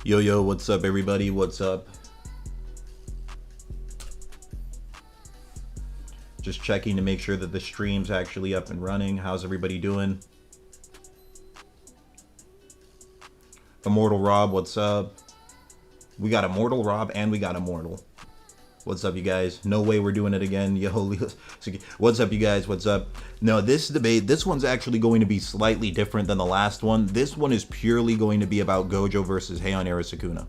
Yo, what's up, everybody? What's up? Just checking to make sure that the stream's actually up and running. How's everybody doing? Immortal Rob, what's up? We got Immortal Rob and we got Immortal. What's up, you guys? No way we're doing it again. Yo, what's up, you guys? What's up? No, this debate, this one's actually going to be slightly different than the last one. This one is purely going to be about Gojo versus Heian era Sukuna.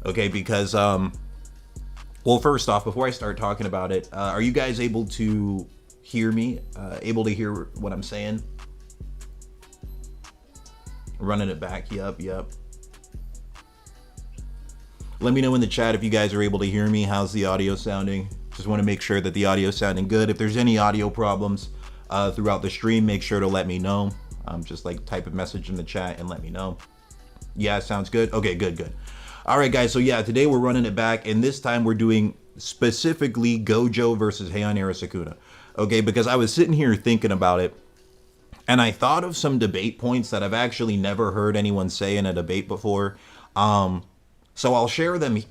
Okay, because, well, first off, before I start talking about it, are you guys able to hear me? Able to hear what I'm saying? Running it back. Yep. Let me know in the chat if you guys are able to hear me. How's the audio sounding? Just want to make sure that the audio is sounding good. If there's any audio problems throughout the stream, make sure to let me know. Just like type a message in the chat and let me know. Yeah, sounds good. Okay, good. All right, guys. So yeah, today we're running it back, and this time we're doing specifically Gojo versus Heian era Sukuna. Okay, because I was sitting here thinking about it, and I thought of some debate points that I've actually never heard anyone say in a debate before. So I'll share them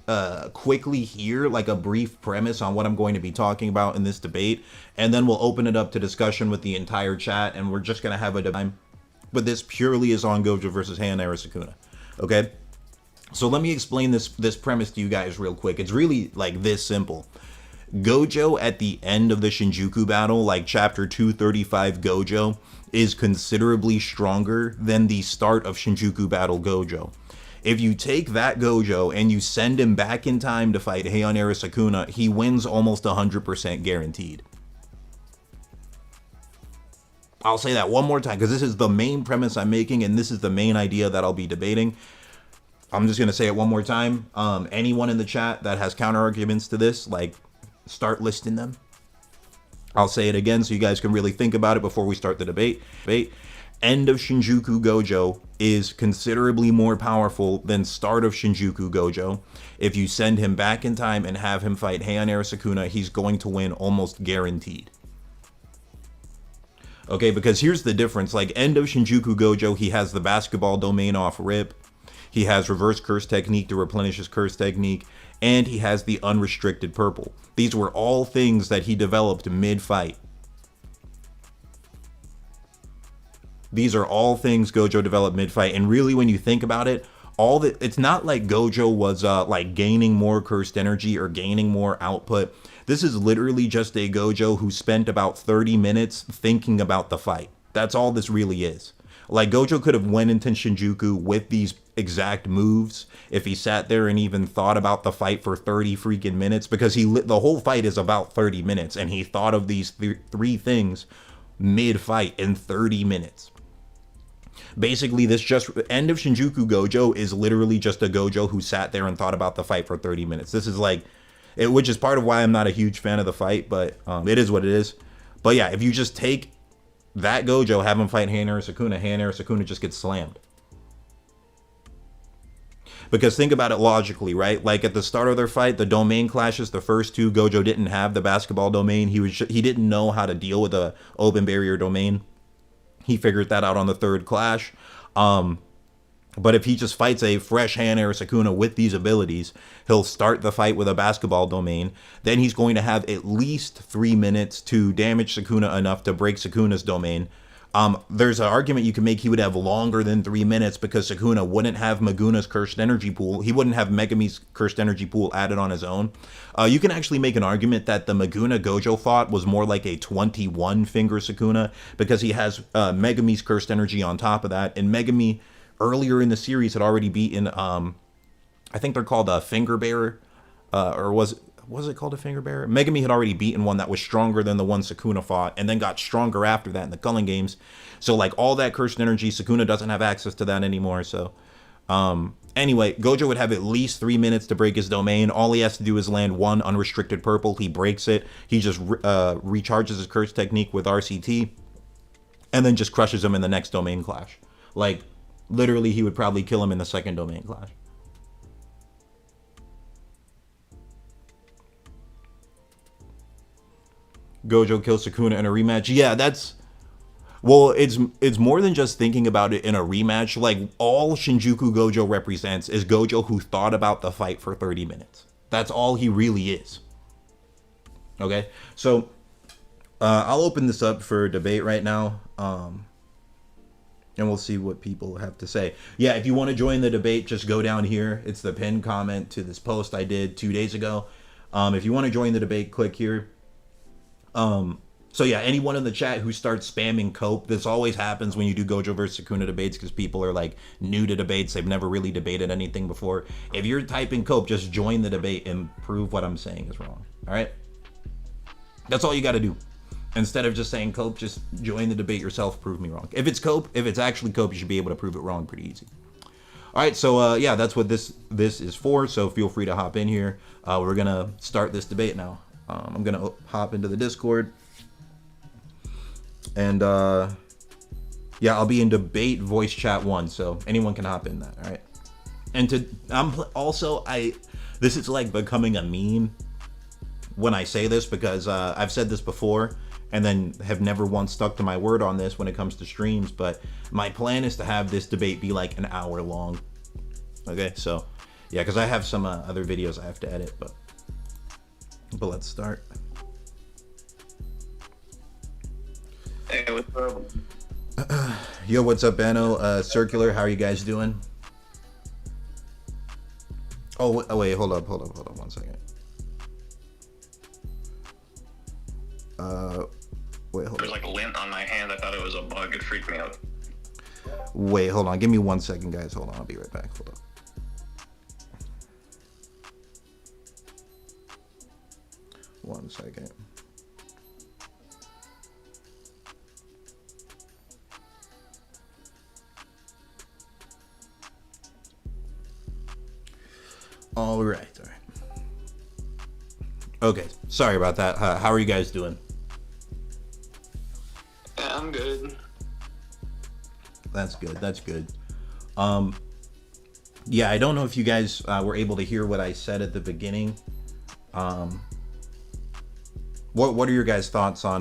quickly here, like a brief premise on what I'm going to be talking about in this debate, and then we'll open it up to discussion with the entire chat, and we're just going to have a debate. But this purely is on Gojo versus Heian era Sukuna. Okay? So let me explain this premise to you guys real quick. It's really like this simple. Gojo at the end of the Shinjuku battle, like chapter 235 Gojo, is considerably stronger than the start of Shinjuku battle Gojo. If you take that Gojo and you send him back in time to fight Heian era Sukuna, he wins almost 100% guaranteed. I'll say that one more time because this is the main premise I'm making and this is the main idea that I'll be debating. I'm just going to say it one more time. Anyone in the chat that has counter arguments to this, like, start listing them. I'll say it again so you guys can really think about it before we start the debate. End of Shinjuku Gojo is considerably more powerful than start of Shinjuku Gojo. If you send him back in time and have him fight Heian era Sukuna, he's going to win almost guaranteed. Okay, because here's the difference. Like, end of Shinjuku Gojo, he has the basketball domain off rip. He has reverse curse technique to replenish his curse technique. And he has the unrestricted purple. These were all things that he developed mid-fight. These are all things Gojo developed mid-fight, and really when you think about it, it's not like Gojo was like gaining more cursed energy or gaining more output. This is literally just a Gojo who spent about 30 minutes thinking about the fight. That's all this really is. Like, Gojo could have went into Shinjuku with these exact moves if he sat there and even thought about the fight for 30 freaking minutes, because the whole fight is about 30 minutes, and he thought of these three things mid-fight in 30 minutes. Basically, this just end of Shinjuku Gojo is literally just a Gojo who sat there and thought about the fight for 30 minutes. This is like, which is part of why I'm not a huge fan of the fight, but it is what it is. But yeah, if you just take that Gojo, have him fight Heian era Sukuna just gets slammed. Because think about it logically, right? Like, at the start of their fight, the domain clashes, the first two, Gojo didn't have the basketball domain. He didn't know how to deal with a open barrier domain. He figured that out on the third clash. But if he just fights a fresh Heian era Sukuna with these abilities, he'll start the fight with a basketball domain. Then he's going to have at least 3 minutes to damage Sukuna enough to break Sukuna's domain. There's an argument you can make he would have longer than 3 minutes because Sukuna wouldn't have Maguna's cursed energy pool. He wouldn't have Megami's cursed energy pool added on his own. You can actually make an argument that the Maguna Gojo fought was more like a 21 finger Sukuna because he has Megami's cursed energy on top of that. And Megami earlier in the series had already beaten, I think they're called a finger bearer, or was it called a finger bearer? Megami had already beaten one that was stronger than the one Sukuna fought, and then got stronger after that in the Culling games. So, like, all that cursed energy, Sukuna doesn't have access to that anymore. So, anyway, Gojo would have at least 3 minutes to break his domain. All he has to do is land one unrestricted purple. He breaks it. He just recharges his curse technique with RCT, and then just crushes him in the next domain clash. Like, literally, he would probably kill him in the second domain clash. Gojo kills Sukuna in a rematch. Yeah, that's... Well, it's more than just thinking about it in a rematch. Like, all Shinjuku Gojo represents is Gojo who thought about the fight for 30 minutes. That's all he really is. Okay, so I'll open this up for debate right now, and we'll see what people have to say. Yeah, if you want to join the debate, just go down here. It's the pinned comment to this post I did 2 days ago. If you want to join the debate, click here. So yeah, anyone in the chat who starts spamming Cope, this always happens when you do Gojo versus Sukuna debates because people are like new to debates. They've never really debated anything before. If you're typing Cope, just join the debate and prove what I'm saying is wrong. All right? That's all you got to do. Instead of just saying Cope, just join the debate yourself, prove me wrong. If it's Cope, if it's actually Cope, you should be able to prove it wrong pretty easy. All right, so yeah, that's what this is for, so feel free to hop in here. We're going to start this debate now. I'm going to hop into the Discord. And yeah, I'll be in debate voice chat 1, so anyone can hop in that, all right? And this is like becoming a meme when I say this, because I've said this before and then have never once stuck to my word on this when it comes to streams, but my plan is to have this debate be like an hour long. Okay, so yeah, because I have some other videos I have to edit, but let's start. Hey, what's up? Yo, what's up, Bano? Circular, how are you guys doing? Oh wait, hold up 1 second. Wait, hold on. There's like lint on my hand. I thought it was a bug. It freaked me out. Wait, hold on. Give me 1 second, guys. Hold on. I'll be right back. Hold on. One second. All right. Okay, sorry about that. How are you guys doing? Yeah, I'm good. That's good. Yeah, I don't know if you guys were able to hear what I said at the beginning. What are your guys' thoughts on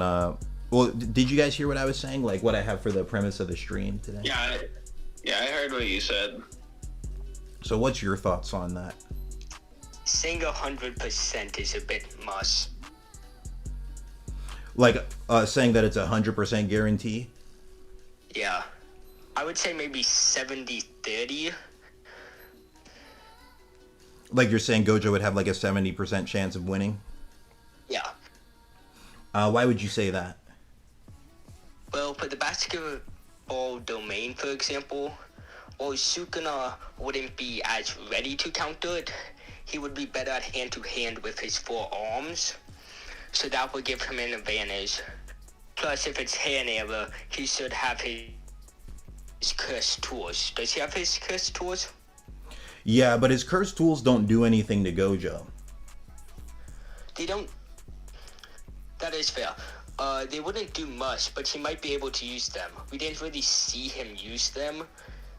well, did you guys hear what I was saying, like what I have for the premise of the stream today? Yeah, I heard what you said. So what's your thoughts on that? Saying 100% is a bit much. Like saying that it's 100% guarantee? Yeah. I would say maybe 70-30. Like you're saying Gojo would have like a 70% chance of winning? Yeah. Why would you say that? Well, for the basketball domain, for example, while Sukuna wouldn't be as ready to counter it, he would be better at hand-to-hand with his forearms, so that would give him an advantage. Plus, if it's hand error, he should have his cursed tools. Does he have his cursed tools? Yeah, but his cursed tools don't do anything to Gojo. They don't. That is fair. They wouldn't do much, but he might be able to use them. We didn't really see him use them,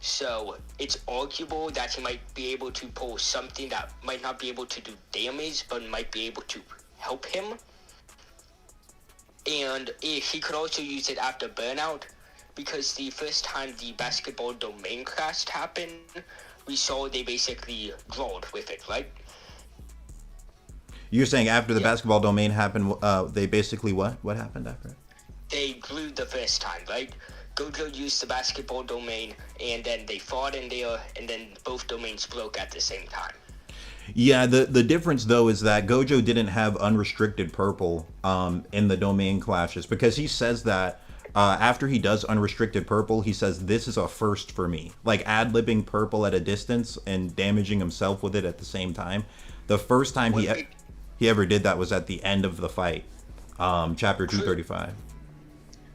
so it's arguable that he might be able to pull something that might not be able to do damage, but might be able to help him. And he could also use it after burnout, because the first time the basketball domain crash happened, we saw they basically rolled with it, right? You're saying after the basketball domain happened, they basically what? What happened after it? They glued the first time, right? Gojo used the basketball domain, and then they fought in there, and then both domains broke at the same time. Yeah, the difference, though, is that Gojo didn't have unrestricted purple in the domain clashes, because he says that after he does unrestricted purple, he says, this is a first for me. Like, ad-libbing purple at a distance and damaging himself with it at the same time. The first time he ever did that was at the end of the fight, chapter 235.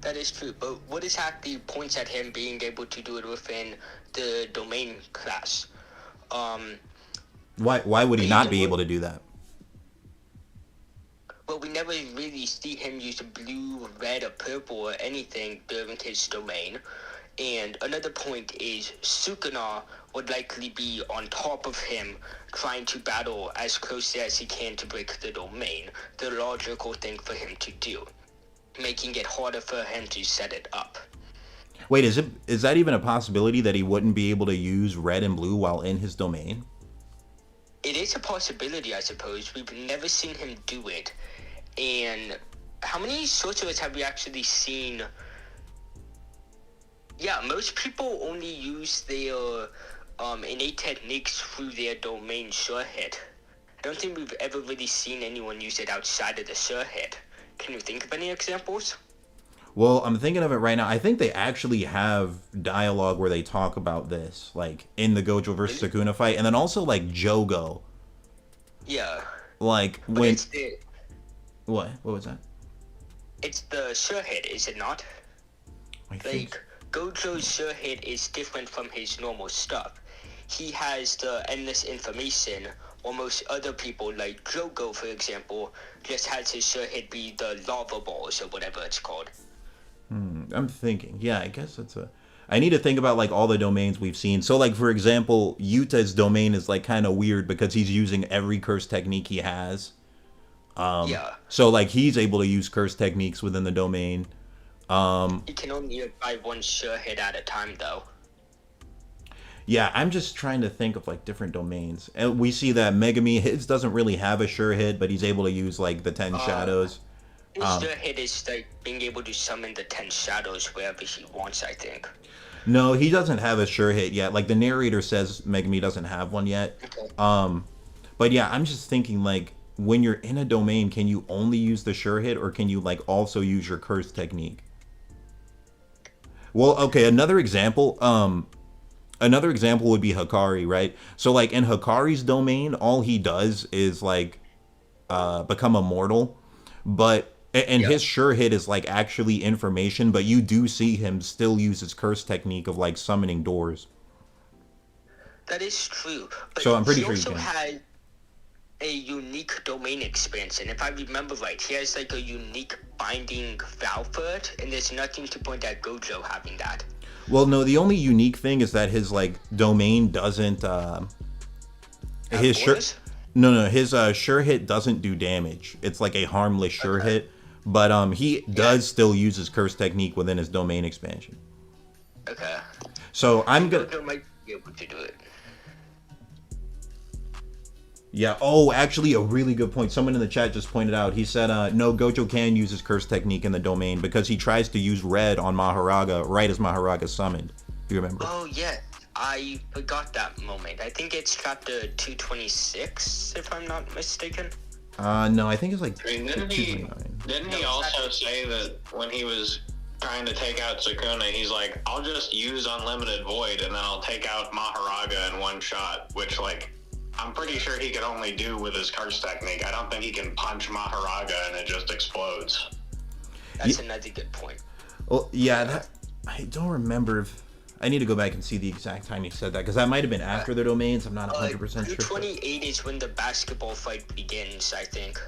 That is true, but what exactly points at him being able to do it within the domain class? Why would he not be able to do that? Well, we never really see him use blue, red, or purple or anything during his domain. And another point is Sukuna would likely be on top of him, trying to battle as closely as he can to break the domain, the logical thing for him to do, making it harder for him to set it up. Wait, is that even a possibility that he wouldn't be able to use red and blue while in his domain? It is a possibility, I suppose. We've never seen him do it. And how many sorcerers have we actually seen? Yeah, most people only use their innate techniques through their domain Surehit. I don't think we've ever really seen anyone use it outside of the Surehit. Can you think of any examples? Well, I'm thinking of it right now. I think they actually have dialogue where they talk about this, like in the Gojo versus Sukuna fight, and then also like Jogo. Yeah. Like But when it's the what? What was that? it's the Surehit, is it not? I think Like, Gojo's Surehit is different from his normal stuff. He has the endless information, while most other people, like Jogo, for example, just has his Surehit be the lava balls or whatever it's called. I'm thinking. Yeah, I guess that's a. I need to think about like all the domains we've seen. So like for example, Yuta's domain is like kind of weird because he's using every curse technique he has. Yeah. So like he's able to use curse techniques within the domain. He can only apply one Surehit at a time, though. Yeah, I'm just trying to think of like different domains. And we see that Megami his doesn't really have a sure hit, but he's able to use like the 10 shadows. His Surehit is like being able to summon the 10 shadows wherever he wants, I think. No, he doesn't have a sure hit yet. Like the narrator says Megami doesn't have one yet. Okay. But yeah, I'm just thinking like when you're in a domain, can you only use the sure hit or can you like also use your curse technique? Well, okay, another example would be Hikari, right? So like in Hikari's domain, all he does is like become immortal, but and Yeah. his sure hit is like actually information, but you do see him still use his curse technique of like summoning doors. That is true. But So I'm pretty he sure you also can. had a unique domain expansion. If I remember right, he has like a unique binding valve for it, and there's nothing to point at Gojo having that. Well, no, the only unique thing is that his like domain doesn't his sure Borders? no his sure hit doesn't do damage. It's like a harmless sure hit, but he does still use his curse technique within his domain expansion. Okay. So I'm gonna Gojo might be able to do it. yeah. Oh, actually, a really good point. Someone in the chat just pointed out. He said, "No, Gojo can use his curse technique in the domain because he tries to use red on Mahoraga right as Mahoraga summoned. Do you remember?" Oh, yeah. I forgot that moment. I think it's chapter 226, if I'm not mistaken. No, I think it's like I mean, didn't he 229. didn't he also say that when he was trying to take out Sukuna, he's like, I'll just use Unlimited Void and then I'll take out Mahoraga in one shot, which like I'm pretty sure he could only do with his curse technique. I don't think he can punch Mahoraga and it just explodes. That's another good point. Well, yeah, that I don't remember if I need to go back and see the exact time he said that because that might have been after the domains. I'm not 100% sure. 228 is when the basketball fight begins, I think.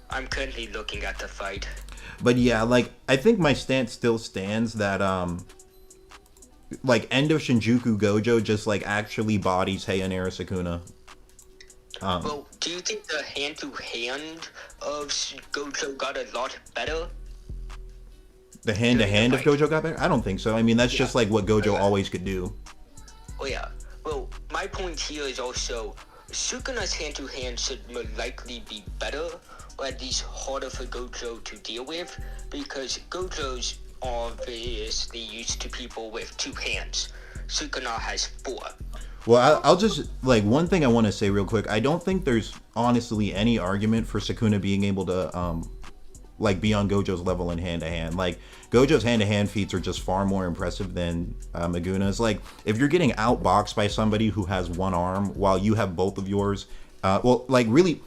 I'm currently looking at the fight. But yeah, like I think my stance still stands that like end of Shinjuku Gojo just like actually bodies Heian era Sukuna. Well, do you think the hand-to-hand of Gojo got a lot better? The hand-to-hand of Gojo got better? I don't think so. I mean, that's just like what Gojo always could do. Oh yeah. Well, my point here is also Sukuna's hand-to-hand should more likely be better, or at least harder for Gojo to deal with, because Gojo's obviously used to people with two hands. Sukuna has four. Well, I'll just like one thing I want to say real quick. I don't think there's honestly any argument for Sukuna being able to like be on Gojo's level in hand-to-hand. Like Gojo's hand-to-hand feats are just far more impressive than Maguna's. Like if you're getting outboxed by somebody who has one arm while you have both of yours, well, like really,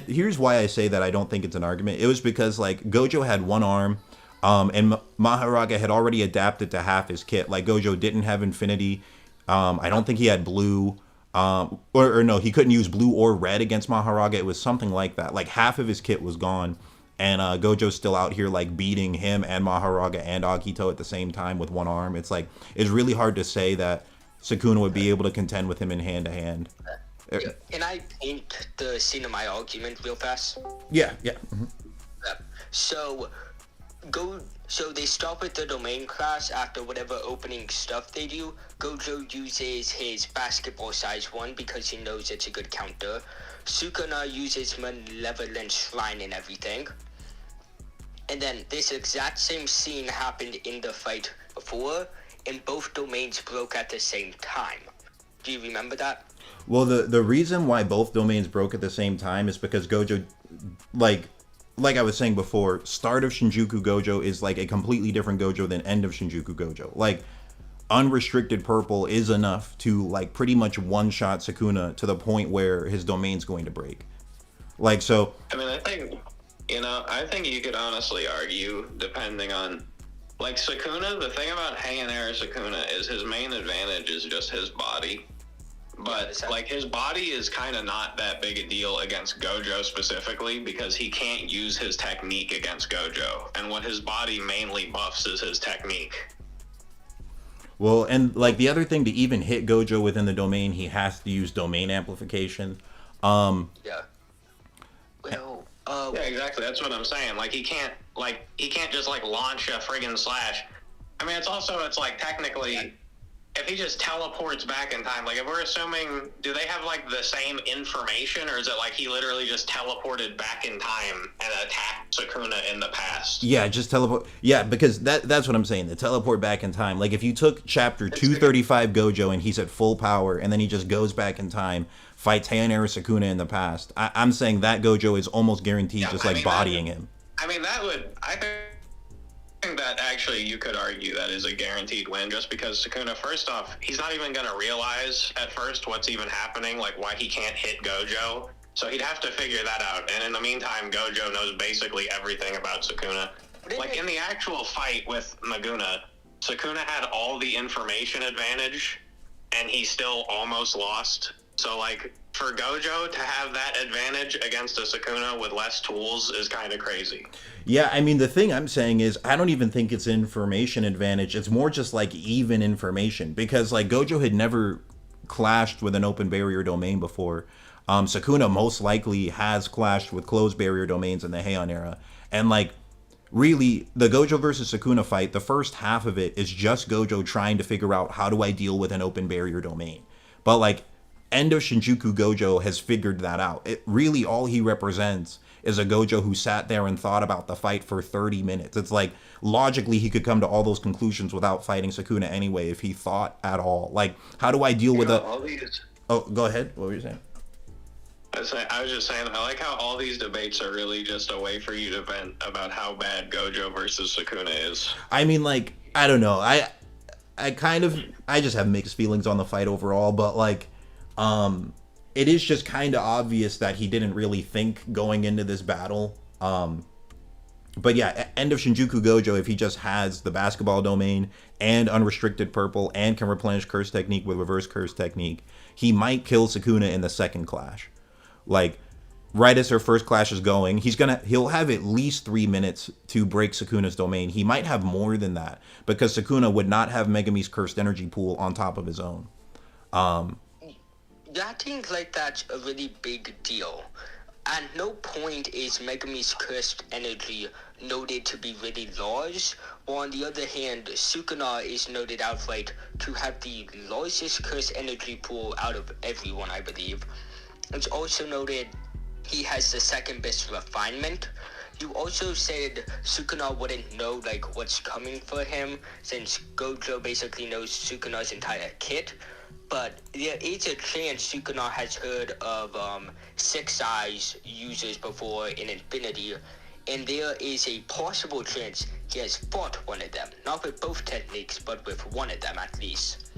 here's why I say that I don't think it's an argument. It was because like Gojo had one arm, and Mahoraga had already adapted to half his kit. Like Gojo didn't have infinity. I don't think he had blue. Or no, he couldn't use blue or red against Mahoraga. It was something like that. Like half of his kit was gone. And Gojo's still out here like beating him and Mahoraga and Akito at the same time with one arm. It's like, it's really hard to say that Sukuna would be able to contend with him in hand-to-hand. Can I paint the scene of my argument real fast? Yeah. So, So they start with the domain class after whatever opening stuff they do. Gojo uses his basketball size one because he knows it's a good counter. Sukuna uses Malevolent Shrine and everything. And then this exact same scene happened in the fight before, and both domains broke at the same time. Do you remember that? Well, the reason why both domains broke at the same time is because Gojo, like I was saying before, start of Shinjuku Gojo is like a completely different Gojo than end of Shinjuku Gojo. Like, unrestricted purple is enough to like pretty much one-shot Sukuna to the point where his domain's going to break. Like, so... I mean, I think you could honestly argue, depending on... Like, Sukuna, the thing about Heian era Sukuna is his main advantage is just his body. But, like, his body is kind of not that big a deal against Gojo specifically because he can't use his technique against Gojo. And what his body mainly buffs is his technique. Well, and, like, the other thing, to even hit Gojo within the domain, he has to use domain amplification. Yeah. Well, yeah, exactly. That's what I'm saying. Like, he can't just, like, launch a friggin' slash. I mean, it's like, technically... If he just teleports back in time, like if we're assuming, do they have like the same information, or is it like he literally just teleported back in time and attacked Sukuna in the past? Yeah, just teleport. Yeah, because that's what I'm saying. The teleport back in time. Like if you took chapter 235 Gojo and he's at full power, and then he just goes back in time, fights Heian era Sukuna in the past. I'm saying that Gojo is almost guaranteed bodying him. I mean, I think that actually you could argue that is a guaranteed win, just because Sukuna, first off, he's not even going to realize at first what's even happening, like why he can't hit Gojo. So he'd have to figure that out. And in the meantime, Gojo knows basically everything about Sukuna. Like in the actual fight with Maguna, Sukuna had all the information advantage and he still almost lost. So like for Gojo to have that advantage against a Sukuna with less tools is kind of crazy. Yeah, I mean, the thing I'm saying is I don't even think it's information advantage. It's more just like even information, because like Gojo had never clashed with an open barrier domain before. Sukuna most likely has clashed with closed barrier domains in the Heian era. And like really the Gojo versus Sukuna fight, the first half of it is just Gojo trying to figure out how do I deal with an open barrier domain. But like end of Shinjuku Gojo has figured that out. It really, all he represents is a Gojo who sat there and thought about the fight for 30 minutes. It's like logically he could come to all those conclusions without fighting Sukuna anyway if he thought at all. Like, how do I deal with all these... Oh, go ahead. What were you saying? I was just saying, I like how all these debates are really just a way for you to vent about how bad Gojo versus Sukuna is. I mean, like, I don't know. I just have mixed feelings on the fight overall, but like, it is just kind of obvious that he didn't really think going into this battle. But yeah, end of Shinjuku Gojo, if he just has the basketball domain and unrestricted purple and can replenish curse technique with reverse curse technique, he might kill Sukuna in the second clash. Like, right as her first clash is going, he'll have at least 3 minutes to break Sukuna's domain. He might have more than that, because Sukuna would not have Megami's cursed energy pool on top of his own. I think like that's a really big deal. At no point is Megami's cursed energy noted to be really large, or on the other hand, Sukuna is noted outright to have the largest cursed energy pool out of everyone, I believe. It's also noted he has the second best refinement. You also said Sukuna wouldn't know like what's coming for him, since Gojo basically knows Sukuna's entire kit. But there is a chance Sukuna has heard of 6 Eyes users before in Infinity, and there is a possible chance he has fought one of them. Not with both techniques, but with one of them at least.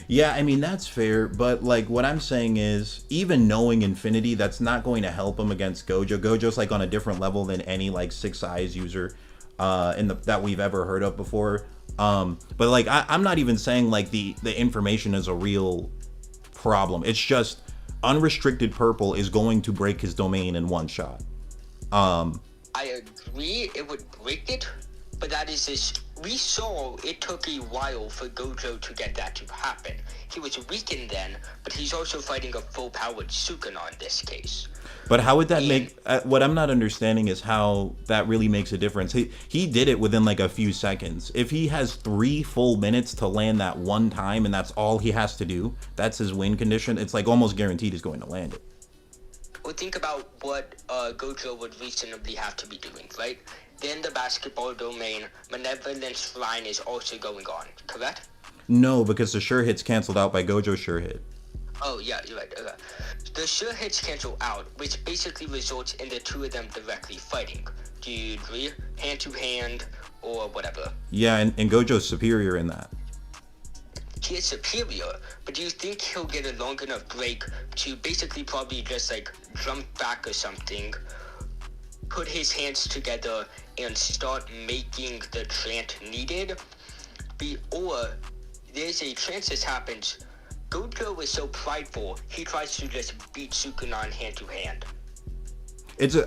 Yeah, I mean, that's fair, but like what I'm saying is, even knowing Infinity, that's not going to help him against Gojo. Gojo's like on a different level than any like 6 Eyes user that we've ever heard of before. But like I'm not even saying like the information is a real problem. It's just unrestricted purple is going to break his domain in one shot. I agree it would break it, but that is this. We saw it took a while for Gojo to get that to happen. He was weakened then, but he's also fighting a full-powered Sukuna in this case. But how would that And make? What I'm not understanding is how that really makes a difference. He did it within like a few seconds. If he has 3 full minutes to land that one time, and that's all he has to do, that's his win condition. It's like almost guaranteed he's going to land it. well, think about what Gojo would reasonably have to be doing, right? Then the basketball domain, Malevolence Line is also going on, correct? No, because the sure hit's canceled out by Gojo's sure hit. Oh, yeah, you're right. Okay. The sure hits cancel out, which basically results in the two of them directly fighting. Do you agree? Hand to hand, or whatever. Yeah, and Gojo's superior in that. He is superior, but do you think he'll get a long enough break to basically probably just like jump back or something, put his hands together, and start making the chant needed? Or there's a chance this happens. Gojo is so prideful, he tries to just beat Sukuna hand to hand.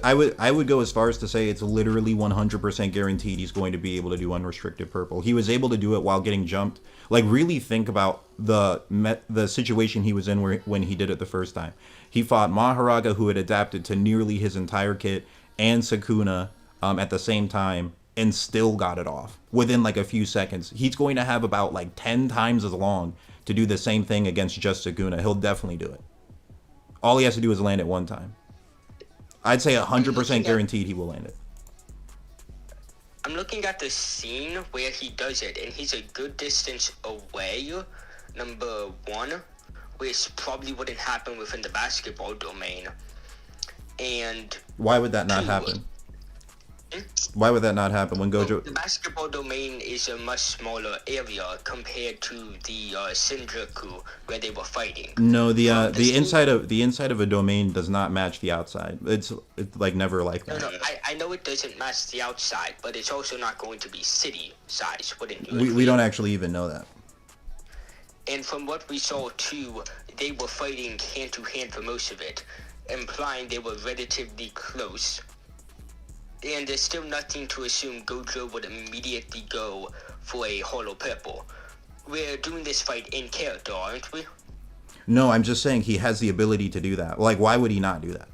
I would go as far as to say it's literally 100% guaranteed he's going to be able to do unrestricted purple. He was able to do it while getting jumped. Like, really think about the situation he was in when he did it the first time. He fought Mahoraga, who had adapted to nearly his entire kit, and Sukuna at the same time, and still got it off within like a few seconds. He's going to have about like 10 times as long to do the same thing against just Sukuna. He'll definitely do it. All he has to do is land it one time. I'd say 100% guaranteed he will land it. I'm looking at the scene where he does it, and he's a good distance away, number one, which probably wouldn't happen within the basketball domain. And why would that not happen? Why would that not happen when Gojo... Well, the basketball domain is a much smaller area compared to the Shinjuku where they were fighting. No, the inside of a domain does not match the outside. It's like never like that. No, I know it doesn't match the outside, but it's also not going to be city size, wouldn't you? We don't actually even know that. And from what we saw too, they were fighting hand to hand for most of it, implying they were relatively close. And there's still nothing to assume Gojo would immediately go for a hollow purple. We're doing this fight in character, aren't we? No, I'm just saying he has the ability to do that. Like, why would he not do that?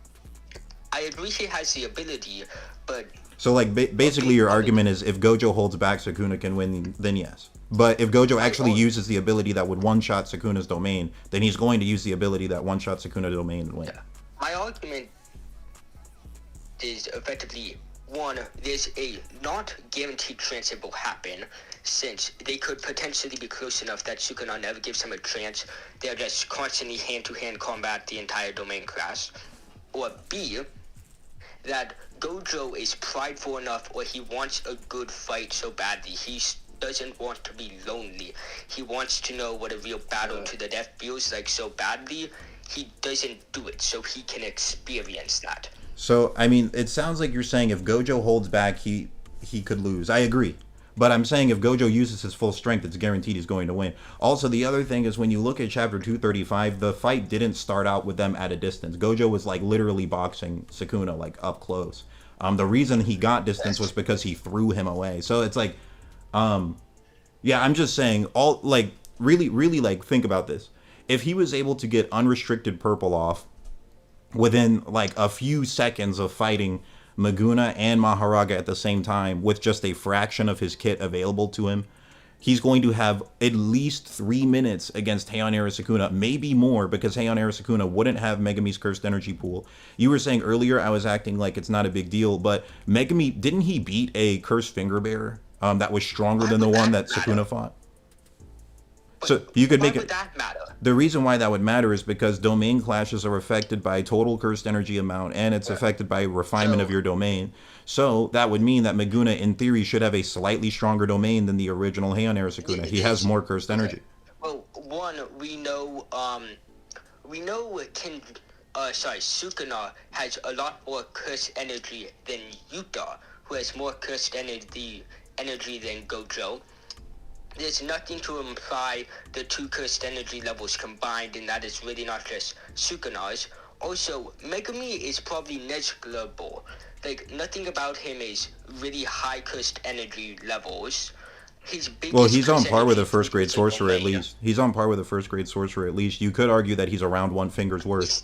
I agree he has the ability, but... So, like, basically your argument is if Gojo holds back, Sukuna can win, then yes. But if Gojo actually uses the ability that would one-shot Sukuna's domain, then he's going to use the ability that one-shot Sukuna's domain and win. Yeah. My argument is effectively... One, there's a not guaranteed chance it will happen, since they could potentially be close enough that Sukuna never gives him a chance. They're just constantly hand-to-hand combat the entire domain class. Or B, that Gojo is prideful enough, or he wants a good fight so badly. He doesn't want to be lonely. He wants to know what a real battle to the death feels like so badly. He doesn't do it, so he can experience that. So, I mean, it sounds like you're saying if Gojo holds back, he could lose. I agree. But I'm saying if Gojo uses his full strength, it's guaranteed he's going to win. Also, the other thing is when you look at Chapter 235, the fight didn't start out with them at a distance. Gojo was, like, literally boxing Sukuna, like, up close. The reason he got distance was because he threw him away. So it's like, yeah, I'm just saying, really, like, think about this. If he was able to get unrestricted purple off, within like a few seconds of fighting Maguna and Mahoraga at the same time with just a fraction of his kit available to him, he's going to have at least 3 minutes against Heian Sukuna, maybe more, because Heian Sukuna wouldn't have Megami's cursed energy pool. You were saying earlier I was acting like it's not a big deal, but Megami, didn't he beat a cursed finger bearer that was stronger than the one that Sukuna fought? So you could make it. Why would that matter? The reason why that would matter is because domain clashes are affected by total cursed energy amount, and it's affected by refinement of your domain. So that would mean that Maguna, in theory, should have a slightly stronger domain than the original Heian Sukuna. He has more cursed energy. Well, one, we know Sukuna has a lot more cursed energy than Yuta, who has more cursed energy than Gojo. There's nothing to imply the two cursed energy levels combined, and that is really not just Sukuna's. Also, Megami is probably negligible. Like, nothing about him is really high cursed energy levels. Well, he's on par with a first grade sorcerer at least. He's on par with a first grade sorcerer at least. You could argue that he's around one finger's worth.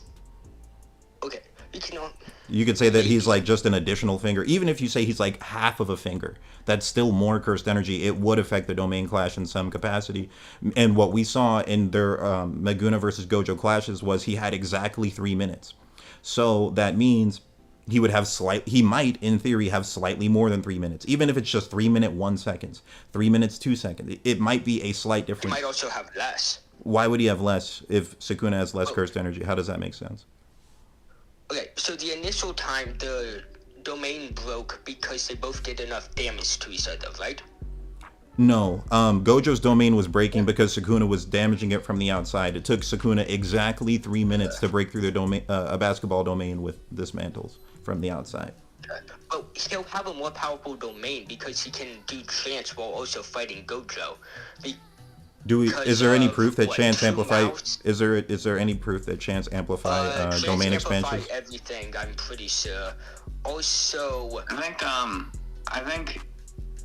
Okay, you cannot. You could say that he's like just an additional finger. Even if you say he's like half of a finger, that's still more cursed energy. It would affect the domain clash in some capacity. And what we saw in their Maguna versus Gojo clashes was he had exactly 3 minutes. So that means he might in theory have slightly more than 3 minutes, even if it's just 3 minute 1 seconds, 3 minutes 2 seconds. It might be a slight He difference. might also have less. Why would he have less if Sukuna has less cursed energy? How does that make sense? Okay, so the initial time the domain broke because they both did enough damage to each other, right? No, Gojo's domain was breaking because Sukuna was damaging it from the outside. It took Sukuna exactly 3 minutes to break through the domain, a basketball domain with dismantles from the outside. But he'll have a more powerful domain because he can do trance while also fighting Gojo. Is there any proof that what, chance True amplify? Mouths? Is there any proof that chance amplify Trance domain amplify expansions? everything, I'm pretty sure. Also, I think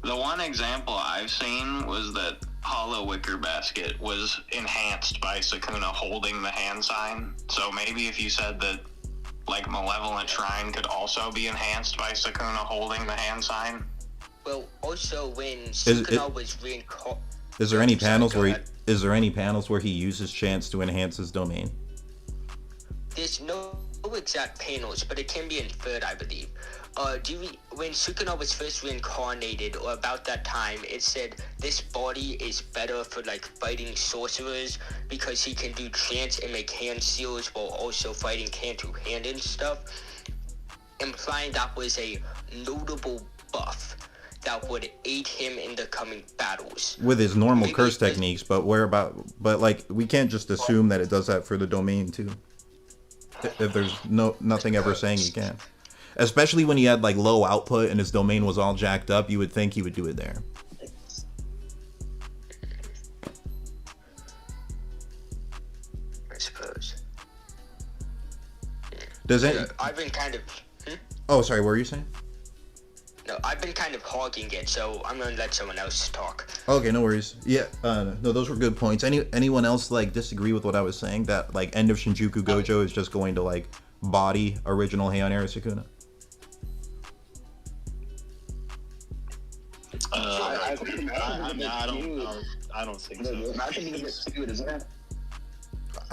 the one example I've seen was that Hollow Wicker Basket was enhanced by Sukuna holding the hand sign. So maybe if you said that like Malevolent Shrine could also be enhanced by Sukuna holding the hand sign. well, also when Sukuna was reincarnated. Is there any panels where he uses chance to enhance his domain? There's no exact panels, but it can be inferred, I believe. When Sukuna was first reincarnated, or about that time, it said this body is better for like fighting sorcerers because he can do trance and make hand seals while also fighting hand to hand and stuff, implying that was a notable buff that would aid him in the coming battles. With his normal Maybe curse techniques, but like we can't just assume that it does that for the domain too. If there's nothing ever saying he can. Especially when he had like low output and his domain was all jacked up, you would think he would do it there. I suppose. Does it? I've been kind of. Oh, sorry. What were you saying? No, I've been kind of hogging it, so I'm gonna let someone else talk. Okay, no worries. Yeah, no, those were good points. Anyone else like disagree with what I was saying? That like end of Shinjuku Gojo is just going to like body original Heian era Sukuna? I don't think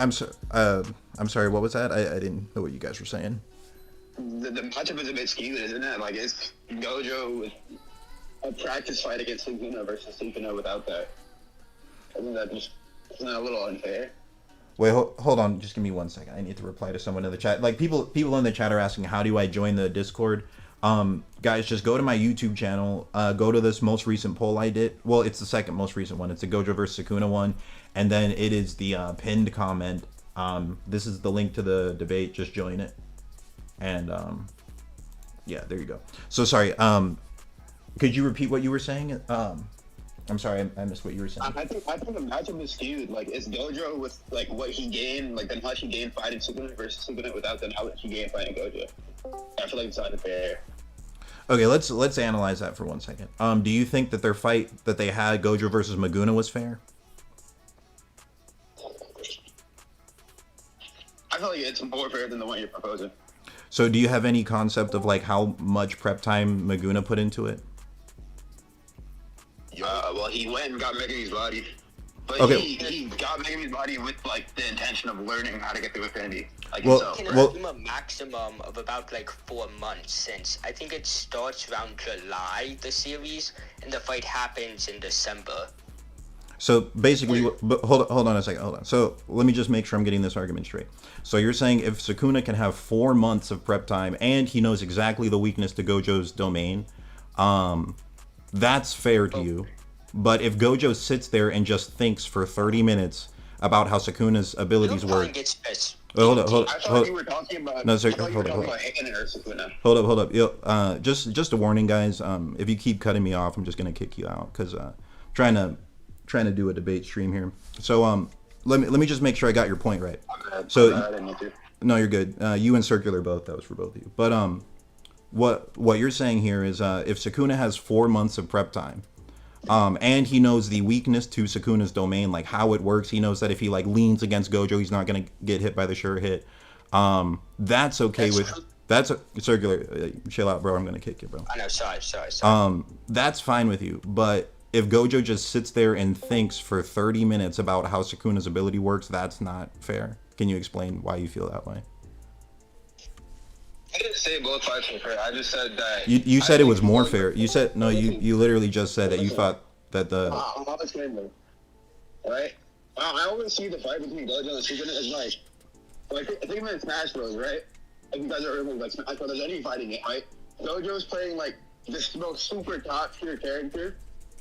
so. I'm sorry. What was that? I didn't know what you guys were saying. The matchup is a bit skewed, isn't it? Like, it's Gojo with a practice fight against Sukuna versus Sukuna without that. Isn't that just a little unfair? Wait, hold on. Just give me 1 second. I need to reply to someone in the chat. Like people in the chat are asking, how do I join the Discord? Guys, just go to my YouTube channel. Go to this most recent poll I did. Well, it's the second most recent one. It's the Gojo versus Sukuna one, and then it is the pinned comment. This is the link to the debate. Just join it. And yeah, there you go. So sorry. Could you repeat what you were saying? I'm sorry, I missed what you were saying. I think the matchup is skewed. Like, it's Gojo with like what he gained, like then how much he gained fighting Sukuna versus Sukuna without then how much he gained fighting Gojo. I feel like it's unfair. Okay, let's analyze that for 1 second. Do you think that their fight that they had, Gojo versus Maguna, was fair? I feel like it's more fair than the one you're proposing. So do you have any concept of like how much prep time Maguna put into it? Well, he went and got Megumi's body. But Okay. he got Megumi's body with like the intention of learning how to get through Affinity. Like Well- himself. Can assume a maximum of about like 4 months, since I think it starts around July, the series, and the fight happens in December. So basically, but hold on a second. Hold on. So let me just make sure I'm getting this argument straight. So you're saying if Sukuna can have 4 months of prep time and he knows exactly the weakness to Gojo's domain, that's fair to you. But if Gojo sits there and just thinks for 30 minutes about how Sukuna's abilities work. Hold up. I thought you were talking about. No, sir, I thought you were hold talking up. about Heian or Sukuna. Hold up. Yo, just a warning, guys. If you keep cutting me off, I'm just gonna kick you out because trying to do a debate stream here. So let me just make sure I got your point right. So I didn't need to. no, you're good. You and Circular both. That was for both of you. But what you're saying here is if Sukuna has 4 months of prep time, and he knows the weakness to Sukuna's domain, like how it works. He knows that if he like leans against Gojo, he's not gonna get hit by the sure hit. That's okay with. That's a circular. Chill out, bro. I'm gonna kick you, bro. I know. Sorry. That's fine with you, but if Gojo just sits there and thinks for 30 minutes about how Sukuna's ability works, that's not fair. Can you explain why you feel that way? I didn't say both fights were fair. I just said that. You said it was more fair. You said no. You literally just said that you thought that the. I'll explain them. Right? I always see the fight between Gojo and Sukuna as like I think in Smash Bros. Right? If you guys are remember like Smash Bros. There's any fighting game, right? Gojo's playing like this most super top tier character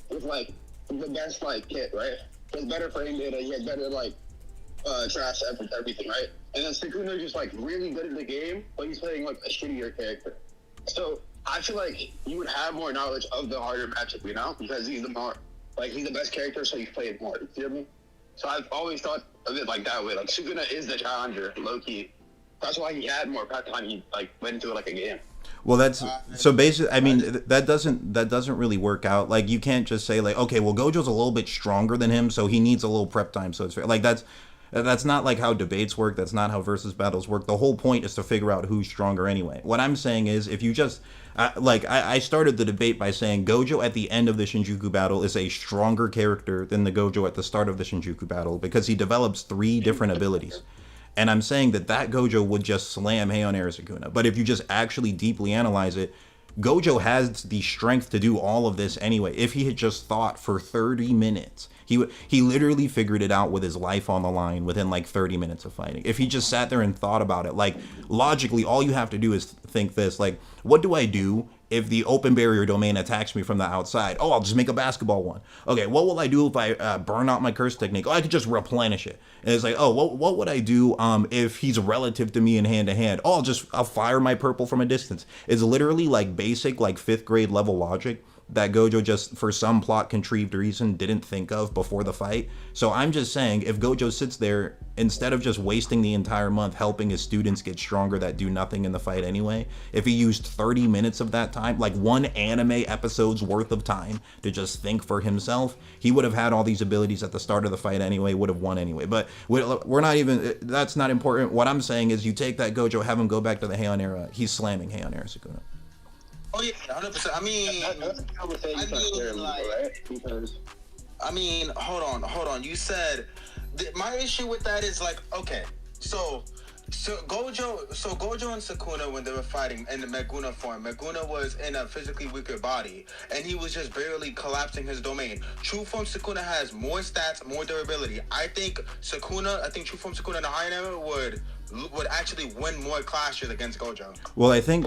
with like the best like kit, right? He has better frame data. He has better like trash everything, right? And then Sukuna just like really good at the game, but he's playing like a shittier character. So I feel like you would have more knowledge of the harder matchup, you know, because he's the more like he's the best character, so he's played more. You feel me? So I've always thought of it like that way. Like Sukuna is the challenger, low key. That's why he had more prep time. He like went into it like a game. Well, that's so basically. I mean, that doesn't really work out. Like, you can't just say like, okay, well, Gojo's a little bit stronger than him, so he needs a little prep time. So it's fair. Like that's not like how debates work. That's not how versus battles work. The whole point is to figure out who's stronger anyway. What I'm saying is, if you just I started the debate by saying Gojo at the end of the Shinjuku battle is a stronger character than the Gojo at the start of the Shinjuku battle because he develops 3 different abilities. And I'm saying that Gojo would just slam Heian Sukuna. But if you just actually deeply analyze it, Gojo has the strength to do all of this anyway. If he had just thought for 30 minutes, he literally figured it out with his life on the line within like 30 minutes of fighting. If he just sat there and thought about it, like logically, all you have to do is think this, like, what do I do if the open barrier domain attacks me from the outside? Oh, I'll just make a basketball one. Okay, what will I do if I burn out my curse technique? Oh, I could just replenish it. And it's like, oh, what would I do if he's relative to me in hand-to-hand? Oh, I'll fire my purple from a distance. It's literally like basic, like 5th grade level logic that Gojo just, for some plot contrived reason, didn't think of before the fight. So I'm just saying, if Gojo sits there, instead of just wasting the entire month helping his students get stronger that do nothing in the fight anyway, if he used 30 minutes of that time, like one anime episode's worth of time, to just think for himself, he would have had all these abilities at the start of the fight anyway, would have won anyway. But we're not even, that's not important. What I'm saying is, you take that Gojo, have him go back to the Heian era, he's slamming Heian Sukuna. Oh yeah, 100%. I mean, hold on. You said my issue with that is like, okay, so Gojo and Sukuna, when they were fighting in the Meguna form, Meguna was in a physically weaker body, and he was just barely collapsing his domain. True form Sukuna has more stats, more durability. I think True form Sukuna in the Heian era would actually win more clashes against Gojo. Well, I think.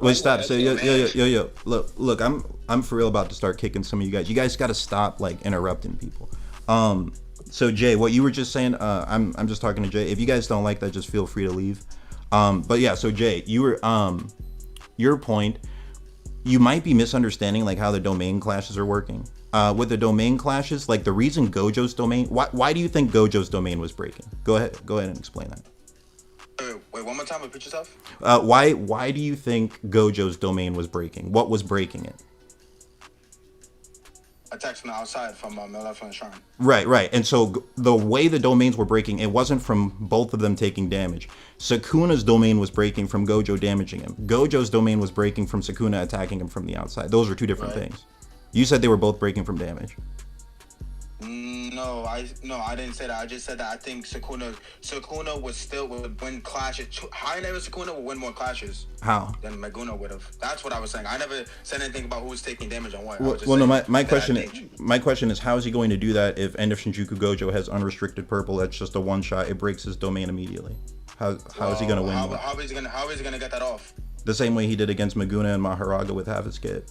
Wait, stop. So yo. Look. I'm for real about to start kicking some of you guys. You guys got to stop like interrupting people. So Jay, what you were just saying, I'm just talking to Jay. If you guys don't like that, just feel free to leave. But yeah, so Jay, you were your point. You might be misunderstanding like how the domain clashes are working. With the domain clashes, like the reason Gojo's domain, why do you think Gojo's domain was breaking? Go ahead and explain that. Wait, one more time. Repeat yourself. Why do you think Gojo's domain was breaking? What was breaking it? Attacks from the outside from Malevolent Shrine. Right. And so the way the domains were breaking, it wasn't from both of them taking damage. Sukuna's domain was breaking from Gojo damaging him. Gojo's domain was breaking from Sukuna attacking him from the outside. Those are 2 different things. You said they were both breaking from damage. No, I didn't say that. I just said that I think Sukuna would win clashes. Heian Sukuna would win more clashes. How? Than Meguna would have. That's what I was saying. I never said anything about who was taking damage on what. My question is, how is he going to do that if End of Shinjuku Gojo has unrestricted purple? That's just a one shot. It breaks his domain immediately. How is he going to win? How is he gonna get that off? The same way he did against Maguna and Mahoraga with half his kit.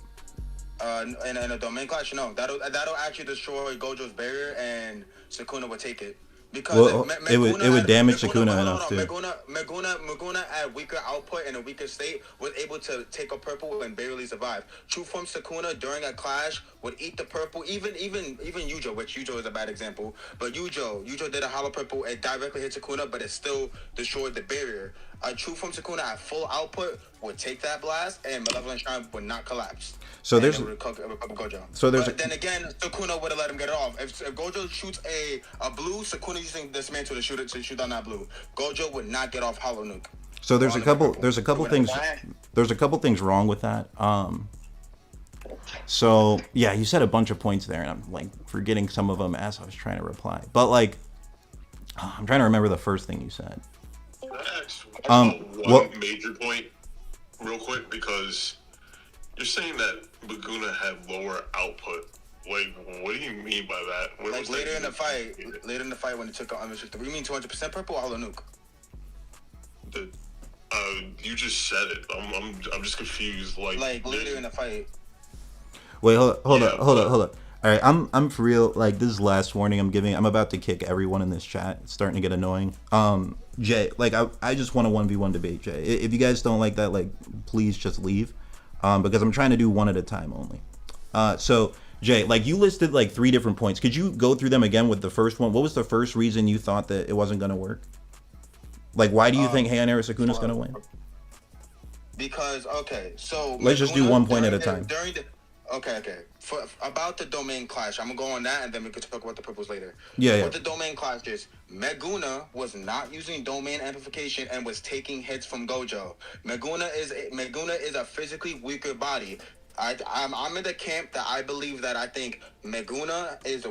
In a domain clash, no. That'll actually destroy Gojo's barrier, and Sukuna would take it. Because it would damage Sukuna enough too. Meguna at weaker output and a weaker state was able to take a purple and barely survive. True form Sukuna during a clash would eat the purple. Even Yujo, which Yujo is a bad example, but Yujo did a hollow purple. It directly hit Sukuna, but it still destroyed the barrier. A true form Sukuna at full output would take that blast, and Malevolent Shrine would not collapse. So there's Gojo. So there's then again, Sukuna would have let him get it off. If Gojo shoots a blue, Sukuna using this mantle to shoot on that blue. Gojo would not get off hollow nuke. So there's a couple things wrong with that. So yeah, you said a bunch of points there, and I'm like forgetting some of them as I was trying to reply. But like, I'm trying to remember the first thing you said. One major point, real quick, because you're saying that Maguna had lower output. Like, what do you mean by that? Like later in the fight when he took on unrestricted. You mean 200% purple or hollow nuke? You just said it. I'm just confused. Like later in the fight. Wait, hold up. All right, I'm for real. Like, this is last warning I'm giving. I'm about to kick everyone in this chat. It's starting to get annoying. Jay, like, I just want a 1v1 debate, Jay. If you guys don't like that, like, please just leave. Because I'm trying to do one at a time only. So, Jay, like, you listed, like, 3 different points. Could you go through them again with the first one? What was the first reason you thought that it wasn't going to work? Like, why do you think Heian or Sukuna's going to win? Because, okay, so... Let's just do one point at a time. Okay. About the domain clash, I'm gonna go on that, and then we could talk about the purples later. Yeah. What the domain clash is, Meguna was not using domain amplification and was taking hits from Gojo. Meguna is a physically weaker body. I'm in the camp that I believe that I think Meguna is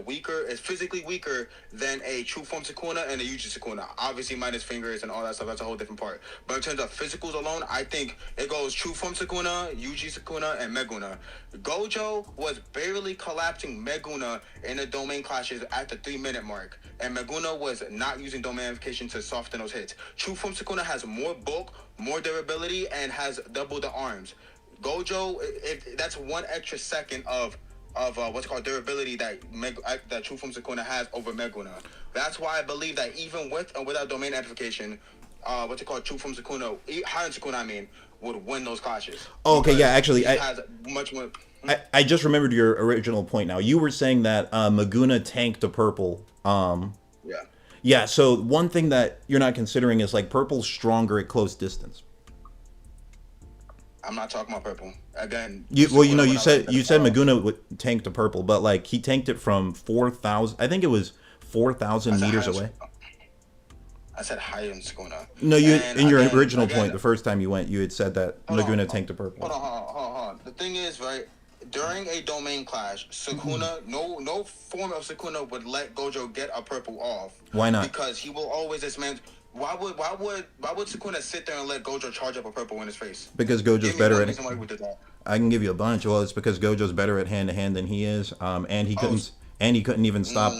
physically weaker than a true form Sukuna and a Yuji Sukuna. Obviously minus fingers and all that stuff, that's a whole different part. But in terms of physicals alone, I think it goes true form Sukuna, Yuji Sukuna, and Meguna. Gojo was barely collapsing Meguna in the domain clashes at the 3-minute mark. And Meguna was not using domain amplification to soften those hits. True form Sukuna has more bulk, more durability, and has double the arms. Gojo, that's 1 extra second of what's called durability that True Form Sukuna has over Meguna. That's why I believe that even with and without domain amplification, True Form Sukuna, Heian Sukuna, would win those clashes. Oh, okay, yeah, actually, he has much more. I just remembered your original point now. You were saying that Meguna tanked a purple. Yeah. Yeah, so one thing that you're not considering is like purple's stronger at close distance. I'm not talking about purple. Again, you said Meguna tanked a purple, but like he tanked it from 4,000. I think it was 4,000 meters away. I said Heian Sukuna. No, in your original point, the first time you went, you had said that Meguna tanked a purple. Hold on. The thing is, right, during a domain clash, Sukuna, no form of Sukuna would let Gojo get a purple off. Why not? Because he will always dismantle. Why would Sukuna sit there and let Gojo charge up a purple in his face? Because Gojo's better at it. I can give you a bunch. Well, it's because Gojo's better at hand to hand than he is. And he couldn't even stop.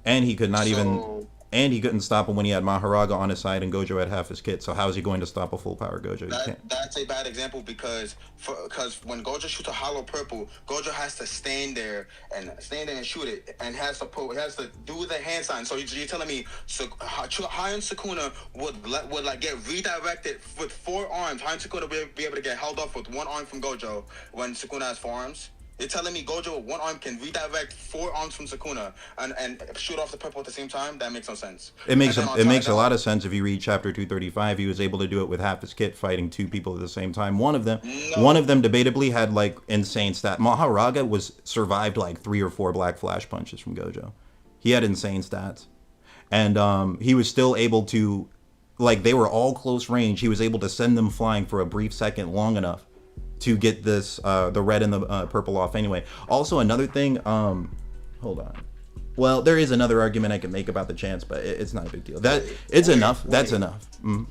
And he couldn't stop him when he had Mahoraga on his side and Gojo had half his kit. So how is he going to stop a full power Gojo? That's a bad example because when Gojo shoots a hollow purple, Gojo has to stand there and shoot it and has to do the hand sign. So you're telling me Heian Sukuna would get redirected with 4 arms. Heian Sukuna would be able to get held off with 1 arm from Gojo when Sukuna has 4 arms? You're telling me Gojo with 1 arm can redirect 4 arms from Sukuna and shoot off the purple at the same time? That makes no sense. It makes a lot of sense if you read chapter 235. He was able to do it with half his kit, fighting 2 people at the same time. One of them debatably had like insane stat. Mahoraga survived like 3 or 4 black flash punches from Gojo. He had insane stats, and he was still able to, like, they were all close range. He was able to send them flying for a brief second, long enough to get this the red and the purple off anyway. Also, another thing, hold on. Well, there is another argument I can make about the chance, but it's not a big deal. That's enough. And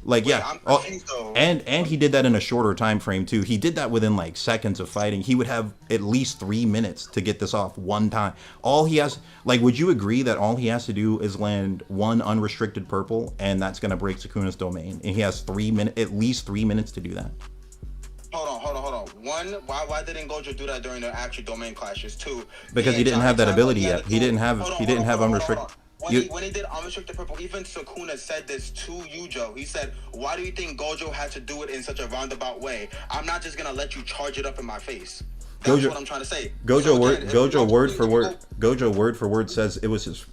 he did that in a shorter time frame too. He did that within like seconds of fighting. He would have at least 3 minutes to get this off one time. All he has, like, would you agree that all he has to do is land 1 unrestricted purple, and that's gonna break Sukuna's domain, and he has at least 3 minutes to do that? Hold on. 1, why didn't Gojo do that during the actual domain clashes? 2, because he didn't have that ability yet. He didn't have unrestricted. When he did unrestricted purple, even Sukuna said this to Yujo. He said, "Why do you think Gojo had to do it in such a roundabout way? I'm not just gonna let you charge it up in my face." That's what I'm trying to say. Gojo word for word says it was his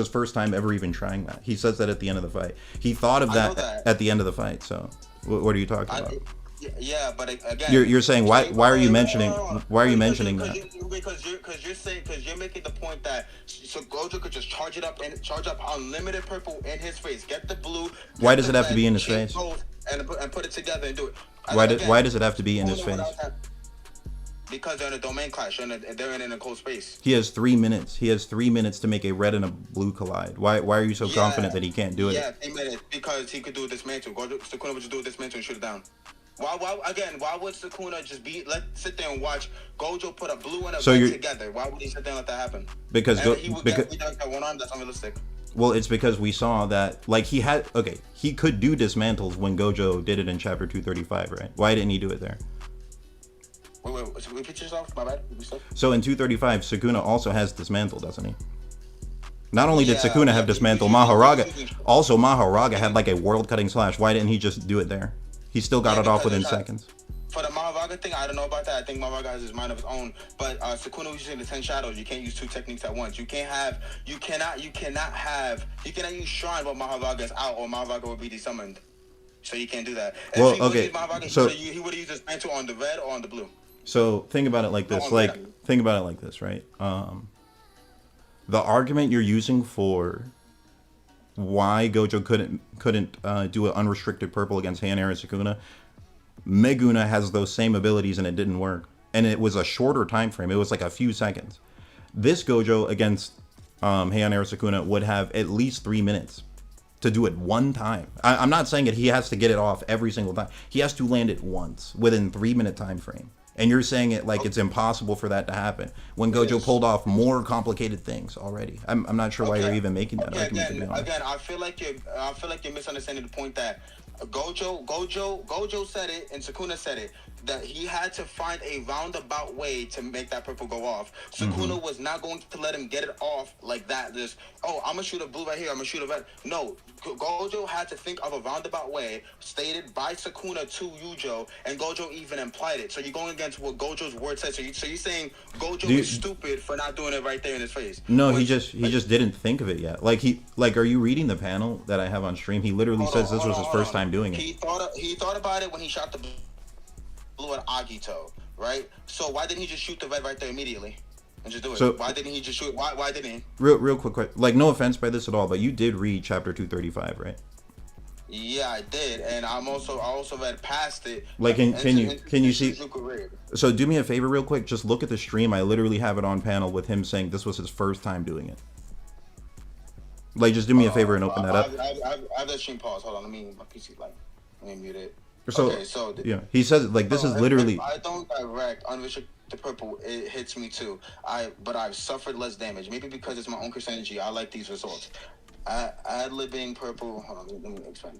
first time ever even trying that. He says that at the end of the fight. He thought of that at the end of the fight. So what are you talking about? Yeah, but again, You're saying why are you mentioning that? Because you're making the point that so Gojo could just charge up unlimited purple in his face, get the blue. Why does it have to be in his face? And put it together and do it. Why does it have to be in his face? Because they're in a domain clash. They're in a closed space. He has 3 minutes. He has 3 minutes to make a red and a blue collide. Why are you so confident that he can't do it? Yeah, 3 minutes because he could do a dismantle. Sukuna would just do a dismantle and shoot it down. Why would Sukuna just sit there and watch Gojo put a blue and a red together? Why would he sit there and let that happen? Because he would get that one arm. That's unrealistic. Well, it's because we saw that, like, he could do dismantles when Gojo did it in chapter 235, right? Why didn't he do it there? Wait, repeat yourself? My bad. So in 235, Sukuna also has dismantle, doesn't he? Not only did Sukuna have dismantle, Mahoraga had like a world-cutting slash. Why didn't he just do it there? He still got it off within seconds. For the Mahoraga thing, I don't know about that. I think Mahoraga has his mind of his own. But Sukuna was using the 10 shadows. You can't use 2 techniques at once. You cannot use Shrine while Mahoraga is out, or Mahoraga will be desummoned. So you can't do that. Well, okay. So he would have used his mantle on the red or on the blue. So think about it like this. Think about it like this, right? The argument you're using for why Gojo couldn't do an unrestricted purple against Heian and Sukuna, Meguna has those same abilities and it didn't work. And it was a shorter time frame. It was like a few seconds. This Gojo against Heian and Sukuna would have at least 3 minutes to do it one time. I'm not saying that he has to get it off every single time. He has to land it once within 3 minute time frame. And you're saying it like it's impossible for that to happen when Gojo pulled off more complicated things already. I'm not sure why you're even making that argument. Again, I feel like you're misunderstanding the point that Gojo said it and Sukuna said it, that he had to find a roundabout way to make that purple go off. Sukuna was not going to let him get it off like that. Just, I'm gonna shoot a blue right here, I'm gonna shoot a red. No, Gojo had to think of a roundabout way stated by Sukuna to Yujo, and Gojo even implied it. So you're going against what Gojo's word says. So you're saying Gojo is stupid for not doing it right there in his face. No, he just didn't think of it yet. Are you reading the panel that I have on stream? He literally says this was his first time doing it. He thought about it when he shot the blue at Agito, right? So why didn't he just shoot the red right there immediately and just do it? So why didn't he just shoot? Why didn't he? Real quick, like, no offense by this at all, but you did read chapter 235, right? Yeah, I did, and I also read past it. Like, can you see? So do me a favor, real quick. Just look at the stream. I literally have it on panel with him saying this was his first time doing it. Like, just do me a favor and open that up. I have that stream pause. Hold on, my PC let me mute it. So yeah, he says like this is literally. If I don't direct unrestricted purple, it hits me too. But I've suffered less damage. Maybe because it's my own curse energy. I like these results. Ad-libbing purple. Hold on, let me explain.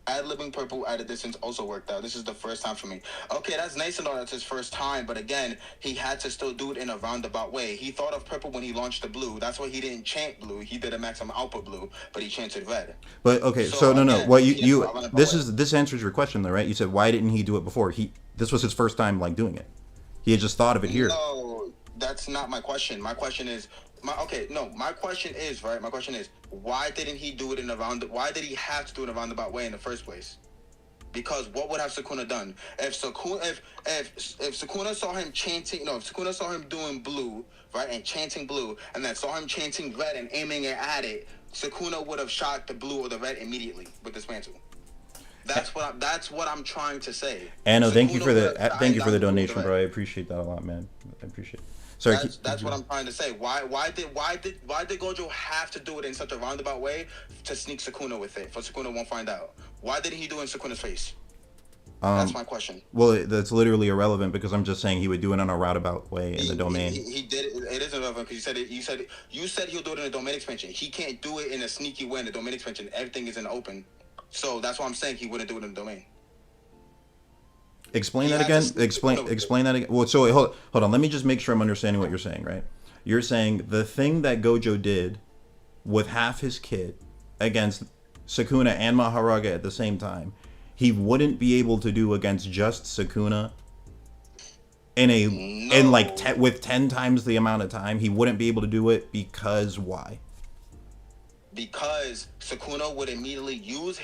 Ad-libbing purple at a distance also worked out. This is the first time for me. Okay, that's nice and all. That's his first time, but again, he had to still do it in a roundabout way. He thought of purple when he launched the blue. That's why he didn't chant blue. He did a maximum output blue, but he chanted red. But okay, so no. Well, this answers your question though, right? You said why didn't he do it before? This was his first time like doing it. He had just thought of it here. No, that's not my question. My question is. My question is, why didn't he do it in a why did he have to do it in a roundabout way in the first place? Because what would have Sukuna done? If Sukuna saw him chanting, if Sukuna saw him doing blue, right, and chanting blue, and then saw him chanting red and aiming it at it, Sukuna would have shot the blue or the red immediately with this mantle. That's what I'm trying to say. Anno, thank you for the donation, bro. I appreciate that a lot, man. I appreciate it. Sorry, that's what I'm trying to say. Why did Gojo have to do it in such a roundabout way to sneak Sukuna with it? For Sukuna won't find out. Why didn't he do it in Sukuna's face? That's my question. Well, that's literally irrelevant because I'm just saying he would do it in a roundabout way in the domain. He did it. It is irrelevant because you said he'll do it in the domain expansion. He can't do it in a sneaky way in the domain expansion. Everything is in the open. So that's why I'm saying he wouldn't do it in the domain. Explain that again. Explain that again. Well, so hold on. Let me just make sure I'm understanding what you're saying, right? You're saying the thing that Gojo did with half his kit against Sukuna and Mahoraga at the same time, he wouldn't be able to do against just Sukuna with 10 times the amount of time. He wouldn't be able to do it because why? because Sukuna would immediately use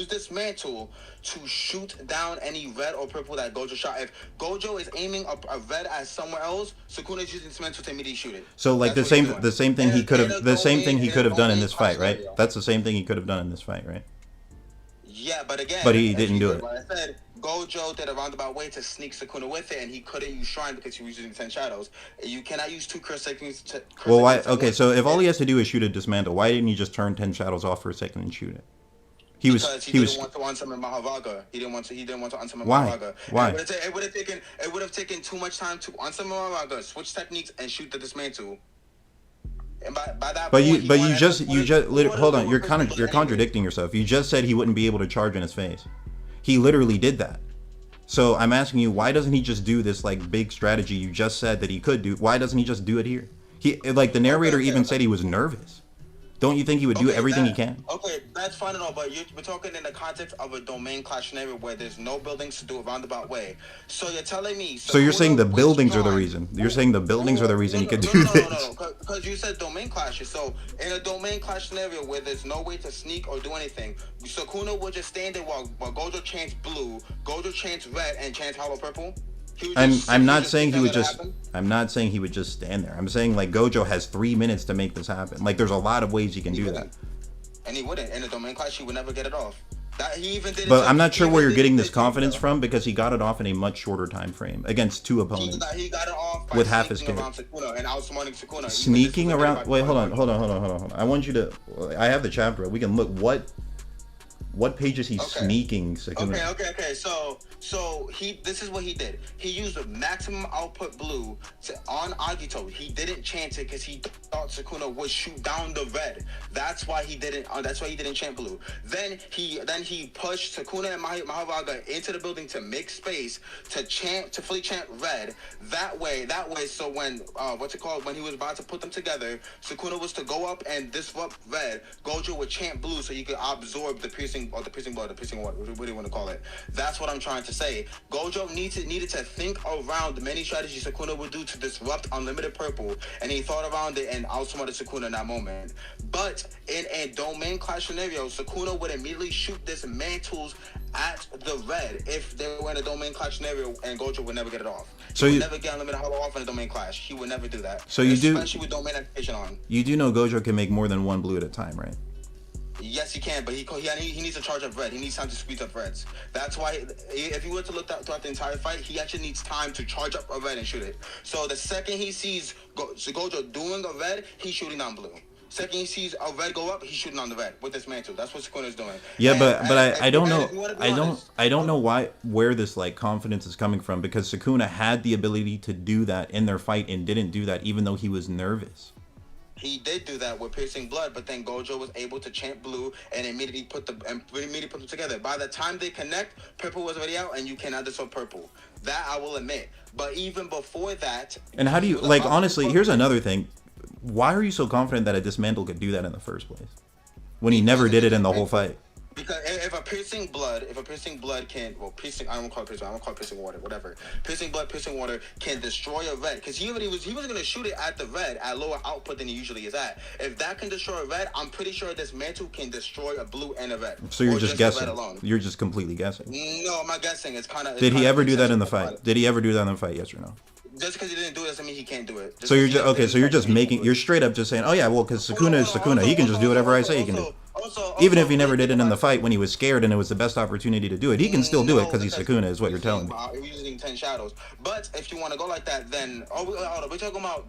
this mantle to shoot down any red or purple that Gojo shot. If Gojo is aiming a red at somewhere else, Sukuna is using this mantle to immediately shoot it. So like That's the what he's doing. same thing he could have done in this fight, right? scenario. That's the same thing he could have done in this fight, right? Yeah, but again, But he as didn't you do said, it. like I said, Gojo did a roundabout way to sneak Sukuna with it, and he couldn't use Shrine because he was using 10 shadows. You cannot use 2 curse techniques. Well, why? Okay, so if all he has to do is shoot a dismantle, why didn't he just turn 10 shadows off for a second and shoot it? He didn't want to unsummon Mahoraga. He didn't want to unsummon Why? Mahoraga. Why? It would have taken too much time to unsummon Mahoraga, switch techniques, and shoot the dismantle. And by that But point, you just hold on. You're contradicting yourself. You just said he wouldn't be able to charge in his face. He literally did that. So I'm asking you, why doesn't he just do this like big strategy you just said that he could do? Why doesn't he just do it here? He like the narrator even said he was nervous. Don't you think he would do everything he can? Okay, that's fine and all, but we're talking in the context of a domain clash scenario where there's no buildings to do a roundabout way. So you're telling me... So you're saying the buildings are the reason. You're saying the buildings are the reason he could do this. No, because you said domain clashes. So in a domain clash scenario where there's no way to sneak or do anything, Sukuna would just stand there while Gojo chants blue, Gojo chants red, and chants hollow purple? I'm not saying he would just stand there. I'm saying like Gojo has 3 minutes to make this happen. Like there's a lot of ways he can do that. And he wouldn't. In a domain clash, he would never get it off. That he even did. But I'm not sure where you're getting this confidence from because he got it off in a much shorter time frame against 2 opponents. He got it off by with half his kit. And outsmarting Sukuna. Sneaking around. Wait, hold on. I want you to. I have the chapter. We can look. What page is he sneaking Sukuna? Okay. So this is what he did. He used a maximum output blue on Agito. He didn't chant it because he thought Sukuna would shoot down the red. That's why he didn't. That's why he didn't chant blue. Then he pushed Sukuna and Mahoraga into the building to make space to fully chant red. That way. So when when he was about to put them together, Sukuna was to go up and disrupt red. Gojo would chant blue so he could absorb the piercing blood, what do you want to call it? That's what I'm trying to say. Gojo needed to think around the many strategies Sukuna would do to disrupt unlimited purple, and he thought around it and outsmarted Sukuna in that moment. But in a domain clash scenario, Sukuna would immediately shoot dismantles at the red if they were in a domain clash scenario, and Gojo would never get it off. He would never get unlimited hollow off in a domain clash. He would never do that. So especially with domain activation on. You do know Gojo can make more than 1 blue at a time, right? Yes, he can, but he needs to charge up red. He needs time to squeeze up reds. That's why, if you were to look throughout the entire fight, he actually needs time to charge up a red and shoot it. So the second he sees Gojo doing a red, he's shooting down blue. Second he sees a red go up, he's shooting on the red with this mantle. That's what Sukuna's doing. Yeah, but I don't know. I don't know where this like confidence is coming from, because Sukuna had the ability to do that in their fight and didn't do that, even though he was nervous. He did do that with piercing blood, but then Gojo was able to chant blue and immediately put them together. By the time they connect, purple was already out, and you cannot disrupt purple. That I will admit. But even before that, and how do you like? Honestly, here's another thing. Why are you so confident that a dismantle could do that in the first place, when he never did it in the whole fight? Because if a piercing blood can, I don't call it piercing water, whatever. Piercing water can destroy a red, because he was gonna shoot it at the red at lower output than he usually is at. If that can destroy a red, I'm pretty sure this mantle can destroy a blue and a red. So you're just guessing. You're just completely guessing. No, I'm not guessing. It's kind of. Did he ever do that in the fight? Did he ever do that in the fight? Yes or no? Just because he didn't do it doesn't mean he can't do it. So you're just okay. So you're straight up just saying, oh yeah, well, because Sukuna is Sukuna, he can just do whatever I say he can do. Even if he never did it in the fight when he was scared and it was the best opportunity to do it, he can still do it because he's Sukuna, is what you're telling me. We're using 10 shadows, but if you want to go like that, then we're talking about.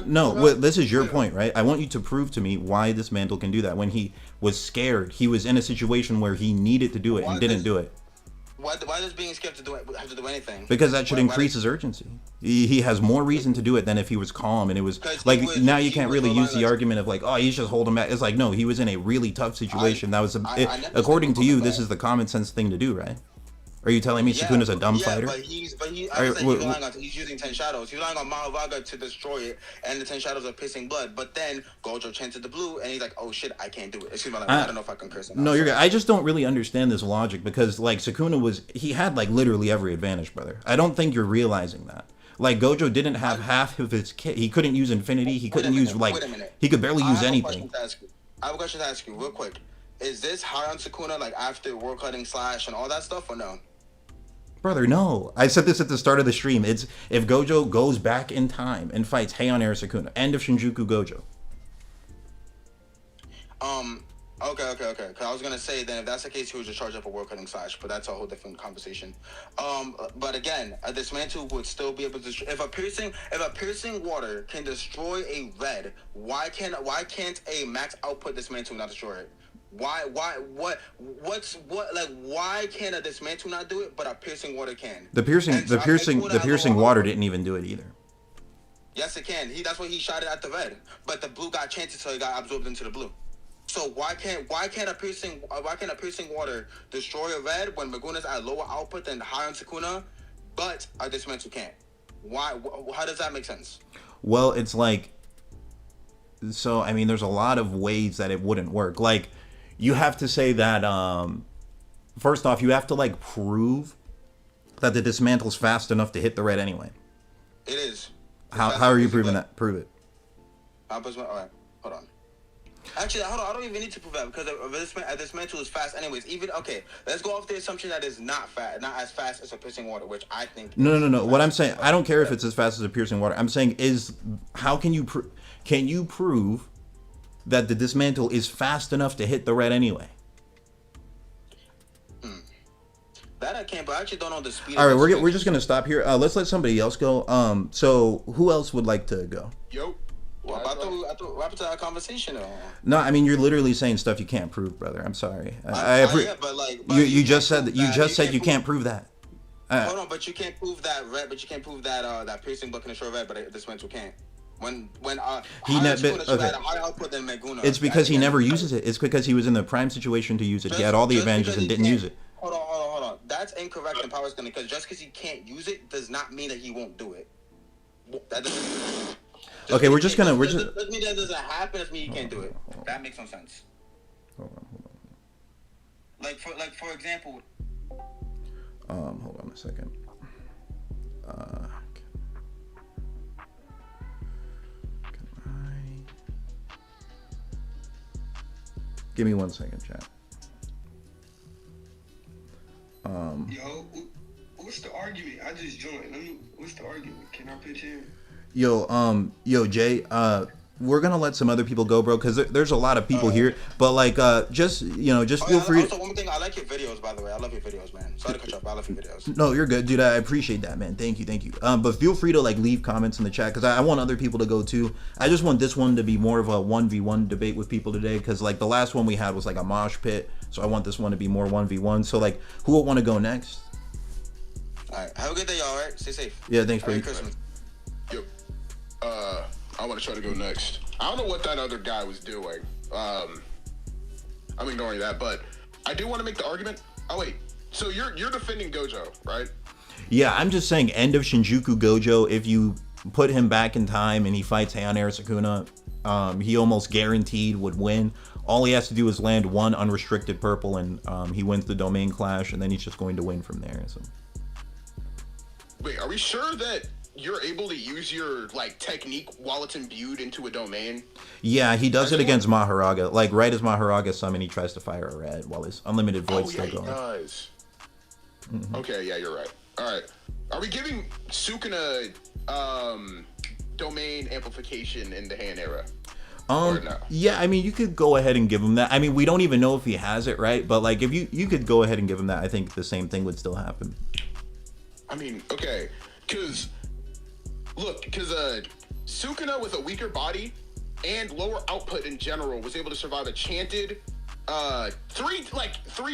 No. Well, this is your point, right? I want you to prove to me why this mantle can do that. When he was scared, he was in a situation where he needed to do it and didn't do it. Why does being scared have to do anything? Because that should increase his urgency. He has more reason to do it than if he was calm, and it was like now you can't really use the argument of like, oh, he's just holding back. It's like, no, he was in a really tough situation. According to you, this is the common sense thing to do, right? Are you telling me Sukuna's a dumb fighter? He's using 10 shadows. He's relying on Mahoraga to destroy it, and the 10 shadows are pissing blood. But then Gojo chanted the blue, and he's like, oh shit, I can't do it. Excuse me, I don't know if I can curse him. No, you're good. I just don't really understand this logic, because like Sukuna he had like literally every advantage, brother. I don't think you're realizing that. Like Gojo didn't have half of his kit. He couldn't use infinity. He couldn't use he could barely use anything. I have a question to ask you real quick. Is this Heian Sukuna like after world cutting slash and all that stuff or no? Brother, no. I said this at the start of the stream. It's if Gojo goes back in time and fights Heian era Sukuna, end of Shinjuku Gojo. Okay. Because I was gonna say then if that's the case, he was just charged up a world cutting slash, but that's a whole different conversation. But again, a dismantle would still be able to. If a piercing water can destroy a red, why can't a max output dismantle not destroy it? Why can't a dismantle not do it, but a piercing water can? The piercing water didn't even do it either. Yes, it can. That's why he shot it at the red, but the blue got chanted, so it got absorbed into the blue. So why can't a piercing water destroy a red when Maguna's at lower output than Heian Sukuna, but a dismantle can't? Why? How does that make sense? Well, it's like, so I mean, there's a lot of ways that it wouldn't work. Like, you have to say that first off, you have to like prove that the dismantle's fast enough to hit the red anyway. It is. How are you proving that? Prove it. All right, hold on. Actually, hold on. I don't even need to prove that because a dismantle is fast anyways. Let's go off the assumption that it's not as fast as a piercing water, which I think. No. What I'm saying, I don't care if it's as fast as a piercing water. I'm saying how can you prove that the dismantle is fast enough to hit the red anyway? That I can't, but I actually don't know the speed. All right, we're just gonna stop here. Let's let somebody else go. So who else would like to go? Yo. Well, I thought wrap to our conversation. No, I mean you're literally saying stuff you can't prove, brother. I'm sorry. You just said that. You just said you can't prove that. Hold on, but you can't prove that red. But you can't prove that that piercing blood can destroy red, but this mental can't. When he never had a higher output than Maguna. It's because he never uses it. It's because he was in the prime situation to use it. He had all the advantages and didn't use it. Hold on. That's incorrect in Power's gonna because just because he can't use it does not mean that he won't do it. That doesn't. Okay, we're just. Doesn't mean that doesn't happen. Doesn't mean you can't do it. That makes no sense. Hold on. Like for example. Hold on a second. Give me 1 second, chat. Yo, what's the argument? I just joined. What's the argument? Can I pitch in? Yo, Jay, we're gonna let some other people go, bro, because there's a lot of people here. But like, just feel free. Also, one thing, I like your videos, by the way. I love your videos, man. Sorry to cut you off. I love your videos. No, you're good, dude. I appreciate that, man. Thank you. But feel free to like leave comments in the chat because I want other people to go too. I just want this one to be more of a 1v1 debate with people today because like the last one we had was like a mosh pit, so I want this one to be more 1v1. So like, who would want to go next? All right. Have a good day, y'all. All right. Stay safe. Yeah. Thanks, Merry buddy. Christmas. Yep. I want to try to go next. I don't know what that other guy was doing. I'm ignoring that, but I do want to make the argument. Oh wait, so you're defending Gojo, right? Yeah, I'm just saying end of Shinjuku Gojo. If you put him back in time and he fights Heian era Sukuna, he almost guaranteed would win. All he has to do is land one unrestricted purple and he wins the domain clash, and then he's just going to win from there. So. Wait, are we sure that you're able to use your like technique while it's imbued into a domain? Yeah, he does it against Mahoraga. Like right as Mahoraga summon, he tries to fire a red while his unlimited void's still going. He does. Mm-hmm. Okay, yeah, you're right. All right, are we giving Sukuna domain amplification in the Heian era? Or no? Yeah, I mean you could go ahead and give him that. I mean we don't even know if he has it, right? But like if you could go ahead and give him that, I think the same thing would still happen. I mean, okay, because Sukuna with a weaker body and lower output in general was able to survive a chanted, three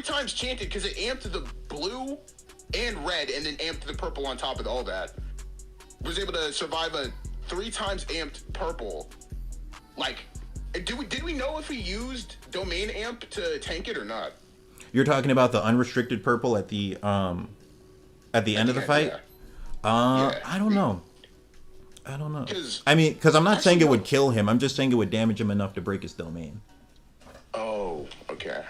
times chanted because it amped the blue and red and then amped the purple on top of all that. Was able to survive a 3 times amped purple. Like, did we know if he used domain amp to tank it or not? You're talking about the unrestricted purple at the end of the fight? Yeah. I don't know. Because I'm not saying it would kill him. I'm just saying it would damage him enough to break his domain. Oh, okay.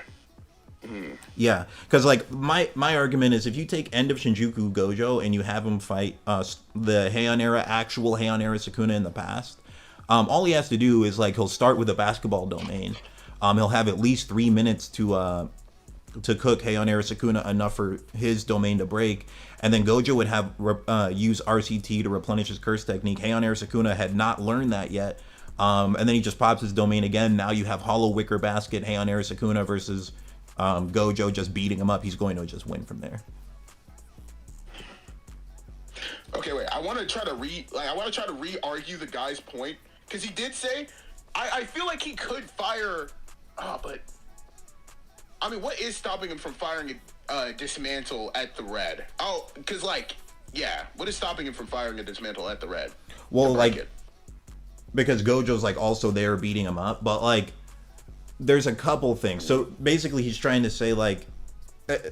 Yeah, because like my argument is if you take end of Shinjuku Gojo and you have him fight the actual Heian era Sukuna in the past, all he has to do is like he'll start with a basketball domain. He'll have at least 3 minutes to cook Heian Sukuna enough for his domain to break, and then Gojo would have use RCT to replenish his curse technique. Heian Sukuna had not learned that yet, and then he just pops his domain again. Now you have Hollow Wicker Basket Heian Sukuna versus Gojo just beating him up. He's going to just win from there. Okay, wait. I want to try to re-argue the guy's point, because he did say, I feel like he could fire, but I mean, what is stopping him from firing a dismantle at the red? Oh, because what is stopping him from firing a dismantle at the red? Well, because Gojo's also there beating him up, but there's a couple things. So basically, he's trying to say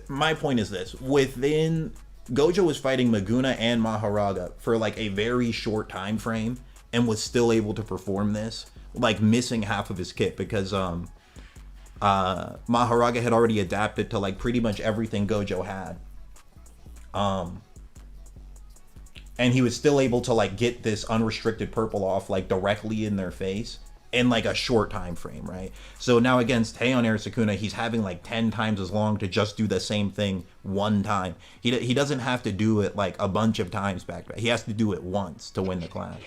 my point is this: within Gojo was fighting Maguna and Mahoraga for a very short time frame, and was still able to perform this, missing half of his kit because Mahoraga had already adapted to pretty much everything Gojo had. And he was still able to get this unrestricted purple off directly in their face in a short time frame, right? So now against Heian Sukuna, he's having 10 times as long to just do the same thing one time. He doesn't have to do it a bunch of times back to back. He has to do it once to win the clash.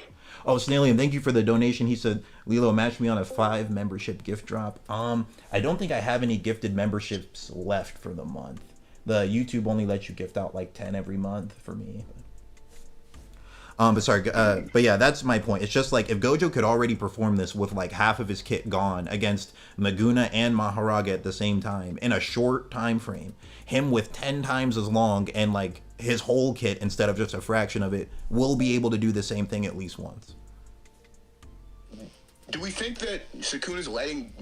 Oh, Snailian, thank you for the donation. He said, Lilo, match me on a 5 membership gift drop. I don't think I have any gifted memberships left for the month. The YouTube only lets you gift out 10 every month for me. But yeah, that's my point. It's just if Gojo could already perform this with half of his kit gone against Maguna and Mahoraga at the same time in a short time frame, him with 10 times as long and his whole kit instead of just a fraction of it will be able to do the same thing at least once. Do we think that Sukuna's letting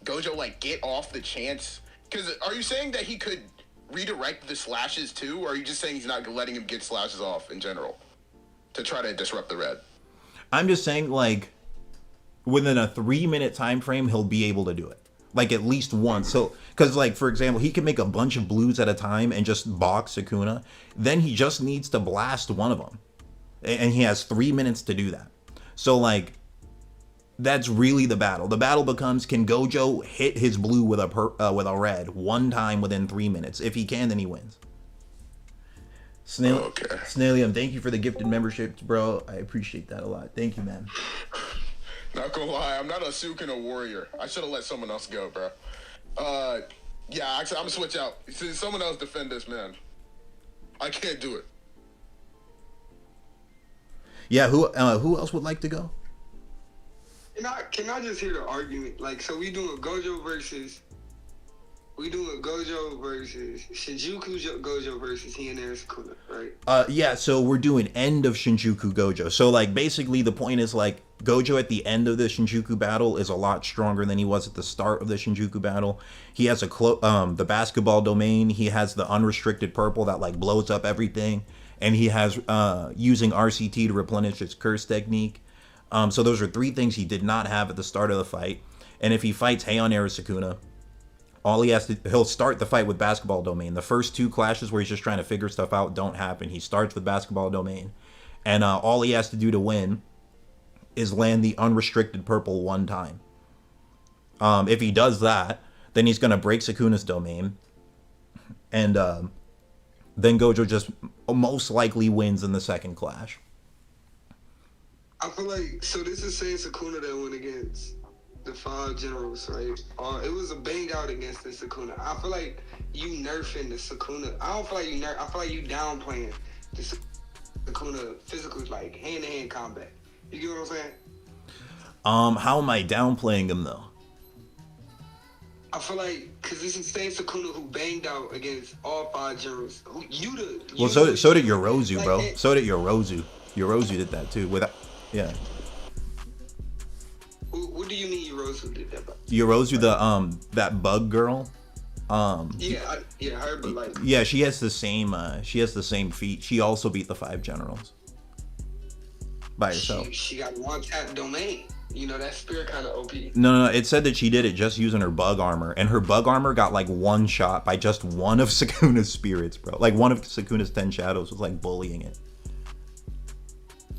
Gojo get off the chance? Because are you saying that he could redirect the slashes too, or are you just saying he's not letting him get slashes off in general to try to disrupt the red? I'm just saying within a 3-minute time frame he'll be able to do it at least once. So because for example, he can make a bunch of blues at a time and just box Sukuna, then he just needs to blast one of them, and he has 3 minutes to do that. So that's really the battle. The battle becomes, can Gojo hit his blue with a red one time within 3 minutes? If he can, then he wins. Snailium, thank you for the gifted memberships, bro. I appreciate that a lot. Thank you, man. Not gonna lie, I'm not a Sukuna warrior. I should have let someone else go, bro. Yeah, actually, I'm gonna switch out. See, someone else defend this, man. I can't do it. Yeah, who else would like to go? Can I just hear the argument? So we doing Gojo versus Shinjuku Gojo versus Heian Sukuna, right? Yeah, so we're doing end of Shinjuku Gojo. So basically the point is Gojo at the end of the Shinjuku battle is a lot stronger than he was at the start of the Shinjuku battle. He has the basketball domain, he has the unrestricted purple that blows up everything, and he has using RCT to replenish his curse technique. So those are 3 things he did not have at the start of the fight. And if he fights Heian Sukuna, he'll start the fight with basketball domain. The first 2 clashes where he's just trying to figure stuff out don't happen. He starts with basketball domain, and all he has to do to win is land the unrestricted purple one time. If he does that, then he's gonna break Sukuna's domain, and then Gojo just most likely wins in the second clash. I feel so this is saying Sukuna that went against the 5 generals, right? It was a bang out against the Sukuna. I feel you nerfing the Sukuna. I don't feel you nerf. I feel you downplaying the Sukuna physical, hand-to-hand combat. You get what I'm saying? How am I downplaying him though? I feel because this is same Sukuna who banged out against all 5 generals. So did Yorozu, bro. So did Yorozu. Yorozu did that too. Yeah. What do you mean Yorozu did that? Yorozu, that bug girl. Her, but yeah, she has the same feat. She also beat the 5 generals by herself. She got one tap domain. That spirit kind of OP. No. It said that she did it just using her bug armor, and her bug armor got one shot by just one of Sukuna's spirits, bro. One of Sukuna's 10 shadows was bullying it.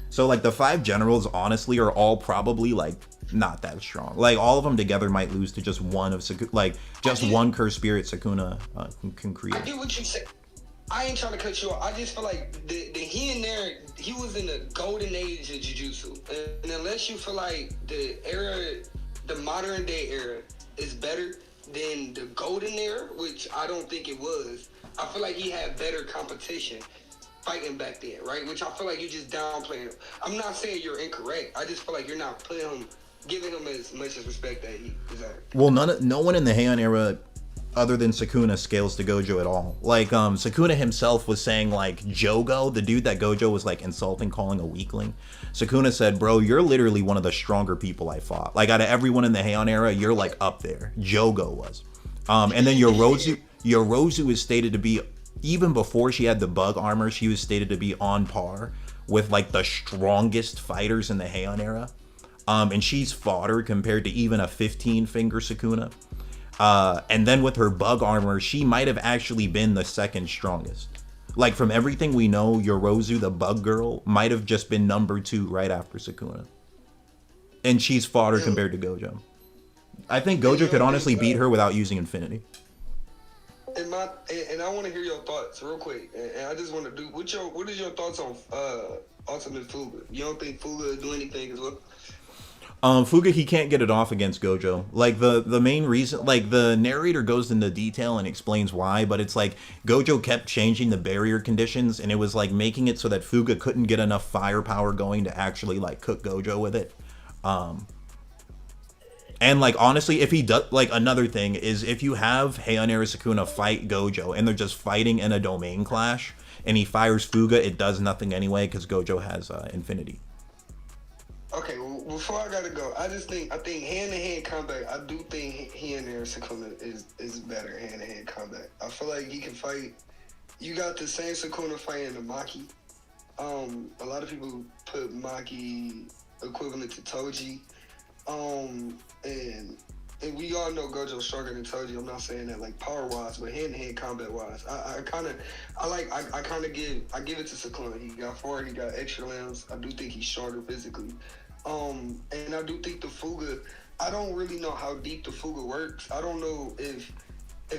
So the 5 generals honestly are all probably not that strong. Like all of them together might lose to just one of one cursed spirit Sukuna can create. I get what you say. I ain't trying to cut you off. I just feel like the he and there, he was in the golden age of Jujutsu. And unless you feel like the modern day era is better than the golden era, which I don't think it was, I feel like he had better competition fighting back then, right? Which I feel like you just downplaying him. I'm not saying you're incorrect. I just feel like you're not giving him as much as respect that he deserved. Well, no one in the Heian era other than Sukuna scales to Gojo at all. Like Sukuna himself was saying like Jogo, the dude that Gojo was like insulting, calling a weakling. Sukuna said, "Bro, you're literally one of the stronger people I fought. Like out of everyone in the Heian era, you're like up there." Jogo was. And then Yorozu is stated to be, even before she had the bug armor, she was stated to be on par with like the strongest fighters in the Heian era. And she's fodder compared to even a 15-finger Sukuna. And then with her bug armor, she might have actually been the second strongest. Like from everything we know, Yorozu, the bug girl, might have just been number 2 right after Sukuna. And she's fodder compared to Gojo. I think Gojo could honestly beat her without using Infinity. And I want to hear your thoughts real quick. And I just want to do what is your thoughts on Ultimate Fuga? You don't think Fuga will do anything as well? Fuga, he can't get it off against Gojo. Like the main reason, like the narrator goes into detail and explains why, but it's like Gojo kept changing the barrier conditions, and it was like making it so that Fuga couldn't get enough firepower going to actually like cook Gojo with it. And like honestly, if he does, like another thing is if you have Heian era Sukuna fight Gojo and they're just fighting in a domain clash, and he fires Fuga, it does nothing anyway because Gojo has Infinity. Okay, well, before I gotta go, I think hand-to-hand combat, I do think Heian era Sukuna is better hand-to-hand combat. I feel like he can fight. You got the same Sukuna fighting the Maki. A lot of people put Maki equivalent to Toji. And we all know Gojo's stronger than Toji. I'm not saying that like power wise, but hand to hand combat wise, I give it to Sukuna. He got 4, he got extra limbs. I do think he's stronger physically. And I do think the Fuga, I don't really know how deep the Fuga works. I don't know if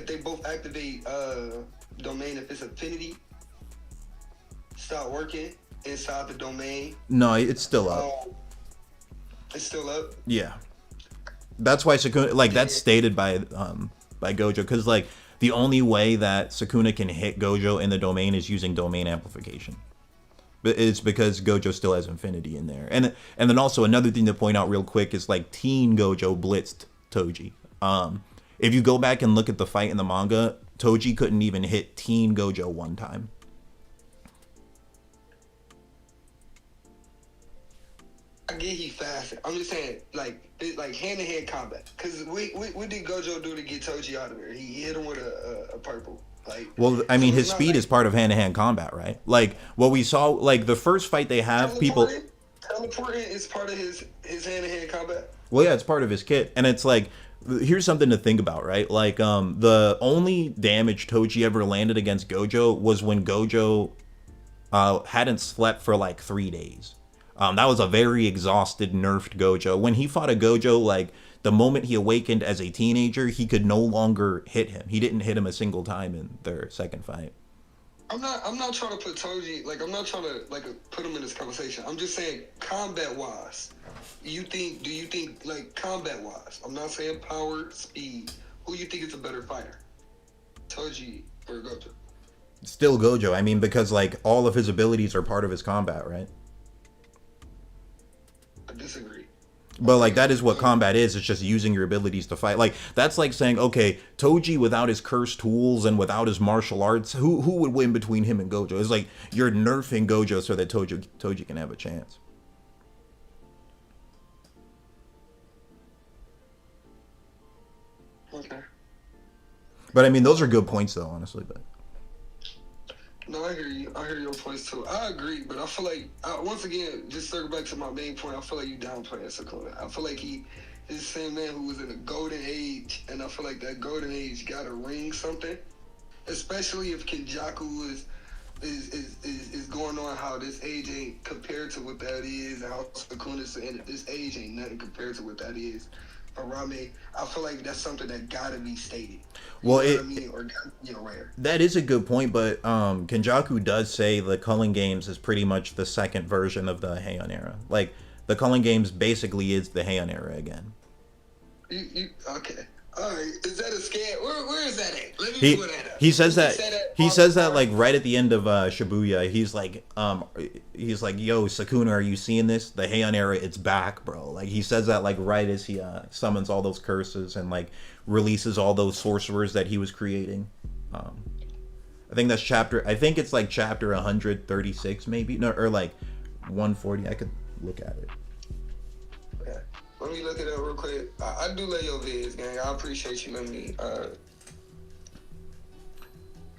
they both activate domain, if it's affinity start working inside the domain. No, it's still up. It's still up? Yeah. That's why Sukuna, like that's stated by Gojo, because like the only way that Sukuna can hit Gojo in the domain is using domain amplification. But it's because Gojo still has Infinity in there. And then also another thing to point out real quick is like Teen Gojo blitzed Toji. If you go back and look at the fight in the manga, Toji couldn't even hit Teen Gojo one time. I get he faster. I'm just saying, like hand-to-hand combat. Because what did Gojo do to get Toji out of there? He hit him with a purple. Like, well, I mean, so his speed is part of hand-to-hand combat, right? Like, what we saw, like, the first fight they have, people... Teleporting is part of his hand-to-hand combat? Well, yeah, it's part of his kit. And it's like, here's something to think about, right? Like, the only damage Toji ever landed against Gojo was when Gojo hadn't slept for, like, 3 days. That was a very exhausted, nerfed Gojo. When he fought a Gojo, like, the moment he awakened as a teenager, he could no longer hit him. He didn't hit him a single time in their second fight. I'm not trying to put Toji, like, I'm not trying to, like, put him in this conversation. I'm just saying, combat-wise, do you think, like, combat-wise, I'm not saying power, speed, who you think is a better fighter? Toji or Gojo? Still Gojo. I mean, because, like, all of his abilities are part of his combat, right? I disagree. But like that is what combat is. It's just using your abilities to fight. Like that's like saying, okay, Toji without his cursed tools and without his martial arts, who would win between him and Gojo? It's like you're nerfing Gojo so that Toji can have a chance. Okay. But I mean, those are good points though, honestly. But no, I hear you. I hear your points too. I agree, but I feel like once again, just circle back to my main point. I feel like you downplaying Sukuna. I feel like he is the same man who was in a golden age, and I feel like that golden age got to ring something. Especially if Kenjaku is going on how this age ain't compared to what that is, and how Sukuna's saying that this age ain't nothing compared to what that is. Arame, I feel like that's something that gotta be stated. Well, You know what I mean? Or rare. that is a good point, but Kenjaku does say the Culling Games is pretty much the second version of the Heian era. Like, the Culling Games basically is the Heian era again. You okay? All right. Is that a scam? Where is that at? Let me pull that up. He says that he says that like right at the end of Shibuya. He's like, yo, Sukuna, are you seeing this? The Heian era, it's back, bro. Like, he says that like right as he summons all those curses and like releases all those sorcerers that he was creating. I think that's chapter. I think it's like chapter 136, maybe, no, or like 140. I could look at it. Yeah. Let me look it up real quick. I do love your vids, gang. I appreciate you letting me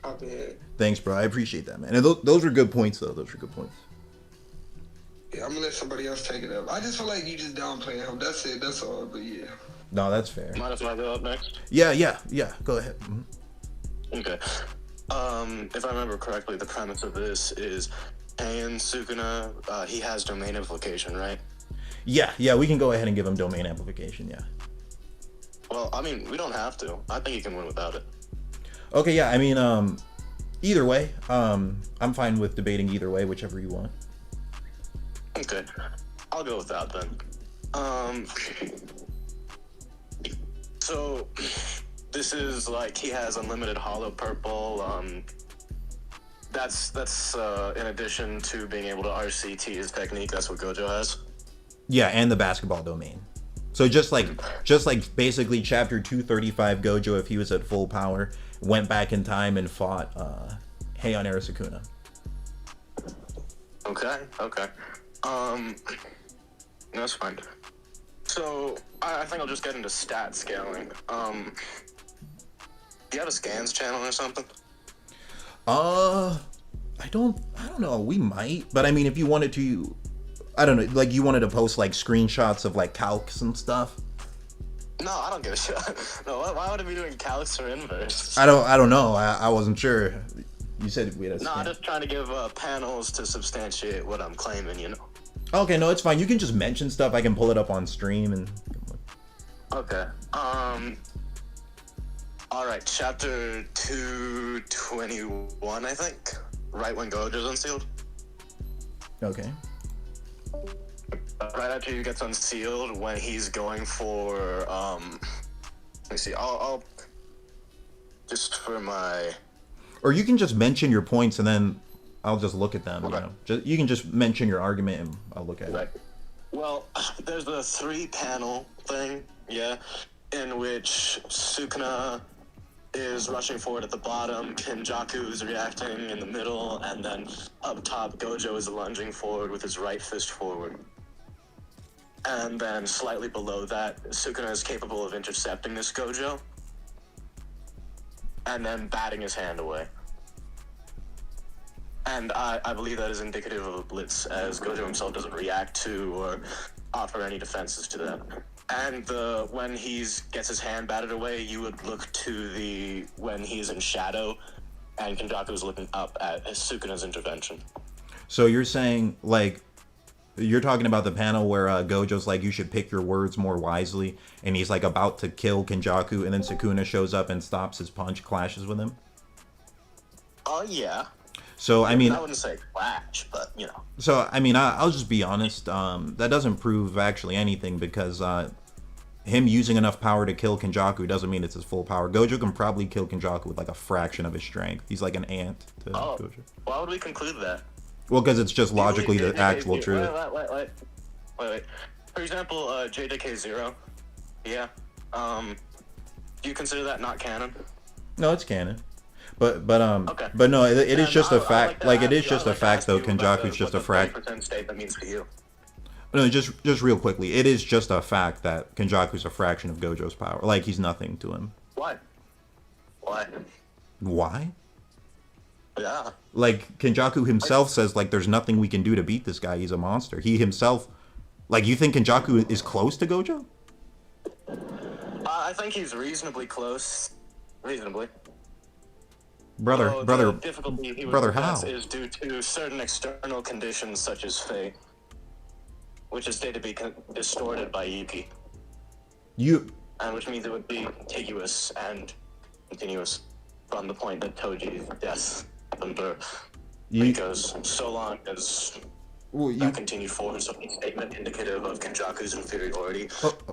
hop in. Thanks, bro. I appreciate that, man. And those were good points, though. Those were good points. Yeah, I'm gonna let somebody else take it up. I just feel like you just downplaying him. That's it. That's all. But yeah. No, that's fair. Mind if I go up next? Yeah. Go ahead. Mm-hmm. Okay. If I remember correctly, the premise of this is Heian Sukuna, he has domain amplification, right? Yeah, we can go ahead and give him domain amplification, yeah. Well, I mean, we don't have to. I think he can win without it. Okay, yeah, I mean, either way, I'm fine with debating either way, whichever you want. Okay. I'll go without then. So, this is like, he has unlimited hollow purple, that's in addition to being able to RCT his technique, that's what Gojo has. Yeah, and the basketball domain. So just like basically chapter 235 Gojo, if he was at full power, went back in time and fought Heian era Sukuna. Okay. That's fine. So I think I'll just get into stat scaling. Do you have a scans channel or something? I don't know. We might, but I mean, if you wanted to, I don't know, like you wanted to post like screenshots of like calcs and stuff. No, I don't give a shit. No, why would I be doing calcs or inverse? I don't know. I wasn't sure. You said we had a No, I'm just trying to give panels to substantiate what I'm claiming, you know. Okay, no, it's fine. You can just mention stuff. I can pull it up on stream and. Okay. All right. Chapter 221, I think. Right when Gojo's unsealed. Okay. Right after he gets unsealed, when he's going for let me see. I'll just for my. Or you can just mention your points and then I'll just look at them. Okay. You know, you can just mention your argument and I'll look at it. Well, there's the 3-panel thing, yeah, in which Sukuna is rushing forward at the bottom, Kenjaku is reacting in the middle, and then up top, Gojo is lunging forward with his right fist forward. And then slightly below that, Sukuna is capable of intercepting this Gojo, and then batting his hand away. And I believe that is indicative of a blitz, as Gojo himself doesn't react to or offer any defenses to that. And when he gets his hand batted away, you would look to when he's in shadow, and Kenjaku is looking up at Sukuna's intervention. So you're saying, like, you're talking about the panel where Gojo's like, you should pick your words more wisely, and he's like about to kill Kenjaku, and then Sukuna shows up and stops his punch, clashes with him? Oh, yeah. So, I mean, I wouldn't say clash, but, you know. So, I mean, I'll just be honest. That doesn't prove actually anything because him using enough power to kill Kenjaku doesn't mean it's his full power. Gojo can probably kill Kenjaku with like a fraction of his strength. He's like an ant to Gojo. Why would we conclude that? Well, because it's just logically the actual truth. Wait. For example, JJK0. Yeah. Do you consider that not canon? No, it's canon. But okay. But no, it is just a fact. Like it is just a fact, though. Kenjaku's just a fraction. What the 30% statement means to you? No, just real quickly, it is just a fact that Kenjaku's a fraction of Gojo's power. Like, he's nothing to him. Why? Why? Yeah. Like, Kenjaku himself says, like, there's nothing we can do to beat this guy. He's a monster. He himself, like, you think Kenjaku is close to Gojo? I think he's reasonably close. Reasonably. brother, The difficulty he would brother, possess how? is due to certain external conditions such as fate, which is stated to be distorted by Yuki, and which means it would be contiguous and continuous from the point that Toji's death and birth. Because so long as that continued force of the statement indicative of Kenjaku's inferiority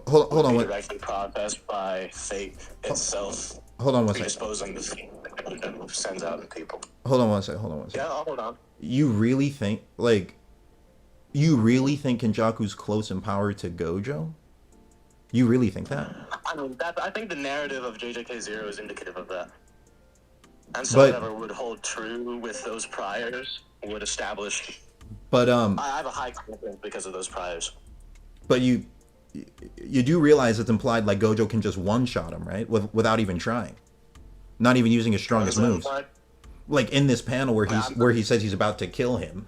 hold on, be what? directly processed by fate itself, Hold on one second. predisposing the fate that sends out in people. Hold on one second. Yeah, I'll hold on. You really think Kenjaku's close in power to Gojo? You really think that? I mean, I think the narrative of JJK0 is indicative of that. And so But- whatever would hold true with those priors would establish. But I have a high confidence because of those priors. but you do realize it's implied like Gojo can just one-shot him, right? Without even trying. Not even using his strongest Is that moves. implied? Like in this panel where he says he's about to kill him.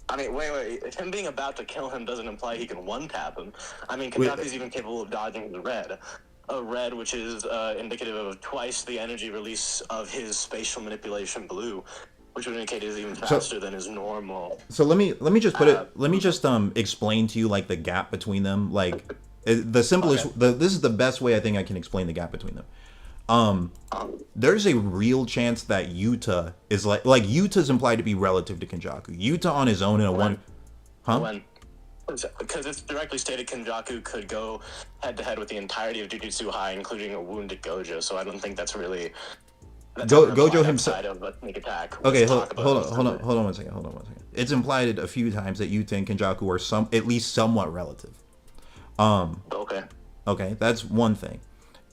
I mean, wait. Him being about to kill him doesn't imply he can one-tap him. I mean, Kenjaku's even capable of dodging the red. A red which is indicative of twice the energy release of his spatial manipulation blue, which would indicate he's even faster than his normal. So let me just explain to you like the gap between them. Like the simplest this is the best way I think I can explain the gap between them. There's a real chance that Yuta is like Yuta's implied to be relative to Kenjaku. Yuta on his own in a one, huh? When? Because it's directly stated Kenjaku could go head-to-head with the entirety of Jujutsu High, including a wounded Gojo, so I don't think that's really... Gojo himself... Outside of a sneak attack. Okay, hold on one second. It's implied a few times that Yuta and Kenjaku are at least somewhat relative. Okay, that's one thing.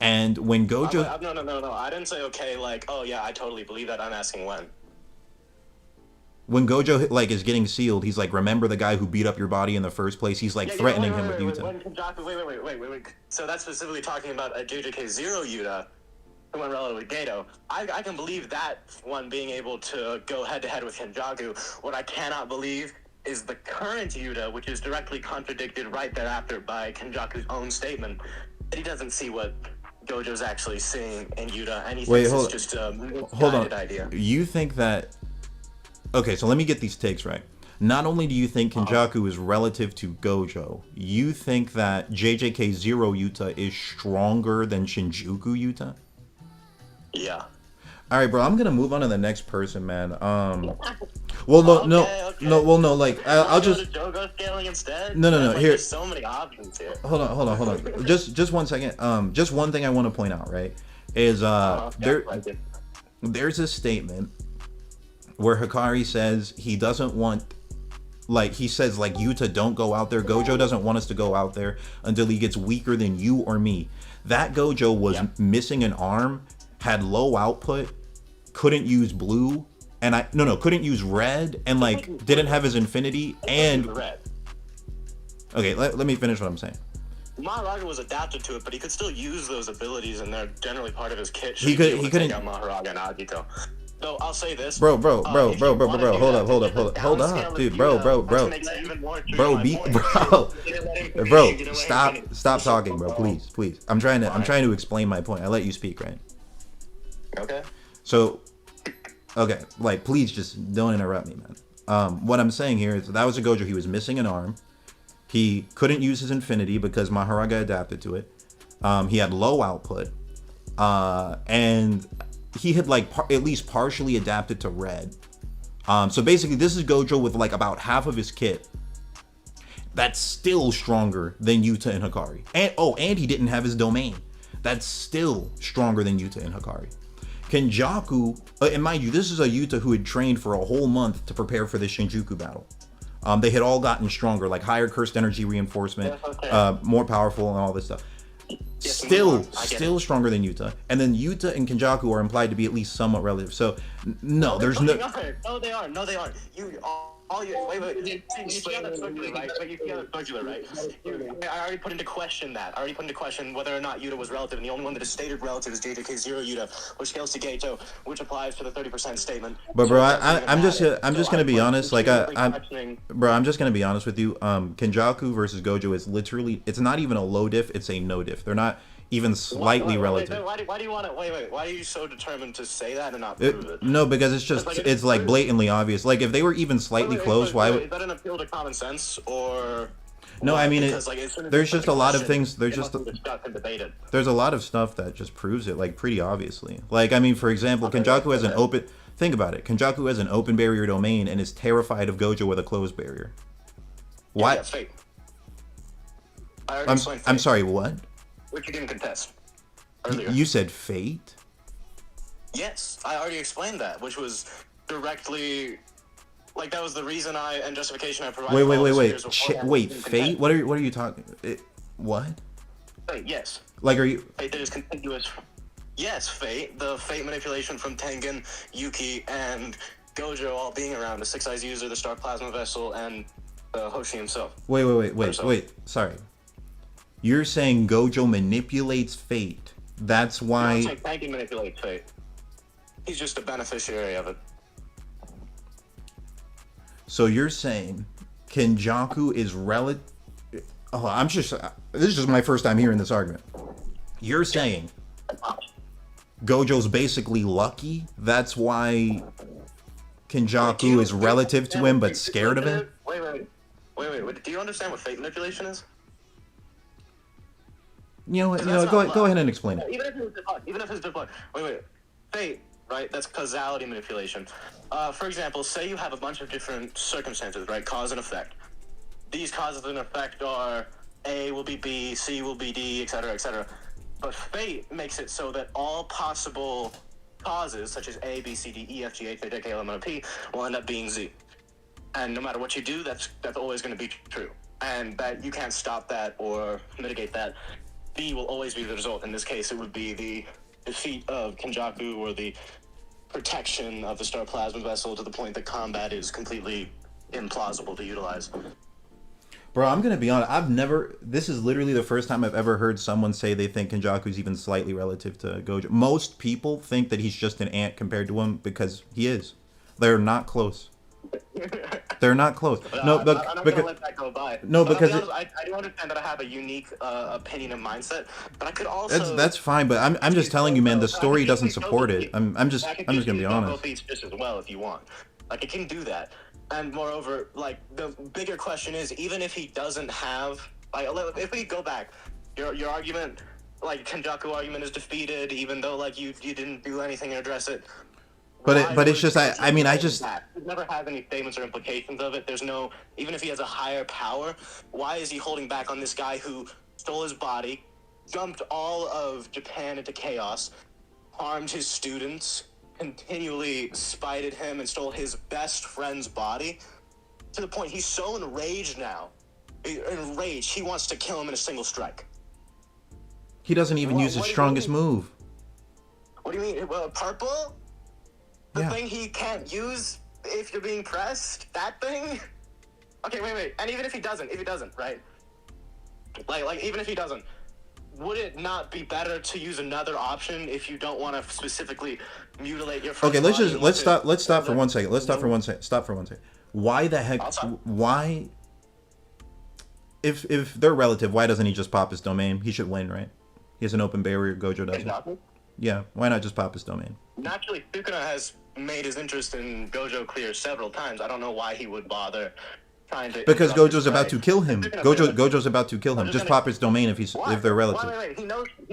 And when Gojo... No. I didn't say okay, like, oh yeah, I totally believe that. I'm asking when. When Gojo like is getting sealed, he's like, remember the guy who beat up your body in the first place? He's like threatening him with Yuta. When Kenjaku, wait. So that's specifically talking about a JJK0 Yuta who went relative with Gato. I can believe that one being able to go head-to-head with Kenjaku. What I cannot believe is the current Yuta, which is directly contradicted right thereafter by Kenjaku's own statement, that he doesn't see what Gojo's actually seeing in Yuta, and he thinks it's just a misguided idea. You think that... Okay, so let me get these takes right. Not only do you think Kenjaku is relative to Gojo, you think that JJK0 Yuta is stronger than Shinjuku Yuta? Yeah. All right, bro. I'm gonna move on to the next person, man. Well, no. Like, I'll just. Jogo scaling instead. No. Like, Here. There's so many options here. Hold on. Just 1 second. Just one thing I want to point out, right? Is there's a statement where Hikari says he doesn't want. Like, he says, like, Yuta, don't go out there. Gojo doesn't want us to go out there until he gets weaker than you or me. That Gojo was missing an arm, had low output, couldn't use blue, and couldn't use red, and like didn't have his infinity, and okay, let me finish what I'm saying. Mahoraga was adapted to it, but he could still use those abilities, and they're generally part of his kit. He couldn't take out Mahoraga and Agito. Though I'll say this, bro, hold up, dude, bro, stop talking, bro, please. I'm trying to explain my point. I let you speak, right? Okay. So, okay, like, please just don't interrupt me, man. What I'm saying here is that was a Gojo. He was missing an arm. He couldn't use his infinity because Mahoraga adapted to it. He had low output, and he had like at least partially adapted to red. So basically, this is Gojo with like about half of his kit. That's still stronger than Yuta and Hikari. And he didn't have his domain. That's still stronger than Yuta and Hikari. Kenjaku, and mind you, this is a Yuta who had trained for a whole month to prepare for the Shinjuku battle. They had all gotten stronger, like higher cursed energy reinforcement, more powerful, and all this stuff. Still stronger than Yuta. And then Yuta and Kenjaku are implied to be at least somewhat relative. So, no, there's no... No, they aren't. Wait. You see how that's circular, right? I already put into question that. I already put into question whether or not Yuta was relative, and the only one that is stated relative is JJK0 Yuta, which scales to Gato, which applies to the 30% statement. But bro, I'm just gonna be honest. Like I'm just gonna be honest with you. Kenjaku versus Gojo is literally, it's not even a low diff, it's a no diff. They're not even slightly relative. Why do you want to wait? Why are you so determined to say that and not prove it? No, because it's like blatantly obvious. Like if they were even slightly close, why would? Is that an appeal to common sense or? No, I mean because, like, as soon as there's it's just a like lot of question, things. There's it just must be discussed and debated. there's a lot of stuff that just proves it, like pretty obviously. Like I mean, for example, Kenjaku has an open. Think about it. Kenjaku has an open barrier domain and is terrified of Gojo with a closed barrier. Why? Yeah, fate. I already explained I'm fate, sorry. What? which you didn't contest earlier. You said fate. Yes, I already explained that, which was directly, like, that was the reason and justification I provided. Wait. Fate? What are you talking? What? Fate, yes. Like, are you? Fate that is continuous. Yes, fate. The fate manipulation from Tengen, Yuki, and Gojo all being around, the Six Eyes user, the Star Plasma Vessel, and Hoshi himself. Wait. Sorry. You're saying Gojo manipulates fate. That's why. I'm saying Tengen manipulates fate. He's just a beneficiary of it. So you're saying Kenjaku is relative? Oh, this is just my first time hearing this argument. You're saying Gojo's basically lucky. That's why Kenjaku is relative to him, but scared of him. Wait. Do you understand what fate manipulation is? You know what? Go ahead and explain it. Even if it's deployed. Wait. Fate, right? That's causality manipulation. For example, say you have a bunch of different circumstances, right? Cause and effect. These causes and effect are A will be B, C will be D, etc., etc. But fate makes it so that all possible causes, such as A, B, C, D, E, F, G, H, I, J, K, L, M, N, O, P, will end up being Z. And no matter what you do, that's always going to be true. And that you can't stop that or mitigate that. B will always be the result. In this case, it would be the defeat of Kenjaku or the protection of the Star Plasma Vessel to the point that combat is completely implausible to utilize. Bro, I'm gonna be honest. This is literally the first time I've ever heard someone say they think Kenjaku's even slightly relative to Gojo. Most people think that he's just an ant compared to him because he is. They're not close. They're not close. No, I'm not gonna let that go by. No, but because I do understand that I have a unique opinion and mindset, but I could also. That's fine, but I'm just telling you, man. The story doesn't support it. I'm just gonna be honest. Just as well, if you want, like, it can do that. And moreover, like, the bigger question is, even if he doesn't have, like, if we go back, your argument, like, Kenjaku argument is defeated, even though, like, you didn't do anything to address it. But it's just I never have any statements or implications of it. There's no, even if he has a higher power, why is he holding back on this guy who stole his body, dumped all of Japan into chaos, harmed his students, continually spited him and stole his best friend's body, to the point he's so enraged now. Enraged, he wants to kill him in a single strike. He doesn't even use his strongest move. What do you mean? Purple? The Yeah. thing he can't use if you're being pressed? That thing? Okay, wait. And even if he doesn't, right? Like even if he doesn't, would it not be better to use another option if you don't want to specifically mutilate your friend's Okay, body? let's stop for 1 second. Stop for 1 second. Why the heck? Why? If they're relative, why doesn't he just pop his domain? He should win, right? He has an open barrier. Gojo doesn't. Exactly. Yeah. Why not just pop his domain? Naturally, Sukuna has made his interest in Gojo clear several times. I don't know why he would bother trying to. Because Gojo's about to kill him. Gojo's about to kill him. Just pop his domain if they're relative. Wait. He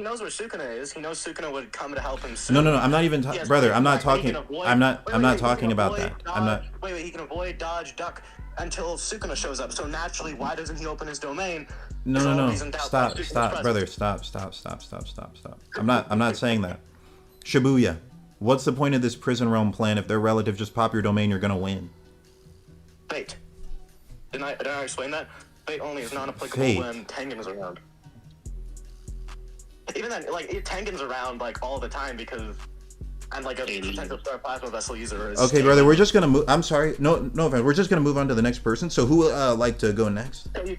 knows where Sukuna is. He knows Sukuna would come to help him soon. No. I'm not even brother. I'm not talking. I'm not talking about that. I'm not. Wait. He can avoid, dodge, duck until Sukuna shows up. So naturally, why doesn't he open his domain? No. Stop, brother. Stop. I'm not saying that. Shibuya, what's the point of this prison realm plan? If they're relative, just pop your domain. You're gonna win. Fate. Did I explain that? Fate only is non-applicable when Tengen is around. Even then, like, Tengen's around, like, all the time because I'm like a potential Star Plasma Vessel user. Okay, brother, we're just gonna move. I'm sorry, no offense. We're just gonna move on to the next person. So who would like to go next? Yeah.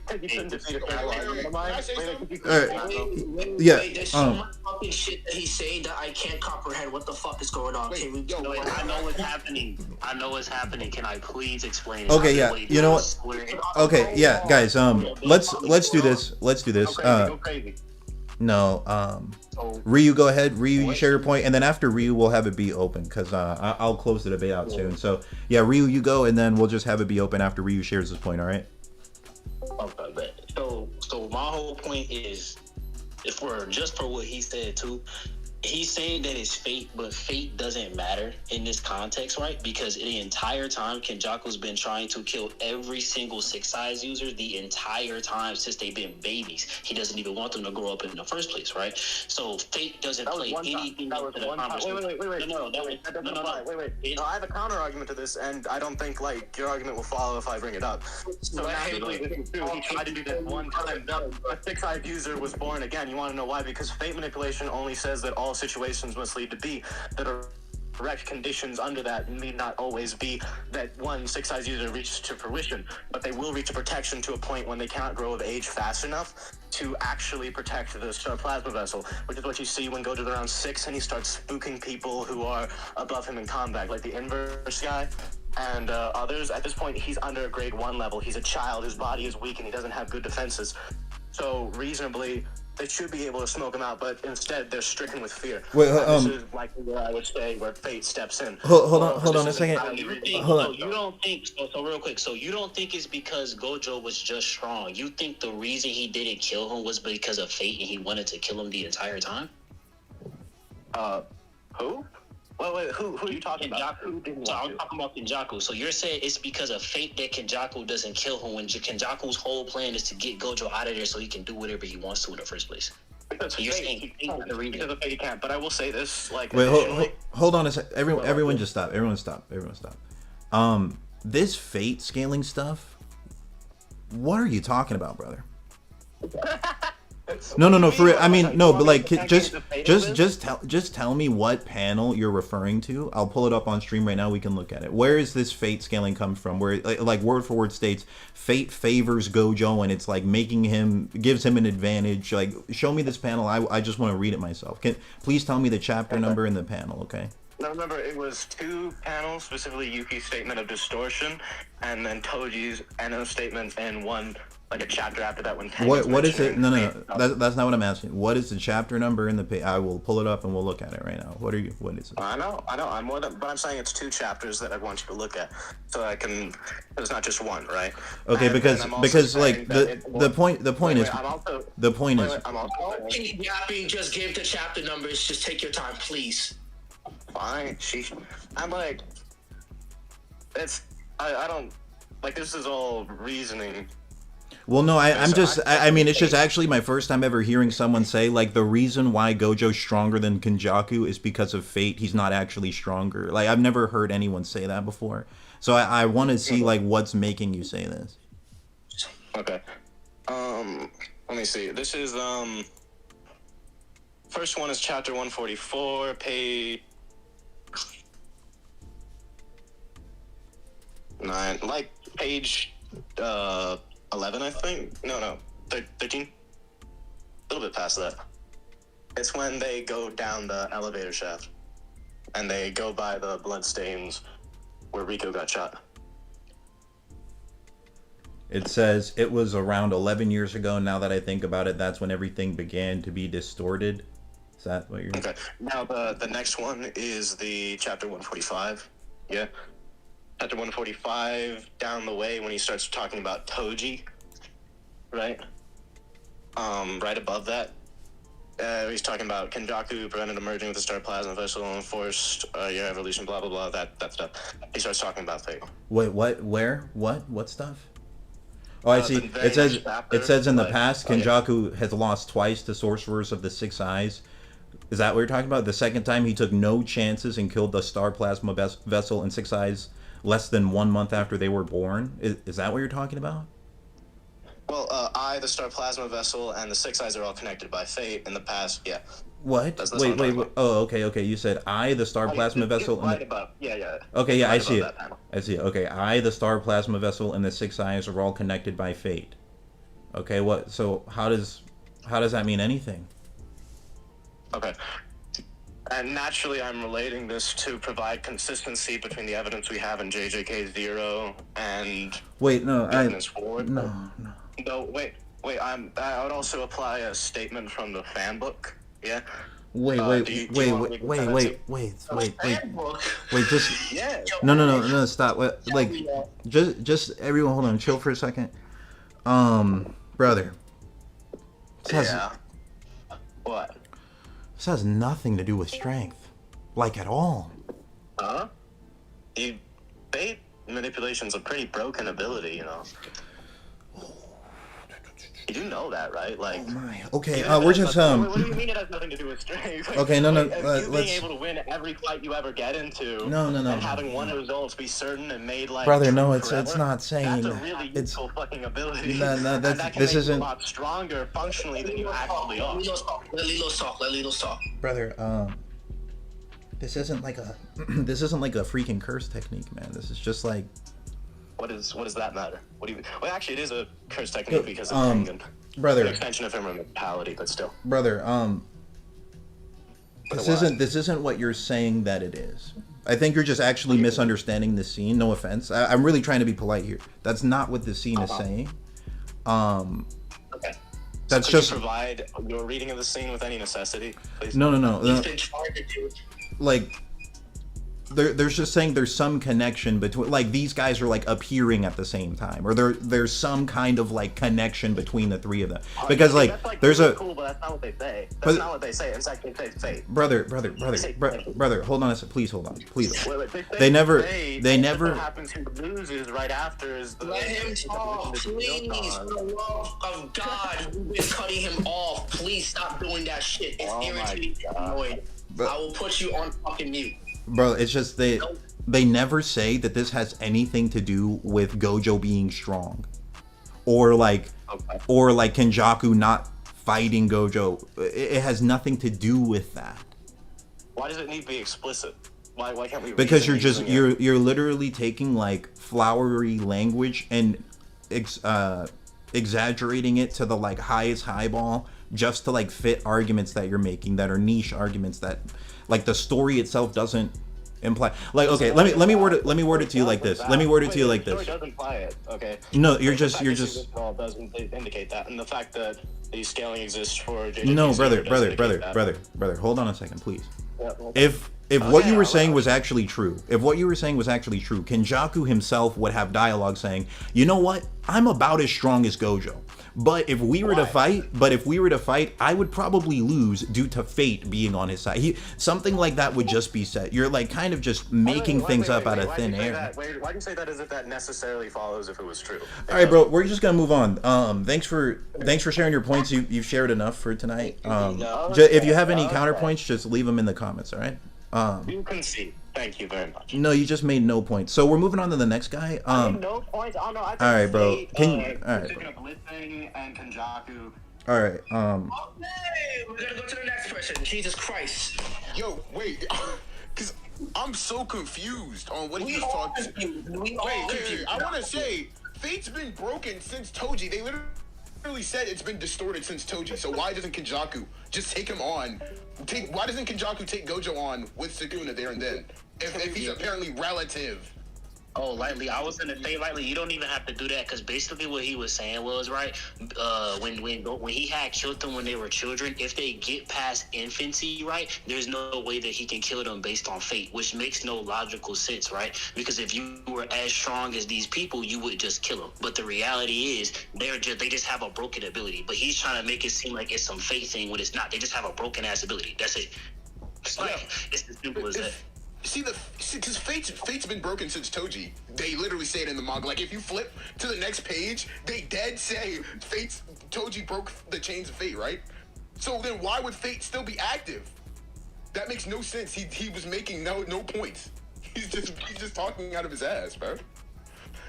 There's so much fucking shit that he's saying that I can't comprehend. What the fuck is going on? Can we? I know what's happening. Can I please explain it? Okay, yeah. You know what? Okay, yeah, guys. Let's do this. Go crazy. No, Ryu, go ahead. Ryu, you share your point, and then after Ryu, we'll have it be open because I'll close the debate out soon. So yeah, Ryu, you go, and then we'll just have it be open after Ryu shares his point. All right. Okay, bet. So my whole point is, if we're just for what he said too, he's saying that it's fate, but fate doesn't matter in this context, right? Because the entire time, Kenjaku's been trying to kill every single Six Eyes user the entire time since they've been babies. He doesn't even want them to grow up in the first place, right? So fate doesn't play anything into the conversation. Wait. No, I have a counter argument to this, and I don't think like your argument will follow if I bring it up. So naturally, he tried to do this one time. A Six Eyes user was born again. You want to know why? Because fate manipulation only says that all situations must lead to B. That are direct conditions under that need not always be that one Six Eyes user reaches to fruition, but they will reach a protection to a point when they cannot grow of age fast enough to actually protect the star plasma vessel, which is what you see when Gojo's around 6 and he starts spooking people who are above him in combat, like the inverse guy and others. At this point, he's under a grade 1 level. He's a child, his body is weak, and he doesn't have good defenses. So reasonably, they should be able to smoke him out, but instead they're stricken with fear. Wait, this is like where I would say where fate steps in. Hold on a second. You don't think so real quick. So you don't think it's because Gojo was just strong? You think the reason he didn't kill him was because of fate, and he wanted to kill him the entire time? Who? Wait, who are you talking about? I'm talking about Kenjaku. So you're saying it's because of fate that Kenjaku doesn't kill him when Kenjaku's whole plan is to get Gojo out of there so he can do whatever he wants to in the first place? Because so you're saying he thinks the reason. Because of fate he can't. But I will say this, like... Wait, hold on a sec. Everyone just stop. Everyone stop. This fate scaling stuff, what are you talking about, brother? No, for real. I mean, no, but like, just tell me what panel you're referring to. I'll pull it up on stream right now. We can look at it. Where is this fate scaling come from? Where like word for word states fate favors Gojo and it's like gives him an advantage. Like, show me this panel. I just want to read it myself. Please tell me the chapter number in the panel, okay? Now remember, it was 2 panels, specifically Yuki's statement of distortion, and then Toji's Eno statement, and one like a chapter after that when what is it? No. That's not what I'm asking. What is the chapter number in the I will pull it up and we'll look at it right now. What is it? I know. But I'm saying it's 2 chapters that I want you to look at, so I can. It's not just one, right? Okay, because like the point is. I'm also yapping. Just give the chapter numbers. Just take your time, please. Fine. I'm like, I don't like this is all reasoning. Well, no, I mean, it's just actually my first time ever hearing someone say, like, the reason why Gojo's stronger than Kenjaku is because of fate. He's not actually stronger. Like, I've never heard anyone say that before. So I want to see, like, what's making you say this. Okay. Let me see. This is, first one is chapter 144, page 9, like, page, 11, I think. No, 13. A little bit past that. It's when they go down the elevator shaft, and they go by the bloodstains where Rico got shot. It says it was around 11 years ago. Now that I think about it, that's when everything began to be distorted. Is that what you're? Okay. Now the next one is the chapter 145. Yeah. Chapter 145, down the way when he starts talking about Toji, right? Right above that, he's talking about Kenjaku prevented emerging with the star plasma vessel and forced your evolution, blah blah blah, that stuff. He starts talking about fate. Wait, what? Where? What stuff? Oh, I see. It says in the past, Kenjaku has lost twice to sorcerers of the 6 eyes. Is that what you're talking about? The second time he took no chances and killed the star plasma vessel and 6 eyes less than 1 month after they were born? Is that what you're talking about? Well, the star plasma vessel and the 6 eyes are all connected by fate in the past, yeah. What? That's wait. Oh, okay. You said the star plasma vessel. Right above. Yeah. Okay, yeah, I see it. Okay, the star plasma vessel and the 6 eyes are all connected by fate. Okay, what? So how does that mean anything? Okay. And naturally, I'm relating this to provide consistency between the evidence we have in JJK 0 and wait, no, evidence forward. No. No, wait. Wait, I would also apply a statement from the fan book. Yeah. Wait, just Yeah. no, stop. Like, just everyone, hold on, chill for a second. Brother. Yeah. What? This has nothing to do with strength, like at all. Huh? Fate manipulation's a pretty broken ability, you know. You do know that, right? Like, oh my. Okay, we're just What do you mean it has nothing to do with strength? Like, okay, no. you being able to win every fight you ever get into. No. And having one results be certain and made like. Brother, no, it's forever, not saying. That's a really useful fucking ability. No, that this isn't. You a lot stronger functionally than you actually are. Let Lilos talk. Brother, this isn't like a freaking curse technique, man. This is just like. What does that matter? What do you? Well, actually, it is a curse technique because it's brother, an extension of immortality, but still. Brother, this isn't what you're saying that it is. I think you're just actually misunderstanding the scene. No offense. I'm really trying to be polite here. That's not what the scene is saying. Okay. That's so just you provide your reading of the scene with any necessity, please. No. He's been trying to do it. Like. There's just saying there's some connection between, like, these guys are like appearing at the same time, or there's some kind of like connection between the three of them, because like there's really a cool, but that's not what they say. That's not what they say. In fact, they say fate. Brother, hold on a second, please hold on, please. Wait, they never. What happens who loses right after is the. Let him talk, please. For the love of God, you've been cutting him off. Please stop doing that shit. It's irritating and annoying. I will put you on fucking mute. Bro, it's just they never say that this has anything to do with Gojo being strong, or like Kenjaku not fighting Gojo. It has nothing to do with that. Why does it need to be explicit? Why can't we? Because you're literally taking like flowery language and exaggerating it to the like highest highball just to like fit arguments that you're making that are niche arguments that. Like the story itself doesn't imply. Like, okay, let me word it to you like this. Let me word it to you like this. The story does imply it. Okay. No, you're just. Does indicate that, and the fact that the scaling exists for. No, brother. Hold on a second, please. If what you were saying was actually true, Kenjaku himself would have dialogue saying, "You know what? I'm about as strong as Gojo. But if we were to fight, I would probably lose due to fate being on his side." Something like that would just be said. You're like kind of just making things up out of thin air. Why do you say that as if that necessarily follows if it was true? All right, bro. We're just gonna move on. Thanks for sharing your points. You've shared enough for tonight. If you have any counterpoints, just leave them in the comments. All right. You concede. Thank you very much. No, you just made no points. So we're moving on to the next guy. I made no points. Oh no, I think all right, bro. all right, bro. Blitzing and Kenjaku. All right. Okay, we're gonna go to the next person. Jesus Christ. Yo, wait, because I'm so confused on what he's talking. Wait. I want to say, Fate's been broken since Toji. They literally said it's been distorted since Toji. So why doesn't Kenjaku just take him on? Why doesn't Kenjaku take Gojo on with Sukuna there and then? If he's apparently relative. Oh, Lightly, I was gonna say, Lightly, you don't even have to do that, because basically what he was saying was, right, when he had killed them when they were children, if they get past infancy, right, there's no way that he can kill them based on fate, which makes no logical sense, right? Because if you were as strong as these people, you would just kill them. But the reality is, they just have a broken ability. But he's trying to make it seem like it's some fate thing when it's not. They just have a broken ass ability. That's it. It's as simple as that. Because Fate's been broken since Toji. They literally say it in the manga. Like, if you flip to the next page, they dead say Toji broke the chains of Fate, right? So then why would Fate still be active? That makes no sense. He was making no points. He's just talking out of his ass, bro.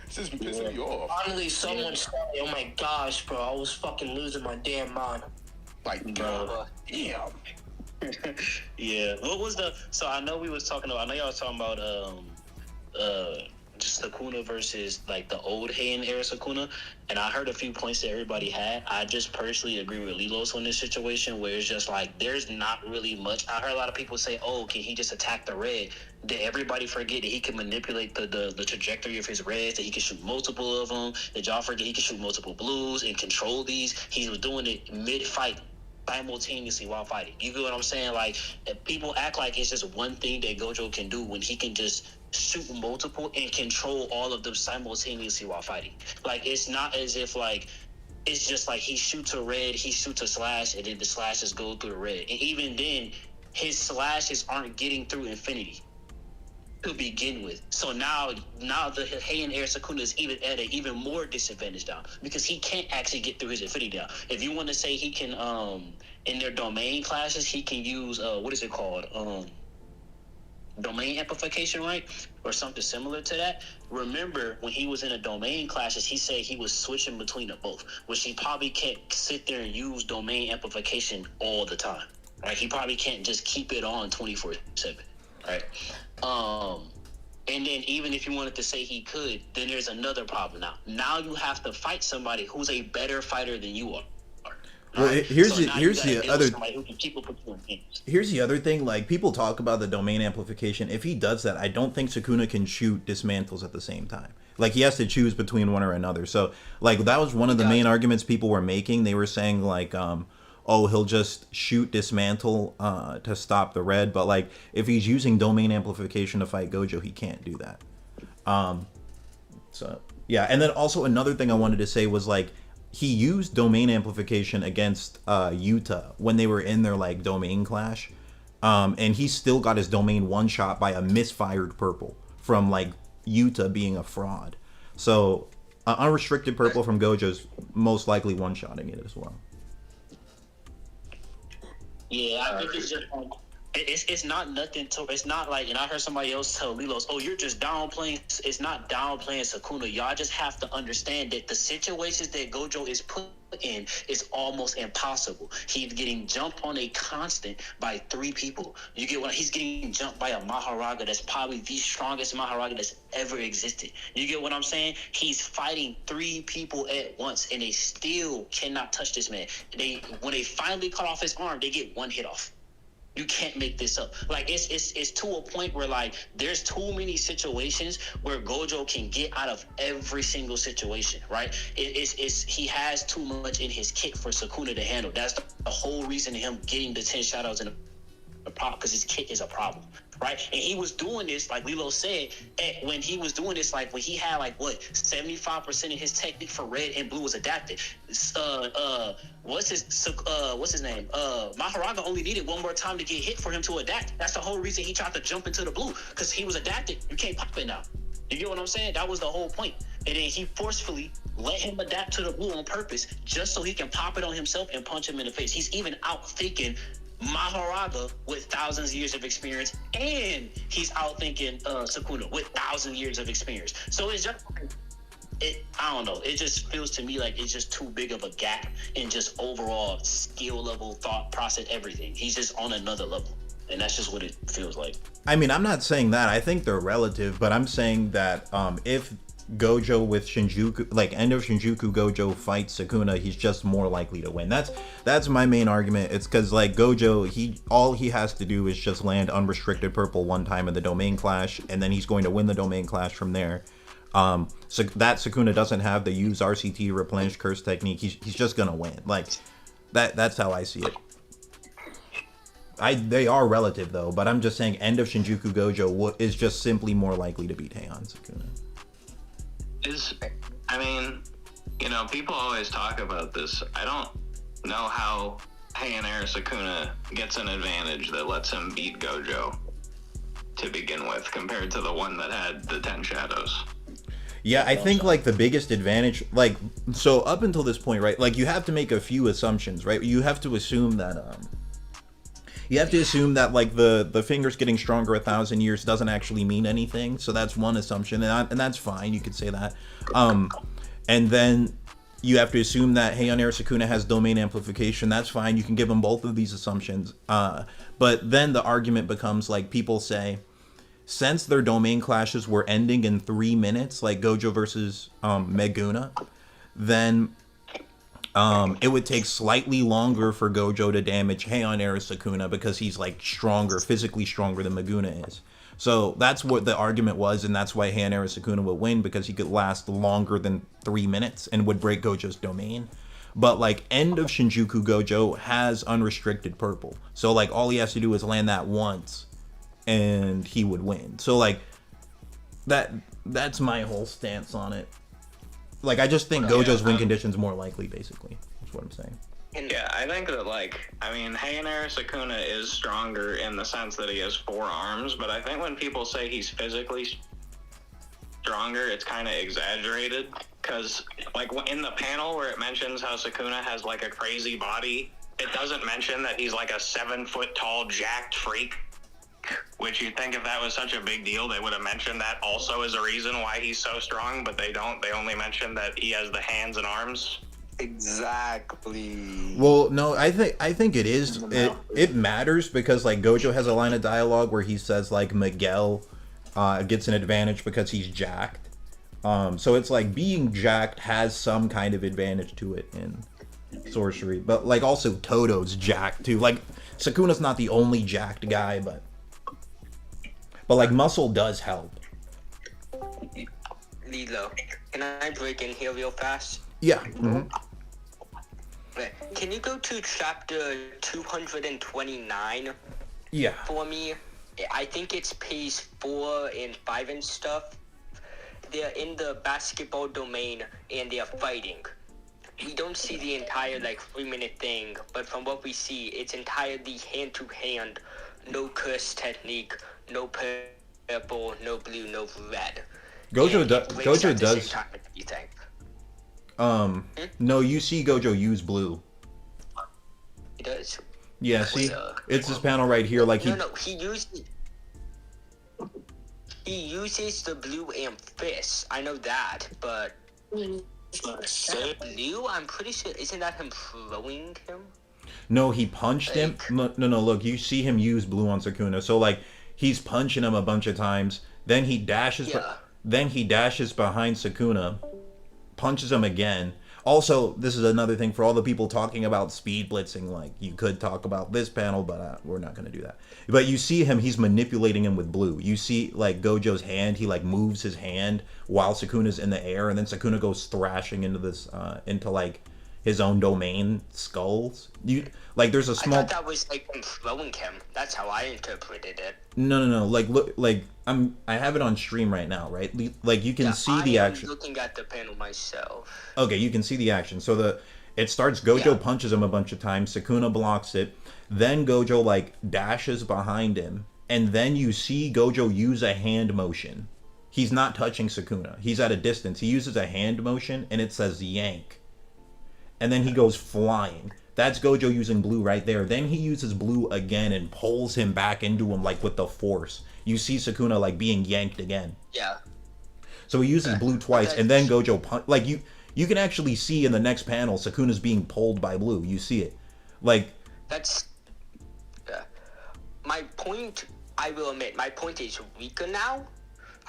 It's just pissing me off. Finally, someone said, "Oh my gosh, bro, I was fucking losing my damn mind." Like, bro, damn. Yeah. What was so I know we was talking about, I know y'all was talking about Sukuna versus like the old Heian era Sukuna, and I heard a few points that everybody had. I just personally agree with Lilos on this situation where it's just like there's not really much. I heard a lot of people say, "Oh, can he just attack the red?" Did everybody forget that he can manipulate the trajectory of his reds? That he can shoot multiple of them? Did y'all forget he can shoot multiple blues and control these? He was doing it mid-fight, simultaneously while fighting. You get what I'm saying? Like, if people act like it's just one thing that Gojo can do when he can just shoot multiple and control all of them simultaneously while fighting. Like, it's not as if like it's just like he shoots a red, he shoots a slash, and then the slashes go through the red. And even then, his slashes aren't getting through infinity to begin with. So now the Heian Air Sukuna is even at an even more disadvantage down because he can't actually get through his infinity down. If you want to say he can in their domain classes, he can use what is it called? Domain amplification, right? Or something similar to that. Remember when he was in a domain classes, he said he was switching between them both, which he probably can't sit there and use domain amplification all the time. Right? He probably can't just keep it on 24/7. Right. And then even if you wanted to say he could, then there's another problem now. Now you have to fight somebody who's a better fighter than you are. Well, here's the other thing. Like, people talk about the domain amplification. If he does that, I don't think Sukuna can shoot dismantles at the same time. Like, he has to choose between one or another. So, like, that was one of the main arguments people were making. They were saying, like, oh, he'll just shoot dismantle to stop the red. But, like, if he's using domain amplification to fight Gojo, he can't do that. So, yeah. And then also another thing I wanted to say was, like, he used domain amplification against Yuta when they were in their, like, domain clash. And he still got his domain one-shot by a misfired purple from, like, Yuta being a fraud. So, unrestricted purple from Gojo's most likely one-shotting it as well. Yeah, I think it's just it's not nothing to. It's not like, and I heard somebody else tell Lilos, "Oh, you're just downplaying." It's not downplaying Sukuna. Y'all just have to understand that the situations that Gojo is put in is almost impossible. He's getting jumped on a constant by 3 people. You get what he's getting jumped by a Mahoraga that's probably the strongest Mahoraga that's ever existed. You get what I'm saying? He's fighting 3 people at once, and they still cannot touch this man. When they finally cut off his arm, they get 1 hit off. You can't make this up. Like, it's to a point where, like, there's too many situations where Gojo can get out of every single situation, right? He has too much in his kit for Sukuna to handle. That's the whole reason him getting the 10 shadows in the problem, because his kit is a problem, right? And he was doing this, like Lilo said, when he was doing this, like when he had like 75% of his technique for red and blue was adapted. What's his name? Mahoraga only needed 1 more time to get hit for him to adapt. That's the whole reason he tried to jump into the blue, because he was adapted. You can't pop it now. You get what I'm saying? That was the whole point. And then he forcefully let him adapt to the blue on purpose, just so he can pop it on himself and punch him in the face. He's even out thinking Mahoraga with thousands of years of experience, and he's out thinking Sukuna with 1,000 years of experience. So it's just, I don't know. It just feels to me like it's just too big of a gap in just overall skill level, thought process, everything. He's just on another level, and that's just what it feels like. I mean, I'm not saying that. I think they're relative, but I'm saying that if Gojo with Shinjuku, like end of Shinjuku Gojo fights Sukuna, he's just more likely to win. That's my main argument. It's because, like, Gojo, all he has to do is just land unrestricted purple 1 time in the domain clash, and then he's going to win the domain clash from there. So that Sukuna doesn't have the use RCT replenish curse technique. He's just gonna win. Like, that's how I see it. They are relative though, but I'm just saying end of Shinjuku Gojo is just simply more likely to beat Heian Sukuna. I mean, people always talk about this. I don't know how Heian Air Sukuna gets an advantage that lets him beat Gojo to begin with, compared to the one that had the 10 shadows. Yeah, I think, like, the biggest advantage, like, so up until this point, right, like, you have to make a few assumptions, right? You have to assume that, like, the fingers getting stronger 1,000 years doesn't actually mean anything. So that's one assumption, and that's fine. You could say that. And then you have to assume that Heian Air Sukuna has domain amplification. That's fine. You can give them both of these assumptions. But then the argument becomes, like, people say, since their domain clashes were ending in 3 minutes, like Gojo versus Meguna, then it would take slightly longer for Gojo to damage Heian era Sukuna because he's like stronger, physically stronger than Meguna is. So that's what the argument was, and that's why Heian era Sukuna would win, because he could last longer than 3 minutes and would break Gojo's domain. But like end of Shinjuku Gojo has unrestricted purple, so like all he has to do is land that once and he would win. So like that's my whole stance on it. Like I just think Gojo's win condition's more likely, basically. That's what I'm saying. Yeah, I think that, like, I mean, Heian era Sukuna is stronger in the sense that he has 4 arms, but I think when people say he's physically stronger, it's kind of exaggerated, because, like, in the panel where it mentions how Sukuna has, like, a crazy body, it doesn't mention that he's, like, a 7-foot-tall jacked freak, which you'd think if that was such a big deal, they would have mentioned that also as a reason why he's so strong, but they don't. They only mention that he has the hands and arms. Exactly. Well, no, I think it is. It matters because like Gojo has a line of dialogue where he says like Miguel gets an advantage because he's jacked. So it's like being jacked has some kind of advantage to it in sorcery, but like also Toto's jacked too. Like Sukuna's not the only jacked guy, but like muscle does help. Lilo, can I break in here real fast? Yeah. Mm-hmm. Can you go to chapter 229? Yeah. For me, I think it's page 4 and 5 and stuff. They're in the basketball domain and they're fighting. We don't see the entire like 3-minute thing, but from what we see, it's entirely hand to hand, no curse technique, no purple, no blue, no red. Gojo does. You think? No, you see Gojo use blue. He does. Yeah, see, it's this panel right here. Like he uses the blue amethyst. I know that, but blue. I'm pretty sure isn't that him throwing him? No, he punched him. No. Look, you see him use blue on Sukuna. So like he's punching him a bunch of times. Then he dashes. Then he dashes behind Sukuna. Punches him again. Also, this is another thing for all the people talking about speed blitzing. Like, you could talk about this panel, but we're not going to do that. But you see him, he's manipulating him with blue. You see, like, Gojo's hand, he, like, moves his hand while Sukuna's in the air, and then Sukuna goes thrashing into this, into, like, his own domain skulls. There's a small... I thought that was, like, him throwing him. That's how I interpreted it. No. Like, look, like, I have it on stream right now, right? Like, you can see the action. I'm looking at the panel myself. Okay, you can see the action. So it starts, Gojo punches him a bunch of times, Sukuna blocks it, then Gojo, like, dashes behind him, and then you see Gojo use a hand motion. He's not touching Sukuna. He's at a distance. He uses a hand motion, and it says yank. And then he goes flying. That's Gojo using blue right there. Then he uses blue again and pulls him back into him, like, with the force. You see Sukuna, like, being yanked again. Yeah. So he uses blue twice, and then Gojo like, you can actually see in the next panel, Sukuna's being pulled by blue. You see it. Like... That's... my point, I will admit, my point is weaker now.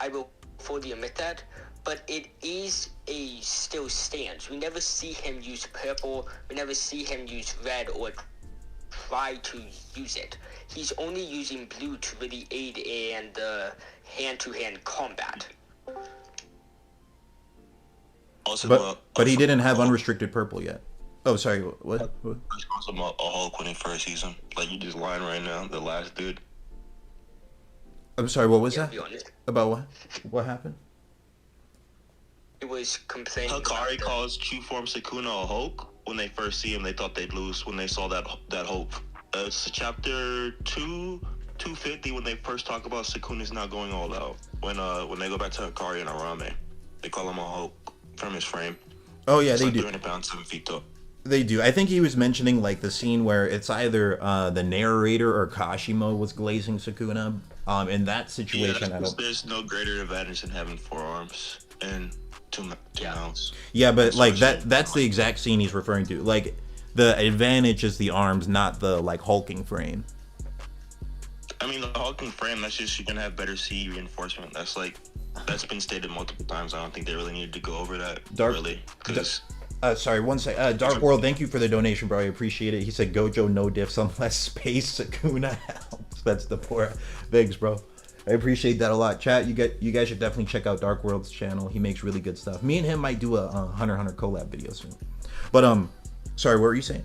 I will fully admit that. But it is a still stance. We never see him use purple. We never see him use red or try to use it. He's only using blue to really aid in the hand-to-hand combat. Also, but he didn't have unrestricted purple yet. Oh, sorry. What? Also, a Hulk winning first season. Like you just lying right now. The last dude. I'm sorry. What was that? About what? What happened? It was complaining. Hikari calls True Form Sukuna a Hulk. When they first see him, they thought they'd lose when they saw that Hulk. It's chapter 250 when they first talk about Sukuna's not going all out. When they go back to Hikari and Arame, they call him a Hulk from his frame. Oh yeah, it's they like do. 300 pounds, 7 feet tall. They do. I think he was mentioning like the scene where it's either the narrator or Kashimo was glazing Sukuna. In that situation, there's no greater advantage than having 4 arms and two mouths. Yeah, but like that's the exact scene he's referring to. Like the advantage is the arms, not the like hulking frame. I mean, the hulking frame, that's just, you're going to have better C reinforcement. That's been stated multiple times. I don't think they really needed to go over that, really. Because... sorry, one sec. Dark World, thank you for the donation, bro. I appreciate it. He said, Gojo, no diffs unless space Sukuna helps. That's the poor. Thanks, bro. I appreciate that a lot. Chat, you guys should definitely check out Dark World's channel. He makes really good stuff. Me and him might do a Hunter x Hunter collab video soon. But, sorry, what were you saying?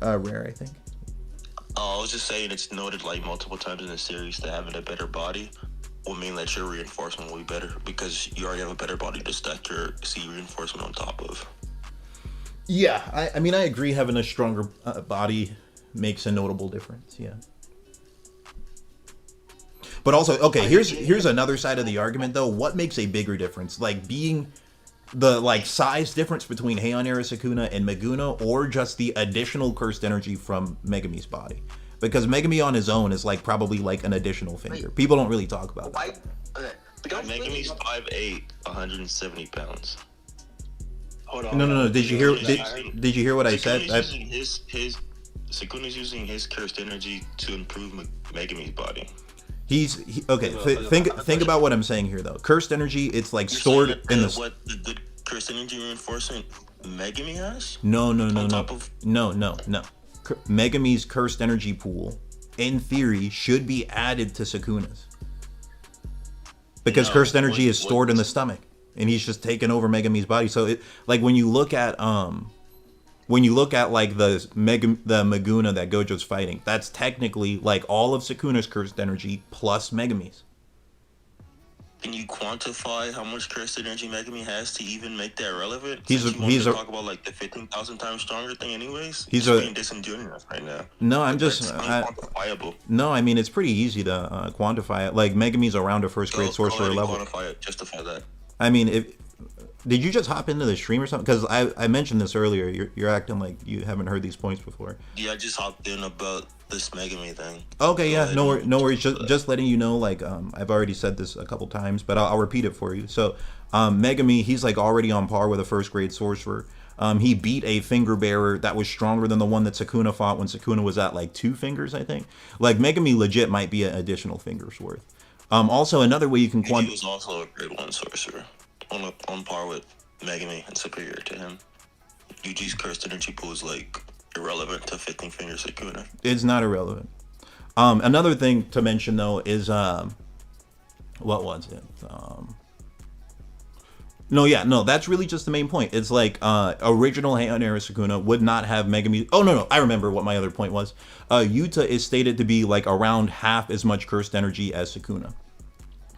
Rare, I think. Oh, I was just saying, it's noted like multiple times in the series that having a better body will mean that your reinforcement will be better, because you already have a better body to stack your C reinforcement on top of. Yeah, I mean, I agree. Having a stronger body makes a notable difference. Yeah. But also, okay, here's another side of the argument though. What makes a bigger difference? Like being the like size difference between Heian era Sukuna and Megumi, or just the additional cursed energy from Megumi's body? Because Megumi on his own is like probably like an additional finger. People don't really talk about that. Megumi's 5'8", 170 pounds. Hold on. No. Did you hear? Did you hear what I said? Sukuna's using his cursed energy to improve Megumi's body. Okay. Think about what I'm saying here, though. Cursed energy, it's like stored in the. What the good cursed energy reinforcement Megumi has? No. Megumi's cursed energy pool, in theory, should be added to Sukuna's, because cursed energy is stored in the stomach, and he's just taken over Megumi's body. So it like when you look at like the Meguna that Gojo's fighting, that's technically like all of Sukuna's cursed energy plus Megumi's. Can you quantify how much cursed energy Megumi has to even make that relevant? He's talk about like the 15,000 times stronger thing, anyways. He's being disingenuous right now. No, I'm That's just unquantifiable. No, I mean it's pretty easy to quantify it. Like Megumi's around a first grade sorcerer level. Quantify it, justify that. I mean, did you just hop into the stream or something? Because I mentioned this earlier. You're acting like you haven't heard these points before. Yeah, I just hopped in about this Megumi thing. Okay, yeah, no worries. Just letting you know, like, I've already said this a couple times, but I'll repeat it for you. So, Megumi, he's like already on par with a first grade sorcerer. He beat a finger bearer that was stronger than the one that Sukuna fought when Sukuna was at like 2 fingers, I think. Like Megumi legit might be an additional finger's worth. Also, another way you can quantify. He was also a grade 1 sorcerer, on par with Megumi and superior to him. Yuji's cursed energy pool is like irrelevant to 15 finger Sukuna. It's not irrelevant. Another thing to mention though is what was it? No, that's really just the main point. It's like original Heian era Sukuna would not have Megumi. Oh no, I remember what my other point was. Yuta is stated to be like around half as much cursed energy as Sukuna.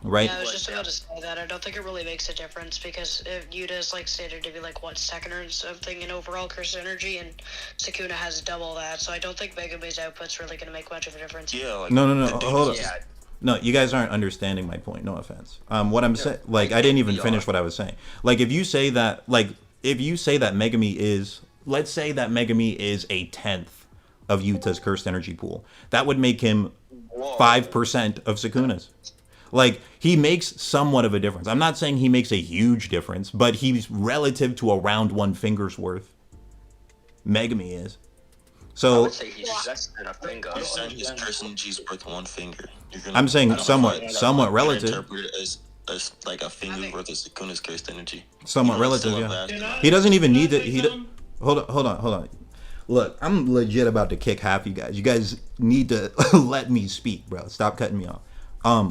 Right? Yeah, I was just about to say that. I don't think it really makes a difference, because if Yuta is like stated to be like second or something in overall cursed energy, and Sukuna has double that, so I don't think Megumi's output's really going to make much of a difference. Yeah. Like, no. Hold on. Yeah. No, you guys aren't understanding my point. No offense. What I'm saying, like, I didn't even finish what I was saying. Like, if you say that Megumi is, let's say that Megumi is a 10th of Yuta's cursed energy pool, that would make him 5% of Sukuna's. Like, he makes somewhat of a difference. I'm not saying he makes a huge difference, but he's relative to around 1 finger's worth. Megumi is. So, I would say he's less than a finger. You're saying his cursed energy is worth 1 finger. I'm saying somewhat relative. Interpret it as like a finger's worth of Sukuna's cursed energy. Somewhat relative, yeah. He doesn't even need to. Hold on. Look, I'm legit about to kick half you guys. You guys need to let me speak, bro. Stop cutting me off.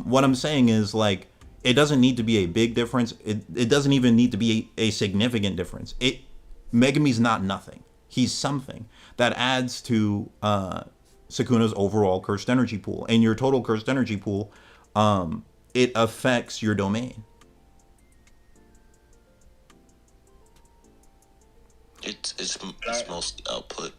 What I'm saying is, like, it doesn't need to be a big difference. It doesn't even need to be a significant difference. Megumi's not nothing. He's something that adds to Sukuna's overall cursed energy pool. And your total cursed energy pool, it affects your domain. It's mostly output.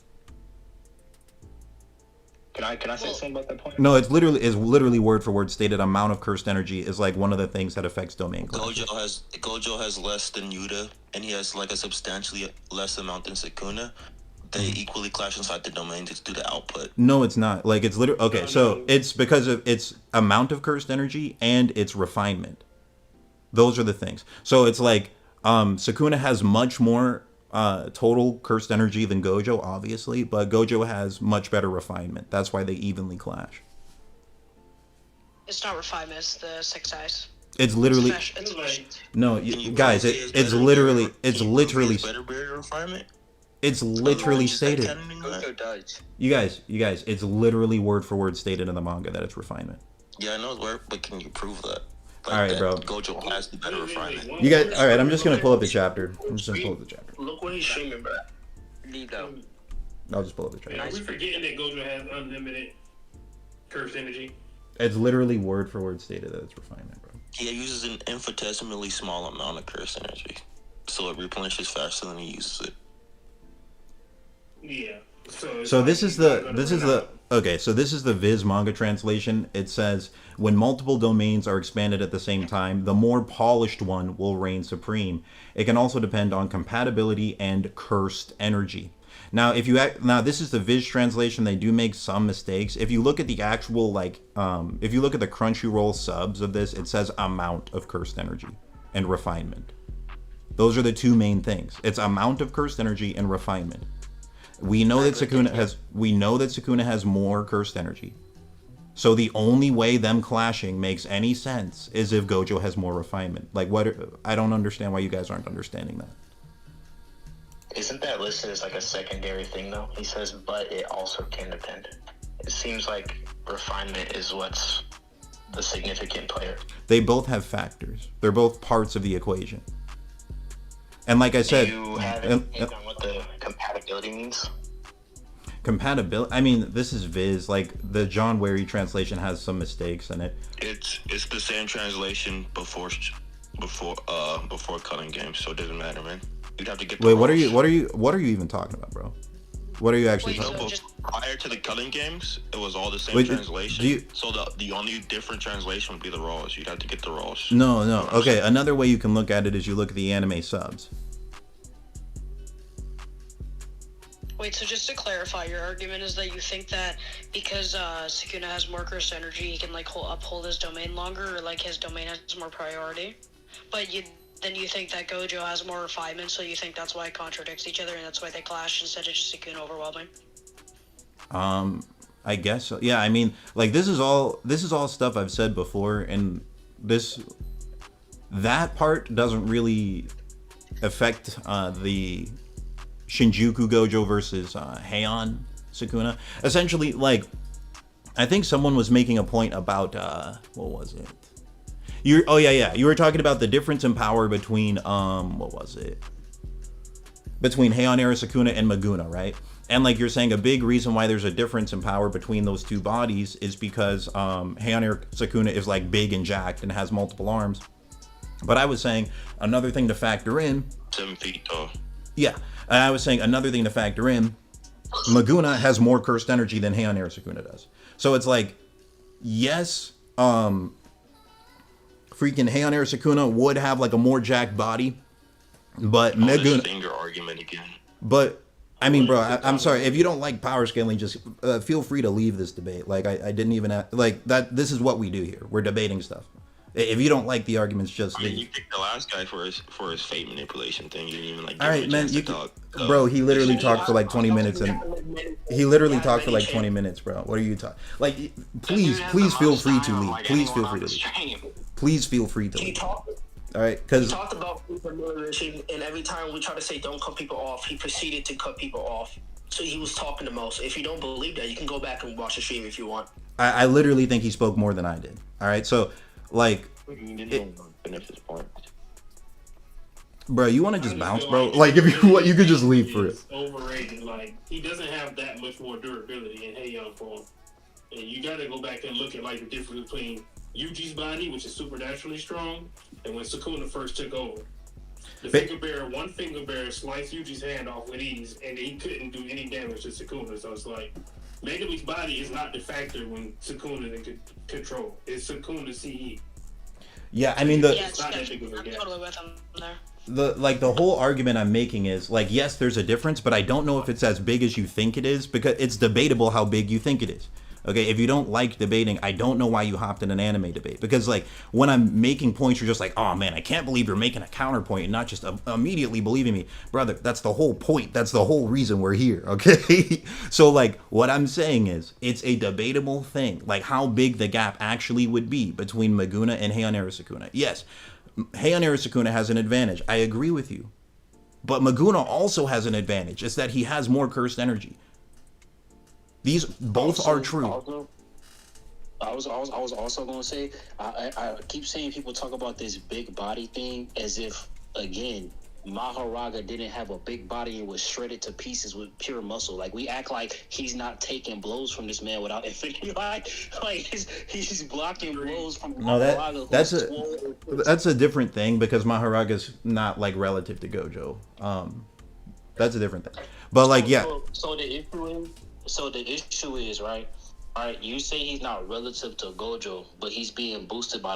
Can I say something about that point? No, it's literally word for word stated. Amount of cursed energy is like one of the things that affects domain. Gojo has less than Yuta, and he has like a substantially less amount than Sukuna. They equally clash inside the domain to do the output. No, it's not. Like, it's literally okay. So it's because of its amount of cursed energy and its refinement. Those are the things. So it's like Sukuna has much more total cursed energy than Gojo, obviously, but Gojo has much better refinement. That's why they evenly clash. It's not refinement. It's the six eyes. It's literally It's no, guys. It's literally better barrier refinement. It's literally stated. Gojo does. You guys, it's literally word for word stated in the manga that it's refinement. Yeah, I know it's word, but can you prove that? All right, bro. Gojo has the better refinement. You guys, all right. I'm just gonna pull up the chapter. I'm just gonna pull up the chapter. Look what he's streaming, bro. Leave though. I'll just pull up the chapter. Yeah, we forgetting that Gojo has unlimited cursed energy. It's literally word for word stated that it's refinement, bro. He uses an infinitesimally small amount of curse energy, so it replenishes faster than he uses it. Yeah. So this is the okay. So this is the Viz manga translation. It says when multiple domains are expanded at the same time, the more polished one will reign supreme. It can also depend on compatibility and cursed energy. Now, this is the Viz translation. They do make some mistakes. If you look at the actual if you look at the Crunchyroll subs of this, it says amount of cursed energy and refinement. Those are the two main things. It's amount of cursed energy and refinement. We know that Sukuna has more cursed energy. So the only way them clashing makes any sense is if Gojo has more refinement. I don't understand why you guys aren't understanding that. Isn't that listed as like a secondary thing though? He says, but it also can depend. It seems like refinement is what's the significant player. They both have factors. They're both parts of the equation. And like I said, Do you have any take on what the compatibility means? Compatibility. I mean, this is Viz. Like the John Wary translation has some mistakes in it. It's the same translation before Culling Games, so it doesn't matter, man. You'd have to get. Wait, what are you even talking about, bro? What are you actually talking about? Prior to the Culling Games, it was all the same translation. So the only different translation would be the Raws. You'd have to get the Raws. No. Okay, another way you can look at it is you look at the anime subs. Wait, so just to clarify, your argument is that you think that because Sukuna has more cursed energy, he can like uphold his domain longer, or like his domain has more priority. But then you think that Gojo has more refinement, so you think that's why it contradicts each other, and that's why they clash instead of just Sukuna overwhelming. I guess so. Yeah, I mean, like this is all stuff I've said before, and that part doesn't really affect the Shinjuku Gojo versus Heian Sukuna. Essentially, like, I think someone was making a point about what was it? You were talking about the difference in power between between Heian era Sukuna and Maguna, right? And like you're saying, a big reason why there's a difference in power between those two bodies is because Heian era Sukuna is like big and jacked and has multiple arms. But I was saying another thing to factor in. 7 feet tall. Yeah, and I was saying another thing to factor in. Maguna has more cursed energy than Heian era Sukuna does. So it's like, yes, freaking Heian era Sukuna would have like a more jacked body, but Maguna. Finger argument again. But I mean, bro, I'm sorry if you don't like power scaling. Just feel free to leave this debate. Like I didn't even like that. This is what we do here. We're debating stuff. If you don't like the arguments, just leave. You picked the last guy for his fate manipulation thing. You didn't even like. All right, man. Bro, he literally talked for like 20 minutes, and he literally talked for like 20 minutes, bro. What are you talking? Like, please feel free to leave. Please feel free to leave. Please feel free to leave. All right, because he talked about and every time we try to say don't cut people off, he proceeded to cut people off. So he was talking the most. If you don't believe that, you can go back and watch the stream if you want. I literally think he spoke more than I did. All right, so. Like, bro, you want to just bounce, bro? Like, if you want, you could just leave for it. Overrated. Like, he doesn't have that much more durability in Heian form, and you got to go back and look at like the difference between Yuji's body, which is supernaturally strong, and when Sukuna first took over. One finger bearer sliced Yuji's hand off with ease, and he couldn't do any damage to Sukuna. So it's like, Megumi's body is not the factor when Sukuna is in control. It's Sukuna's CE. Yeah, I mean I'm totally with him there. The whole argument I'm making is like, yes, there's a difference, but I don't know if it's as big as you think it is, because it's debatable how big you think it is. Okay, if you don't like debating, I don't know why you hopped in an anime debate. Because like when I'm making points, you're just like, oh man, I can't believe you're making a counterpoint and not just immediately believing me. Brother, that's the whole point. That's the whole reason we're here, okay? So like what I'm saying is it's a debatable thing. Like how big the gap actually would be between Maguna and Heian Sukuna. Yes, Heian Sukuna has an advantage. I agree with you. But Maguna also has an advantage. It's that he has more cursed energy. These both are true. I was also going to say, I keep saying people talk about this big body thing as if, again, Mahoraga didn't have a big body and was shredded to pieces with pure muscle. Like, we act like he's not taking blows from this man without infinity. Like he's blocking blows from Mahoraga. That's a different thing because Mahoraga's not like relative to Gojo. That's a different thing. But like, yeah. So the issue is right. All right, you say he's not relative to Gojo, but he's being boosted by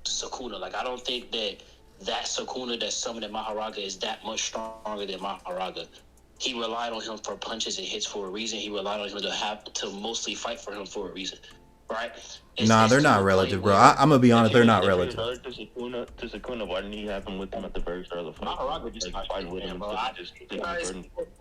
Sukuna. Like, I don't think that Sukuna that summoned Mahoraga is that much stronger than Mahoraga. He relied on him for punches and hits for a reason. He relied on him to mostly fight for him for a reason, right? They're not relative, bro. I'm gonna be honest, they're not relative. To Sukuna, why didn't he have him with him at the very start of the fight? Mahoraga just fighting with him, bro. Guys,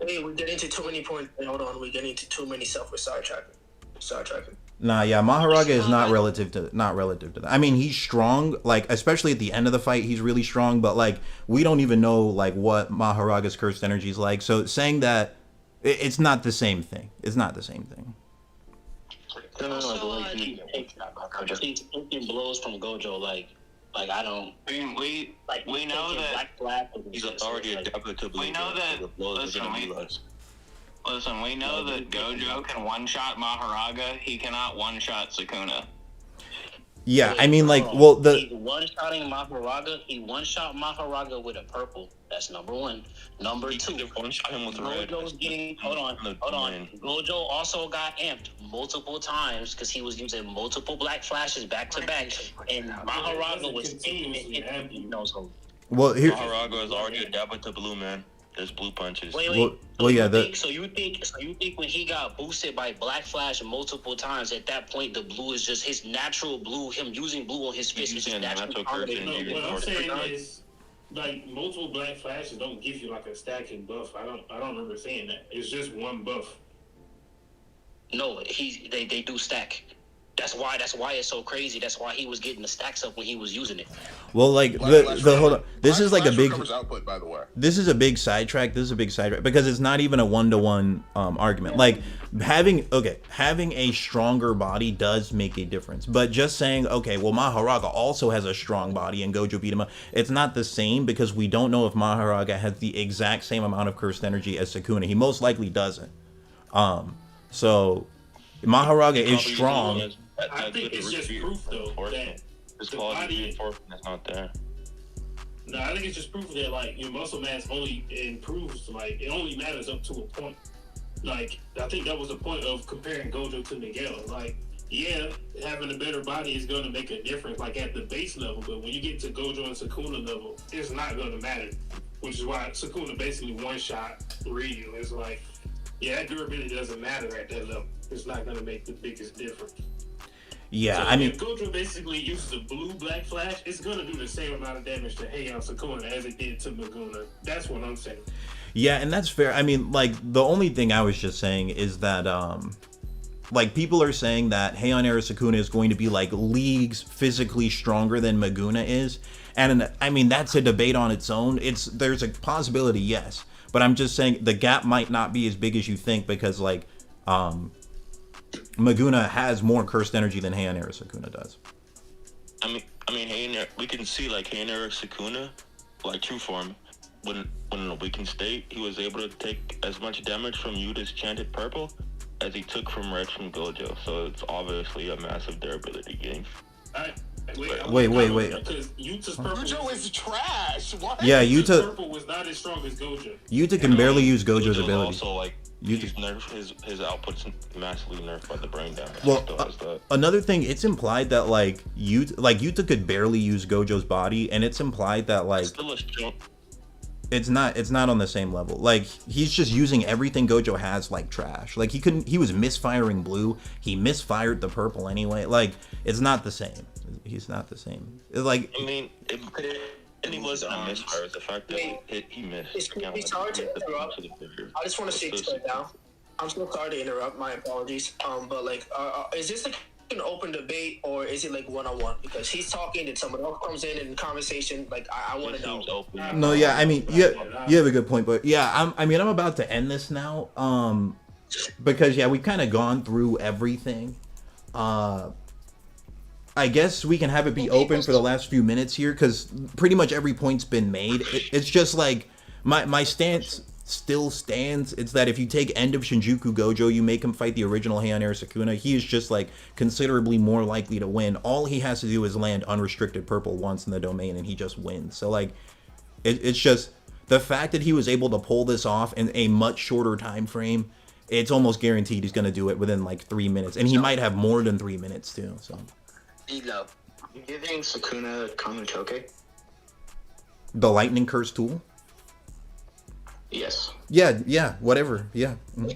we get into too many points. Hold on, we get into too many stuff with sidetracking. Nah, yeah, Mahoraga is not relative to that. I mean, he's strong, like especially at the end of the fight, he's really strong. But like, we don't even know like what Mahoraga's cursed energy is like. So saying that it's not the same thing. It's not the same thing. He's taking blows from Gojo, like I don't. I mean, we know that he's already adapted to believe. We know that. Listen, we know that Gojo can one-shot Mahoraga. He cannot one-shot Sukuna. Yeah, I mean, like, well, he's one-shotting Mahoraga. He one-shot Mahoraga with a purple. That's number one. Number two, one-shot him with Gojo's getting. Hold on. Gojo also got amped multiple times because he was using multiple black flashes back to back, and Mahoraga was taking it. Well, here. Mahoraga is already adapted to blue, man. There's blue punches. Wait. So you think when he got boosted by Black Flash multiple times, at that point the blue is just his natural blue. Him using blue on his fist is his natural combination. What I'm saying is, like, multiple Black Flashes don't give you like a stacking buff. I don't remember saying that. It's just one buff. No, they do stack. That's why it's so crazy. That's why he was getting the stacks up when he was using it. Well, like the hold on. This is like a big output, by the way. This is a big sidetrack. This is a big sidetrack because it's not even a 1-to-1 argument. Like having a stronger body does make a difference. But just saying, okay, well, Mahoraga also has a strong body and Gojo beat him up. It's not the same because we don't know if Mahoraga has the exact same amount of cursed energy as Sukuna. He most likely doesn't. So Mahoraga is strong. I think it's just proof, though, that the body reinforcement is not there. No, I think it's just proof that, like, your muscle mass only improves, like, it only matters up to a point. Like, I think that was the point of comparing Gojo to Miguel. Like, yeah, having a better body is going to make a difference, like, at the base level, but when you get to Gojo and Sukuna level, it's not going to matter, which is why Sukuna basically one-shot Ryu. It's like, yeah, that durability doesn't matter at that level. It's not going to make the biggest difference. Yeah, so I mean, if Gojo basically uses a blue Black Flash, it's gonna do the same amount of damage to Heian Sukuna as it did to Maguna. That's what I'm saying. Yeah, and that's fair. I mean, like, the only thing I was just saying is that, like, people are saying that Heian Sukuna is going to be, like, leagues physically stronger than Maguna is. And, I mean, that's a debate on its own. There's a possibility, yes. But I'm just saying the gap might not be as big as you think because, like, Maguna has more cursed energy than Heian Sukuna does. I mean, we can see like Heian Sukuna, like true form, when in a weakened state, he was able to take as much damage from Yuta's chanted purple as he took from red from Gojo. So it's obviously a massive durability gain. Wait. Because Yuta's purple Gojo is trash. What? Yeah, Yuta's purple was not as strong as Gojo. Yuta can barely use Gojo's ability. Also, like, he's nerfed, his output's massively nerfed by the brain damage. Well, another thing, it's implied that like Yuta could barely use Gojo's body, and it's implied that like still a strong. It's not on the same level. Like, he's just using everything Gojo has like trash. Like, he was misfiring blue. He misfired the purple anyway. Like, it's not the same. He's not the same. It's like, I mean, and he was on misfire. The fact that he missed. It's hard to interrupt. I just want to say this right now. I'm so sorry to interrupt. My apologies. But like, is this like an open debate or is it like one-on-one? Because he's talking and someone else comes in conversation. Like, I want to know. no, yeah, I mean, you have a good point, but yeah, I'm about to end this now. Because yeah, we've kind of gone through everything. I guess we can have it be open for the last few minutes here, because pretty much every point's been made. It's just like my stance still stands. It's that if you take end of Shinjuku Gojo, you make him fight the original Heian era Sukuna, he is just like considerably more likely to win. All he has to do is land unrestricted purple once in the domain and he just wins. So like, it's just the fact that he was able to pull this off in a much shorter time frame. It's almost guaranteed he's going to do it within like 3 minutes, and he might have more than 3 minutes too. So Elo. You think Sukuna Kamutoke? the lightning curse tool. Yes. Yeah, whatever. Yeah. Mm-hmm.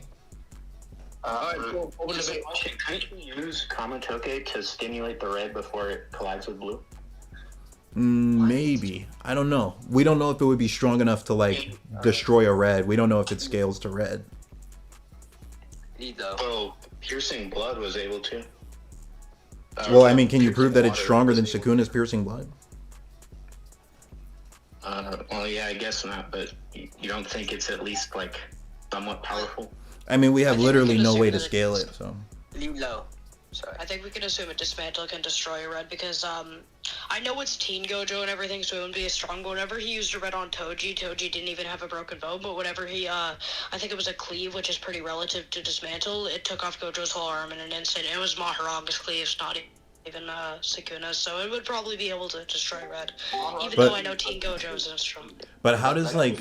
Can't you use Kamutoke to stimulate the red before it collides with blue? Maybe. I don't know. We don't know if it would be strong enough to like destroy a red. We don't know if it scales to red. Well, piercing blood was able to. Well, I mean, can you prove that it's stronger than Sukuna's piercing blood? Well, yeah, I guess not, but you don't think it's at least like somewhat powerful? I mean, we have literally no way to scale it, so. Low. Sorry. I think we can assume a dismantle can destroy a red because I know it's Teen Gojo and everything, so it wouldn't be as strong. But whenever he used a red on Toji didn't even have a broken bone. But whenever he, I think it was a cleave, which is pretty relative to dismantle, it took off Gojo's whole arm in an instant. It was Mahoraga's cleaves, not even Sukuna's, so it would probably be able to destroy red. Even though I know Teen Gojo isn't strong. But how does like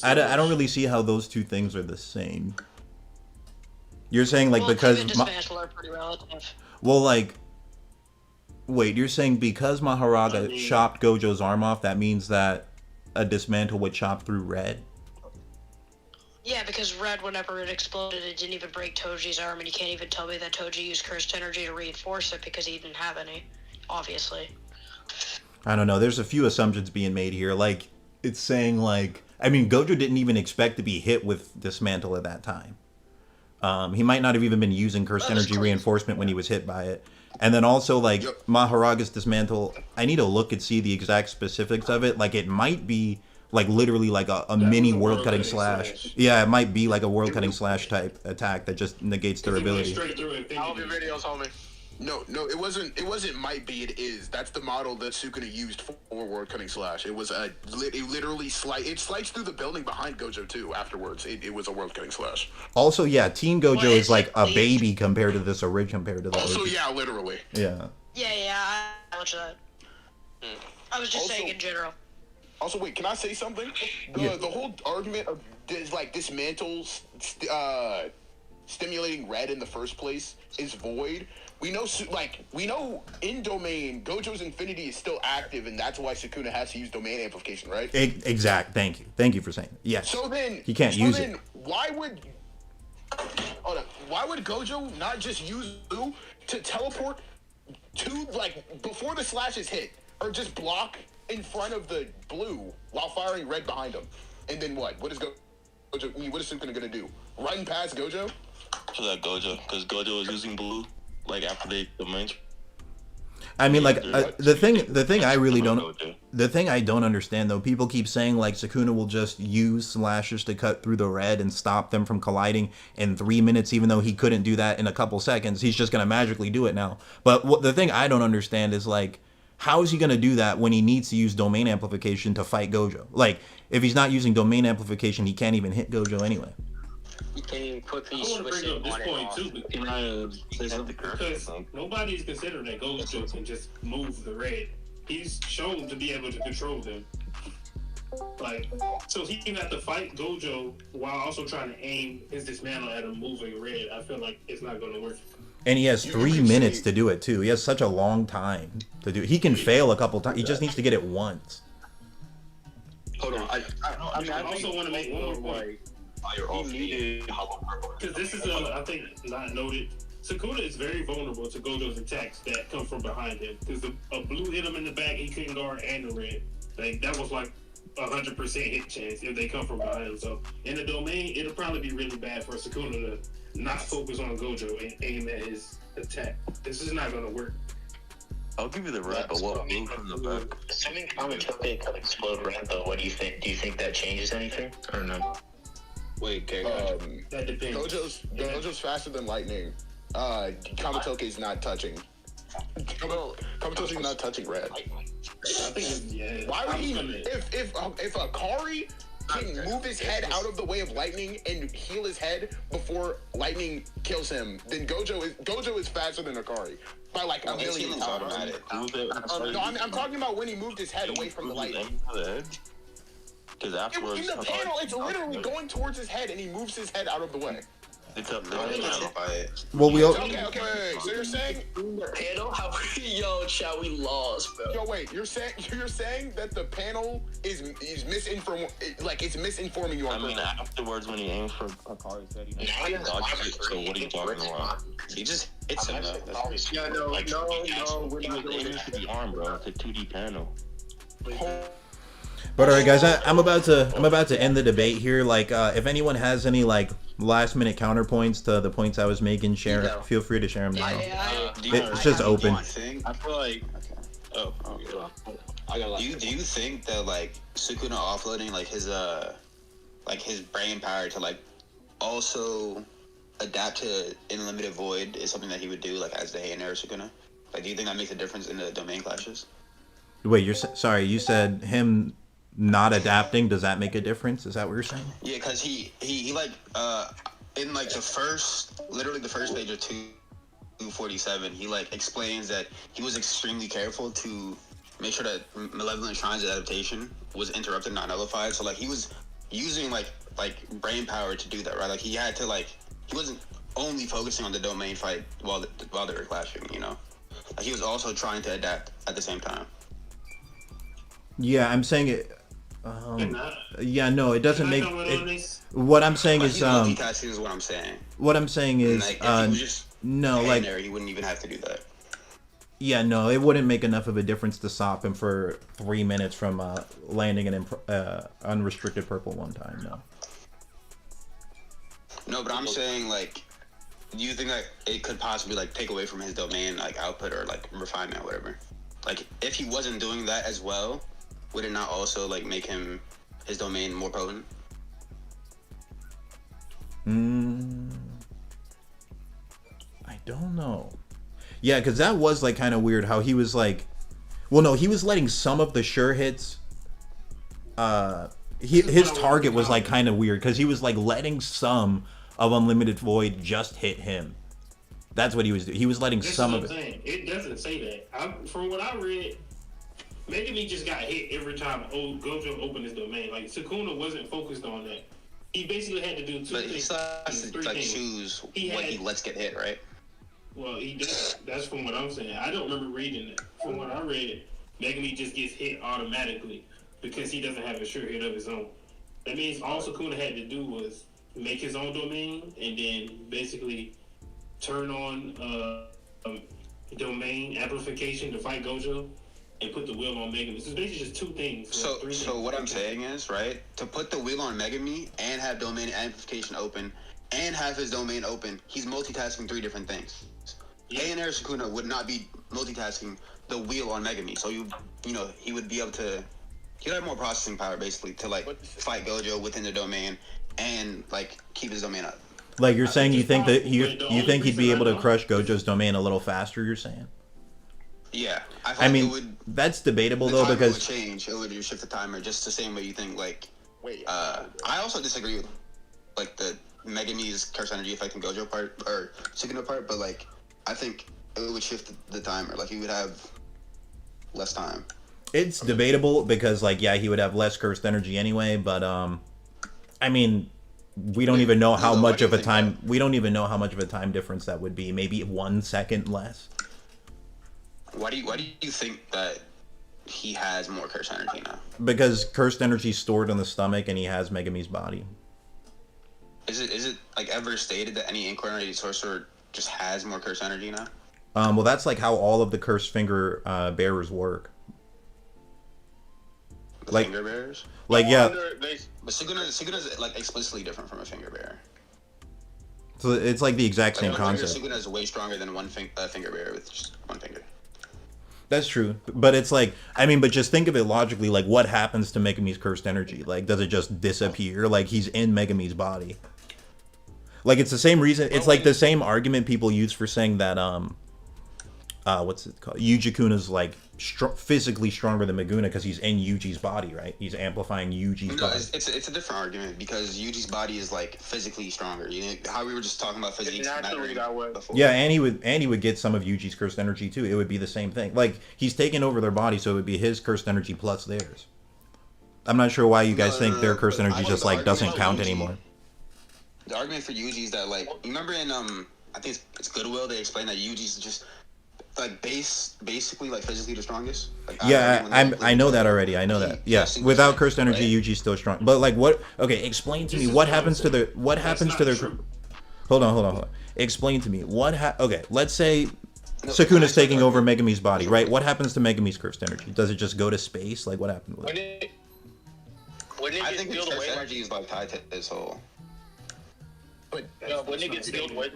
I don't really see how those two things are the same. You're saying like because dismantle are pretty relative. Well, like, wait, you're saying because Mahoraga chopped Gojo's arm off, that means that a dismantle would chop through red? Yeah, because red, whenever it exploded, it didn't even break Toji's arm, and you can't even tell me that Toji used cursed energy to reinforce it because he didn't have any, obviously. I don't know. There's a few assumptions being made here. Like, it's saying, like, I mean, Gojo didn't even expect to be hit with dismantle at that time. He might not have even been using cursed energy reinforcement when he was hit by it. And then also, like, Mahoraga's dismantle, I need to look and see the exact specifics of it. Like, it might be, like, literally like a mini world-cutting slash. Yeah, it might be like a world-cutting slash type attack that just negates their ability. All of your videos, homie. No, it wasn't. It wasn't. Might be. It is. That's the model that Sukuna used for word cutting slash. It was a. It literally it sliced through the building behind Gojo too. Afterwards, it was a word cutting slash. Also, yeah, Teen Gojo is like a baby compared to this compared to the. Also, OG. yeah, literally. Yeah. Yeah, I watched that. I was just saying in general. Also, wait, can I say something? The whole argument of like dismantles stimulating red in the first place is void. We know in domain, Gojo's Infinity is still active, and that's why Sukuna has to use domain amplification, right? Exact. Thank you for saying that. Yes. So then he can't use it. Why would Gojo not just use blue to teleport to like before the slashes hit, or just block in front of the blue while firing red behind him? And then what? What is Gojo? I mean, what is Sukuna gonna do? Run past Gojo? So that Gojo, because Gojo is using blue. Like after the main. I mean, like the thing I really don't. The thing I don't understand though, people keep saying like Sukuna will just use slashes to cut through the red and stop them from colliding in 3 minutes, even though he couldn't do that in a couple seconds. He's just gonna magically do it now. But the thing I don't understand is like, how is he gonna do that when he needs to use domain amplification to fight Gojo? Like, if he's not using domain amplification, he can't even hit Gojo anyway. You can quickly I want to bring up this point too, because nobody's considering that Gojo can just move the red. He's shown to be able to control them. Like, so he can have to fight Gojo while also trying to aim his dismantle at him moving red. I feel like it's not going to work. And he has 3 minutes to do it too. He has such a long time to do it. He can fail a couple times. He just needs to get it once. Hold on. I also want to make one more point. Fire off Because this is, I think, not noted. Sukuna is very vulnerable to Gojo's attacks that come from behind him. Because a blue hit him in the back, he couldn't guard, and the red. Like, that was like 100% hit chance if they come from behind him. So, in the domain, it'll probably be really bad for Sukuna to not focus on Gojo and aim at his attack. This is not going to work. I'll give you the red, but what blue from the back? Assuming Kamitoke can explode red, though, what do you think? Do you think that changes anything or no? Wait, okay. That depends. Gojo's faster than lightning. Kamitoke is not touching. Kamitoke is not touching red. Why would he? If Akari can move his head out of the way of lightning and heal his head before lightning kills him, then Gojo is faster than Akari by like a million times. No, I'm talking about when he moved his head away from the lightning. Because afterwards, in the panel, it's literally going towards his head, and he moves his head out of the way. It's up Well, we all. Okay. So you're saying the panel? How? Yo, chat, we lost, bro. Yo, wait. You're saying that the panel is misinforming, like it's misinforming you on purpose. Afterwards, when he aims for Akari's head, he dodges it. So what are you talking about? He just hits him though. Yeah, no. We're He was aiming for the arm, bro. It's a 2D panel. But all right, guys, I'm about to end the debate here. Like, if anyone has any like last minute counterpoints to the points I was making, feel free to share them now. It's just open. I feel like. Oh, do you think that like Sukuna offloading like his brain power to like also adapt to Unlimited Void is something that he would do like as the Heian era Sukuna? Like, do you think that makes a difference in the domain clashes? Wait, sorry, you said him not adapting, does that make a difference? Is that what you're saying? Yeah, because he like in like the first page of 247, he like explains that he was extremely careful to make sure that Malevolent Shrine's adaptation was interrupted, not nullified. So like he was using like brain power to do that, right? Like he had to like he wasn't only focusing on the domain fight while they were clashing, you know. Like he was also trying to adapt at the same time. Yeah, I'm saying it. Yeah, no, it doesn't make it. What I'm saying is multitasking is what I'm saying. What I'm saying is like, if he was just no, like there, he wouldn't even have to do that. Yeah, no, it wouldn't make enough of a difference to stop him for 3 minutes from landing an unrestricted purple one time. No. No, but I'm saying like, do you think that it could possibly like take away from his domain like output or like refinement or whatever? Like if he wasn't doing that as well, would it not also like make his domain more potent? I don't know. Yeah, because that was like kind of weird how he was like, well, no, he was letting some of the sure hits. His target was like kind of weird because he was like letting some of Unlimited Void just hit him. That's what he was doing. He was letting some of it. Saying. It doesn't say that. From what I read, Megami just got hit every time Gojo opened his domain. Like Sukuna wasn't focused on that. He basically had to do two things. But he still has to like choose what he lets get hit, right? Well, he does. That's from what I'm saying. I don't remember reading it. From what I read, Megami just gets hit automatically because he doesn't have a sure hit of his own. That means all Sukuna had to do was make his own domain and then basically turn on domain amplification to fight Gojo and put the wheel on Megami. This is basically just two things. So what I'm saying is, right, to put the wheel on Megami and have domain amplification open and have his domain open, he's multitasking three different things. Heian era Sukuna would not be multitasking the wheel on Megami. So you know, he would be able to, he would have more processing power basically to like fight Gojo within the domain and like keep his domain up. Like you're saying, you think that you think he'd be able to crush Gojo's domain a little faster? You're saying? Yeah, I mean, that's debatable though because would change. It would shift the timer just the same way you think. Like, I also disagree with like the Megami's curse energy affecting Gojo part or Sukuna part, but like I think it would shift the timer. Like he would have less time. It's debatable because like he would have less cursed energy anyway. But I mean, we don't even know how much of a time. We don't even know how much of a time difference that would be. Maybe 1 second less. Why do you think that he has more cursed energy now? Because cursed energy is stored in the stomach, and he has Megumi's body. Is it like ever stated that any incarnated sorcerer just has more cursed energy now? Well, that's like how all of the cursed finger bearers work. Like finger bearers? Like yeah. But Sukuna's like explicitly different from a finger bearer. So it's like the exact same concept. Sukuna is way stronger than one finger bearer with just one finger. That's true, but it's like, I mean, but just think of it logically. Like, what happens to Megumi's cursed energy? Like, does it just disappear? Like, he's in Megumi's body. Like, it's the same reason. It's like the same argument people use for saying that what's it called? Yuji Kuna's like physically stronger than Meguna because he's in Yuji's body, right? He's amplifying Yuji's body. It's a different argument because Yuji's body is like physically stronger. You know how we were just talking about physique before. Yeah, and he would get some of Yuji's cursed energy too. It would be the same thing. Like he's taking over their body, so it would be his cursed energy plus theirs. I'm not sure why you guys think their cursed energy just like doesn't count anymore. The argument for Yuji is that like remember in I think it's Goodwill they explain that Yuji's just like basically like physically the strongest. Like, yeah, I know that already. I know that. Yeah, without cursed energy, Yuji's still strong. But like, what? Okay, explain to me what happens to their Hold on. Explain to me okay, let's say Sukuna's taking over Megumi's body, right? What happens to Megumi's cursed energy? Does it just go to space? Like, what happened with it? I think the cursed energy is like tied to his whole. But when it gets filled with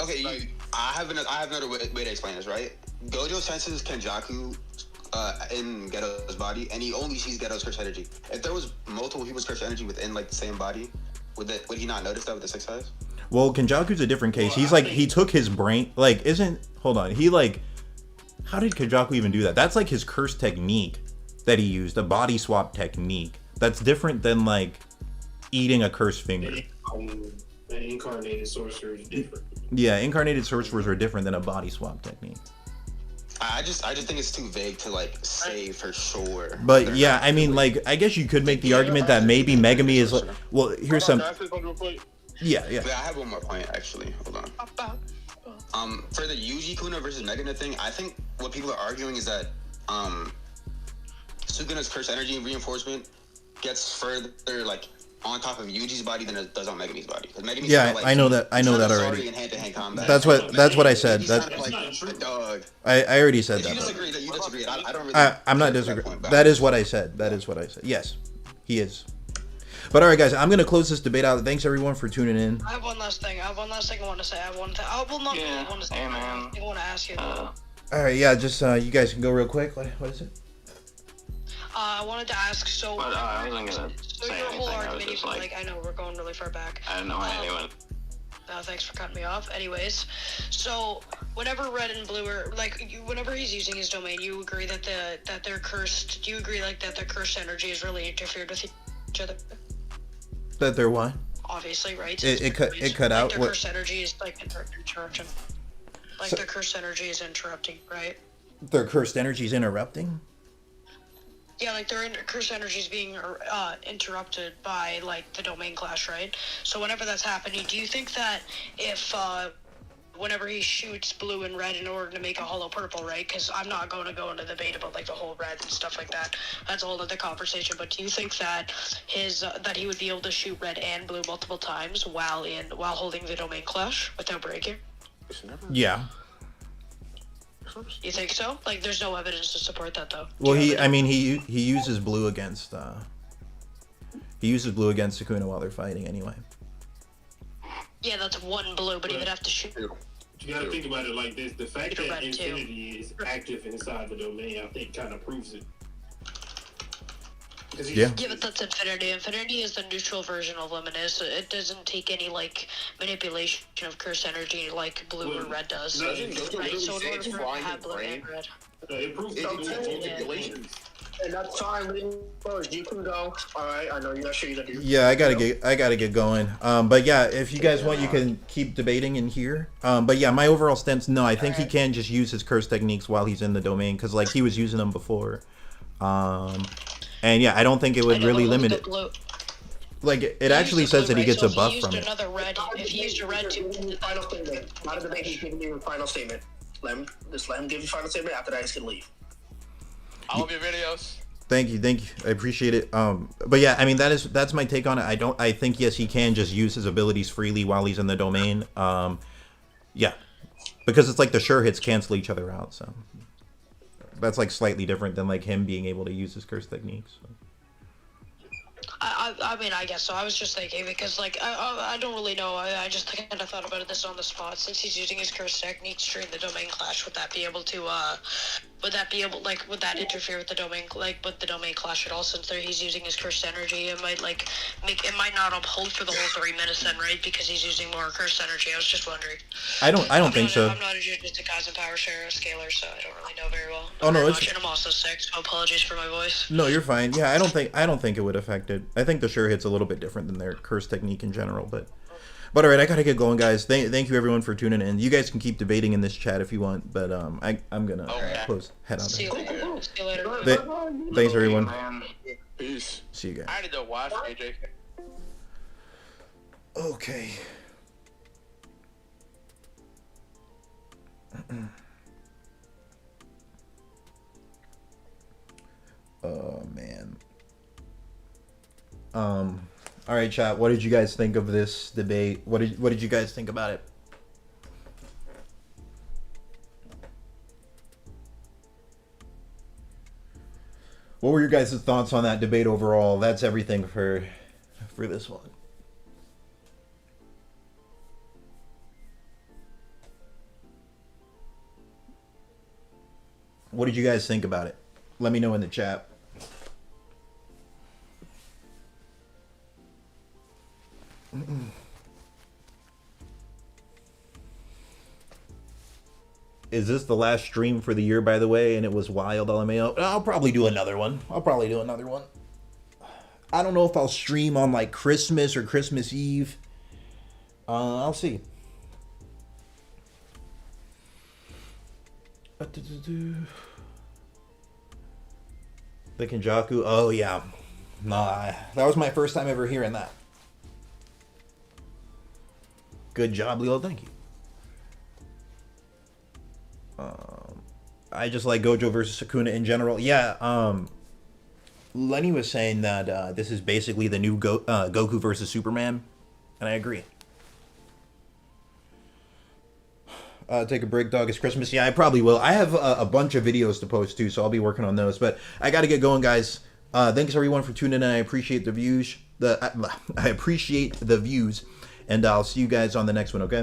okay, I have another way to explain this, right? Gojo senses Kenjaku in Geto's body, and he only sees Geto's cursed energy. If there was multiple people's cursed energy within like the same body, would he not notice that with the 6 eyes? Well, Kenjaku's a different case. He's like he took his brain. Like, hold on. He like, how did Kenjaku even do that? That's like his curse technique that he used, a body swap technique. That's different than like eating a cursed finger. The incarnated sorcerer is different. Yeah, incarnated sorcerers are different than a body swap technique. I just think it's too vague to like say for sure. But yeah, I mean, like, I guess you could make the argument that maybe Megumi is like, well, here's some. Yeah. I have one more point actually. Hold on. For the Yuji Kuna versus Meguna thing, I think what people are arguing is that Sukuna's cursed energy reinforcement gets further like on top of Yuji's body than it does on Megumi's body. Megumi's yeah, like, I know that already. In hand-to-hand combat. That's what I said. Dog. I already said that. You disagree. I don't really. I'm not disagreeing. That is what I said. Yes, he is. But all right, guys, I'm gonna close this debate out. Thanks everyone for tuning in. I have one last thing. I want to say. I want to say. I want to say. I want to ask you. All right, yeah, just you guys can go real quick. What is it? I wanted to ask. So, I wasn't gonna say your whole anything. argument, I was just like, I know we're going really far back. I don't know anyone. Thanks for cutting me off. Anyways, so whenever Red and Blue are whenever he's using his domain, you agree that they're cursed. Do you agree like that their cursed energy has really interfered with each other? That they're what? Obviously, right? It cut out. Their cursed energy is like interruption. Like their cursed energy is interrupting, right? Their cursed energy is interrupting? Yeah, like their cursed energy is being interrupted by like the domain clash, right? So whenever that's happening, do you think that if whenever he shoots blue and red in order to make a hollow purple, right? Because I'm not going to go into debate about like the whole red and stuff like that. That's a whole other conversation. But do you think that that he would be able to shoot red and blue multiple times while holding the domain clash without breaking? Yeah. You think so? Like, there's no evidence to support that, though. Well, he uses blue against Sukuna while they're fighting anyway. Yeah, that's one blue, but he would have to shoot. You gotta think about it like this: the fact that Infinity is active inside the domain, I think, kind of proves it. Yeah, but that's Infinity. Infinity is the neutral version of Luminous. It doesn't take any like manipulation of cursed energy like blue or red does. Right? So in order for it to have blue and red, it proves manipulation. And that's time we close. You can go. All right. I know you're not sure you're gonna do. Yeah, I gotta get going. But yeah, if you guys want, you can keep debating in here. But yeah, my overall stance, no, I think he can just use his curse techniques while he's in the domain because like he was using them before. And yeah, I don't think it would really limit it. Like it actually says that he gets a buff from it. If he used a red to final statement, not a debate. He's giving you a final statement. Just let him give you a final statement. After that, he's gonna leave. I love your videos. Thank you. I appreciate it. But yeah, I mean that's my take on it. I think yes, he can just use his abilities freely while he's in the domain. Yeah, because it's like the sure hits cancel each other out. So that's like slightly different than like him being able to use his curse techniques. So. I mean, I guess so. I was just thinking because, like, I don't really know. I just kind of thought about this on the spot. Since he's using his curse techniques during the domain clash, would that interfere with the domain, like, with the domain clash at all? Since he's using his cursed energy, it might not uphold for the whole 3 minutes then, right? Because he's using more cursed energy. I was just wondering. I don't think so. I'm not a Jujutsu Kaisen power share scaler, so I don't really know very well. Oh no, I'm also sick, so apologies for my voice. No, you're fine. Yeah, I don't think it would affect it. I think the sure hit's a little bit different than their curse technique in general, but all right, I gotta get going, guys. Thank you everyone for tuning in. You guys can keep debating in this chat if you want, but I'm gonna head out. See you later. Thanks everyone. Peace. See you guys. I need to watch AJ. Okay. Oh man. All right, chat. What did you guys think of this debate? What did you guys think about it? What were your guys' thoughts on that debate overall? That's everything for this one. What did you guys think about it? Let me know in the chat. Is this the last stream for the year, by the way? And it was wild, LMAO. I'll probably do another one. I don't know if I'll stream on like Christmas or Christmas Eve. I'll see. The Kenjaku. Oh yeah. Nah, that was my first time ever hearing that. Good job, Leo. Thank you. I just like Gojo versus Sukuna in general. Yeah. Lenny was saying that this is basically the new Goku versus Superman, and I agree. Take a break, dog. It's Christmas. Yeah, I probably will. I have a bunch of videos to post too, so I'll be working on those. But I got to get going, guys. Thanks everyone for tuning in. I appreciate the views. I appreciate the views, and I'll see you guys on the next one. Okay.